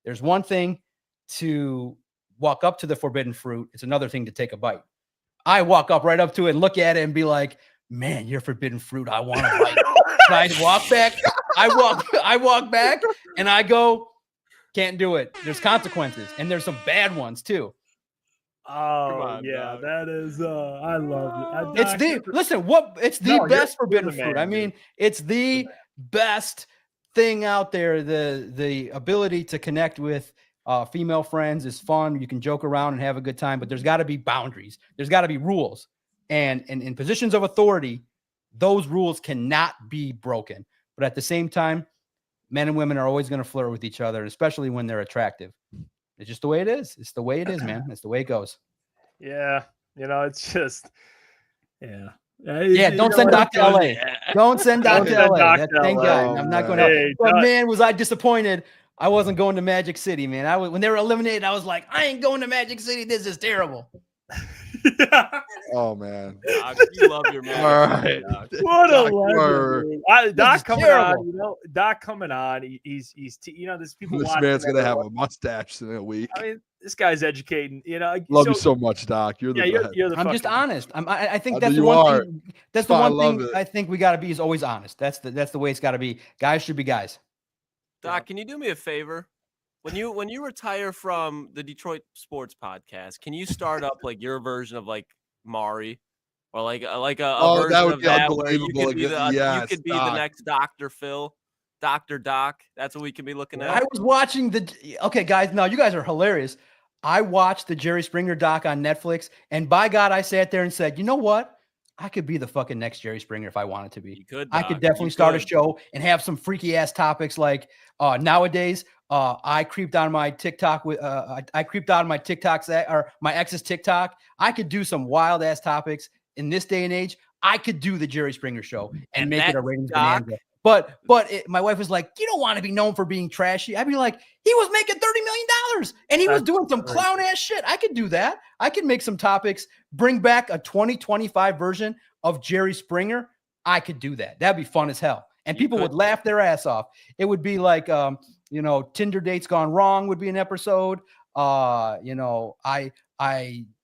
there's one thing to walk up to the forbidden fruit. It's another thing to take a bite. I walk up right up to it and look at it and be like, man, you're forbidden fruit. I want to bite. I walk back. I walk back and I go, can't do it. There's consequences, and there's some bad ones too. Oh, yeah, that is, I love it. It's the best forbidden fruit. I mean, it's the best thing out there. The ability to connect with female friends is fun. You can joke around and have a good time, but there's got to be boundaries. There's got to be rules. And in positions of authority, those rules cannot be broken. But at the same time, men and women are always going to flirt with each other, especially when they're attractive. It's just the way it is. It's the way it is, man. It's the way it goes. Yeah. It's just, yeah. Don't send Doc to LA. Don't send Doc to LA. Thank God. I'm not going to. But man, was I disappointed. I wasn't going to Magic City, man. When they were eliminated, I was like, I ain't going to Magic City. This is terrible. Oh man, Doc, you love your man. All right. What a legend. Doc coming terrible. on. Doc coming on. He's there's people. This man's gonna have a mustache in a week. I mean, this guy's educating. Love you so much, Doc. You're the best. I'm just honest. I think that's the one thing. That's the one thing I think we got to be is always honest. That's the way it's got to be. Guys should be guys. Doc, can you do me a favor? When you retire from the Detroit Sports Podcast, can you start up like your version of like Maury, or like a version that would of be that where you unbelievable. you could be the next Dr. Phil, Dr. Doc. That's what we can be looking at. I was watching okay, guys. No, you guys are hilarious. I watched the Jerry Springer doc on Netflix, and by God, I sat there and said, you know what? I could be the fucking next Jerry Springer if I wanted to be. You could, I could definitely start a show and have some freaky ass topics like nowadays. I creeped on my TikTok with I creeped on my TikToks or my ex's TikTok. I could do some wild ass topics in this day and age. I could do the Jerry Springer show and make it a ratings bonanza. But my wife was like, you don't want to be known for being trashy. I'd be like, he was making $30 million and he was doing some clown ass shit. I could do that. I could make some topics, bring back a 2025 version of Jerry Springer. I could do that. That'd be fun as hell. And people would laugh their ass off. It would be like, Tinder dates gone wrong would be an episode. I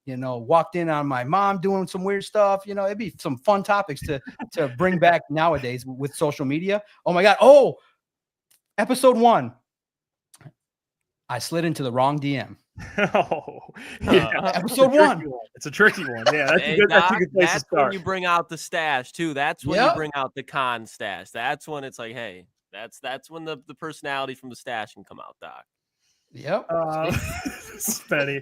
walked in on my mom doing some weird stuff. It'd be some fun topics to bring back nowadays with social media. Oh my God. Oh, episode 1. I slid into the wrong DM. Episode 1. It's a tricky one. Yeah, that's a good place to start. When you bring out the stash too. That's when you bring out the con stash. That's when it's like, hey, that's when the personality from the stash can come out, Doc. Yep. Spenny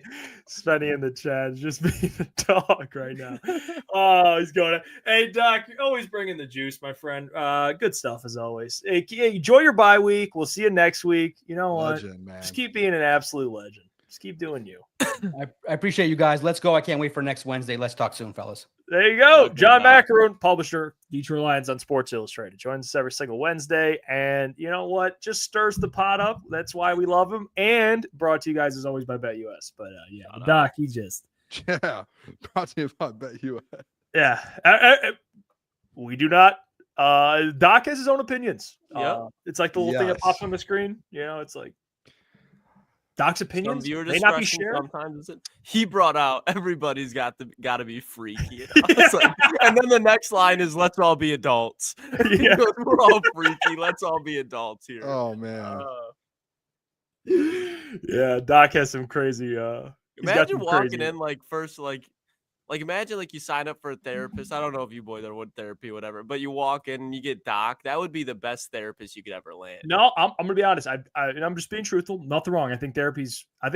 in the chat is just being a dog right now. Oh, he's going. Hey, Doc, you're always bringing the juice, my friend. Good stuff as always. Hey, enjoy your bye week. We'll see you next week. You know what? Legend, man. Just keep being an absolute legend. Just keep doing you. I appreciate you guys. Let's go. I can't wait for next Wednesday. Let's talk soon, fellas. There you go. John Maakaron, publisher, Detroit Lions on Sports Illustrated. Joins us every single Wednesday. And you know what? Just stirs the pot up. That's why we love him. And brought to you guys as always by BetUS. But Doc, he just. Yeah. Brought to you by BetUS. Yeah. We do not. Doc has his own opinions. Yeah. It's like the little thing that pops on the screen. It's like. Doc's Some opinions viewer may not be discretion shared. sometimes isn't. He brought out everybody's got to be freaky. It's like, and then the next line is let's all be adults. He Yeah. goes, we're all freaky. Let's all be adults here. Oh man. Yeah, Doc has some crazy. He's got Imagine some walking crazy. in like first like imagine like you sign up for a therapist. I don't know if you boys are with therapy, whatever, but you walk in and you get Doc. That would be the best therapist you could ever land. No, I'm gonna be honest. And I'm just being truthful. Nothing wrong. I think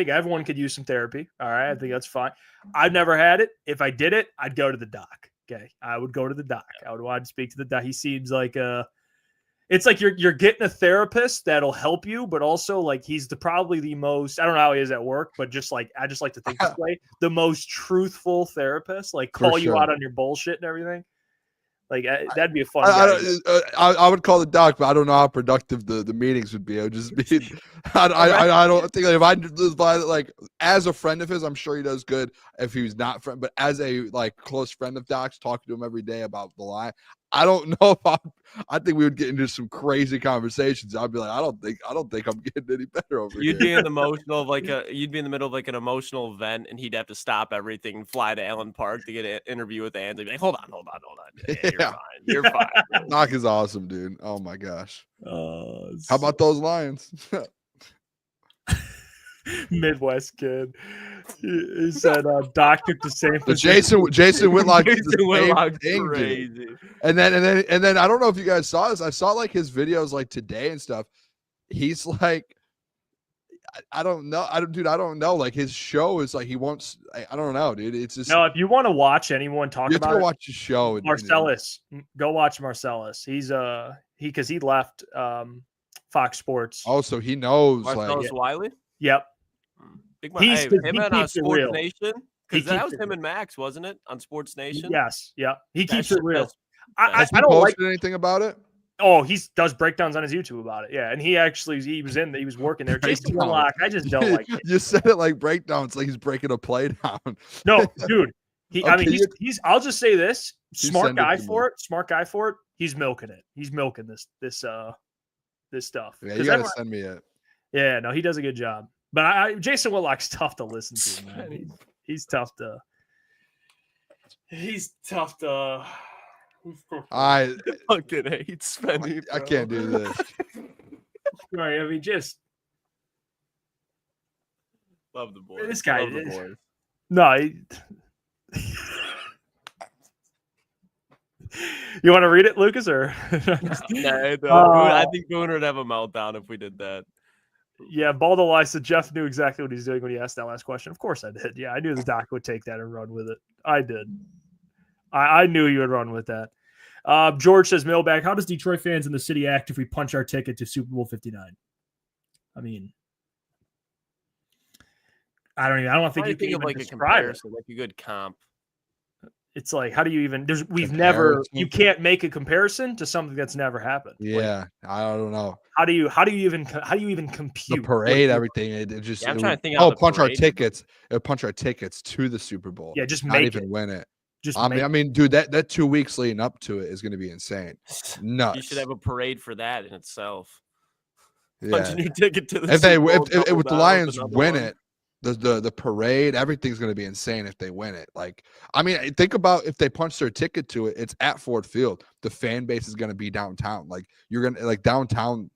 everyone could use some therapy. All right, I think that's fine. I've never had it. If I did it, I'd go to the doc. Okay, I would go to the doc. I'd speak to the doc. He seems like it's like you're getting a therapist that'll help you, but also like he's probably the most. I don't know how he is at work, but I just like to think this way: the most truthful therapist. Like call you out on your bullshit and everything. Like that'd be a fun. I would call the doc, but I don't know how productive the meetings would be. I would just be. I don't think if I like as a friend of his, I'm sure he does good. If he was not friend, but as a like close friend of Doc's, talking to him every day about the line, I don't know if I think we would get into some crazy conversations. I'd be like, I don't think I'm getting any better over You'd here. be in the middle of like an emotional event, and he'd have to stop everything and fly to Allen Park to get an interview with Andy. Be like, hold on. Yeah, you're fine. Doc is awesome, dude. Oh my gosh. How How about those Lions? Midwest kid? He said Doc took the same. The Jason Whitlock is the Jason Whitlock's same thing, crazy. dude. And then I don't know if you guys saw this. I saw like his videos like today and stuff. He's like, I don't know. I don't know. Like his show is like he wants. I don't know, dude. It's just No, if you want to watch anyone talk you have to about go it, watch the show. Marcellus, go watch Marcellus. He's because he left Fox Sports. Oh, so he knows. Marcellus Wiley. Yep. Him He and on keeps it Sports real. Nation. He Because that keeps was it him real. and Max, wasn't it? On Sports Nation. Yes. Yeah. He That keeps shit it real. does- Has he I don't like. posted anything about it? Oh, he does breakdowns on his YouTube about it. Yeah, and he was working there. Jason Breakdown. Whitlock, I just don't like it. You said it like breakdowns, like he's breaking a play down. No, dude. Okay, He's. I'll just say this: smart send it guy to me. for it. Smart guy for it. He's milking it. He's milking this stuff. Yeah, 'Cause you gotta send me it. Yeah, no, he does a good job. But Jason Whitlock's tough to listen to, man. He's tough to. I fucking hate Spenny. I can't do this. Sorry, I mean, just Love the boys. This guy Love the is- boys. no. You want to read it, Lucas, or? I think Booner would have a meltdown if we did that. Yeah, Baldo Lie said Jeff knew exactly what he's doing when he asked that last question. Of course I did. Yeah, I knew the doc would take that and run with it. I did. I knew you would run with that. George says, mailbag, how does Detroit fans in the city act if we punch our ticket to Super Bowl 59? I mean, I don't think you can think of even like a describe it. comparison, like a good comp. It's like, how do you even, Comparison? you can't make a comparison to something that's never happened. Like, Yeah, I don't know. how do you even compute The parade, everything. It just. Yeah, I'm it trying would- to think how the punch our parade- tickets. Punch our tickets to the Super Bowl. Yeah, just not make even it. win it. Just I make mean, dude, that 2 weeks leading up to it is going to be insane. Nuts. You should have a parade for that in itself. Yeah. Punching your ticket to the If they Super Bowl, if double the down with Lions another win one. it, the parade, everything's going to be insane if they win it. Like, I mean, think about if they punch their ticket to it, it's at Ford Field. The fan base is going to be downtown. Like, you're going to like downtown,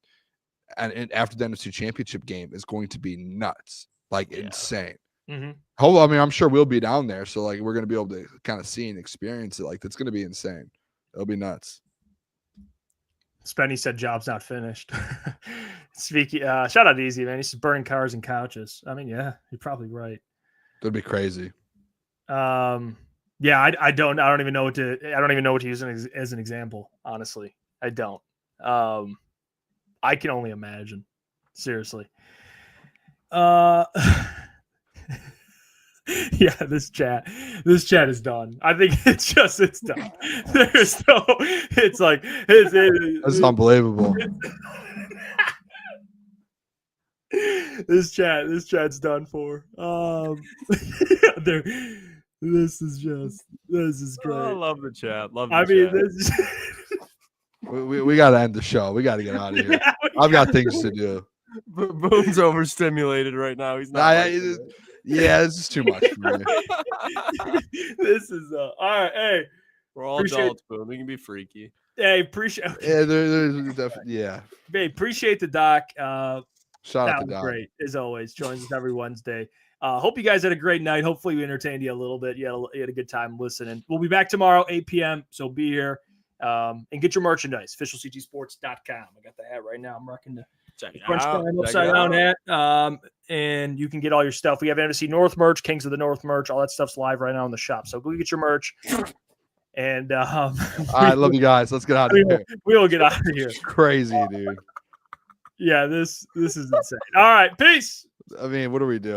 and after the NFC Championship game is going to be nuts, like insane. Mhm. I mean, I'm sure we'll be down there, so like we're going to be able to kind of see and experience it. Like, that's going to be insane. It'll be nuts. Spenny said job's not finished. Speaking, shout out to Easy, man. He's burning cars and couches. I mean, yeah, you're probably right. It'll be crazy. Yeah, I don't even know what to use as an example. Honestly, I don't. I can only imagine. Seriously. Yeah, this chat is done. I think it's done. There's no. It's like That's unbelievable. This chat's done for. This is great. Oh, I love the chat. Love the I mean, chat. We got to end the show. We got to get out of here. Yeah, I've got things to do. Boone's overstimulated right now. He's not. Yeah, this is too much for me. This is all right. Hey, We're all appreciate- adults, Boone. We can be freaky. hey, appreciate. Yeah, there's definitely. Yeah. Hey, appreciate the doc. Shout out That to was Doc. great as always. Joins us every Wednesday. Hope you guys had a great night. Hopefully, we entertained you a little bit. You had a good time listening. We'll be back tomorrow, 8 p.m. So be here and get your merchandise. officialcgsports.com. I got the hat right now. I'm rocking the Check it Crunch out. Time Check upside it down out. hat. And you can get all your stuff. We have NFC North merch, Kings of the North merch. All that stuff's live right now in the shop. So go get your merch. And All right, love you guys. Let's get out of here. we'll get out of here. Crazy, dude. Yeah, this is insane. All right, peace. I mean, what are we doing?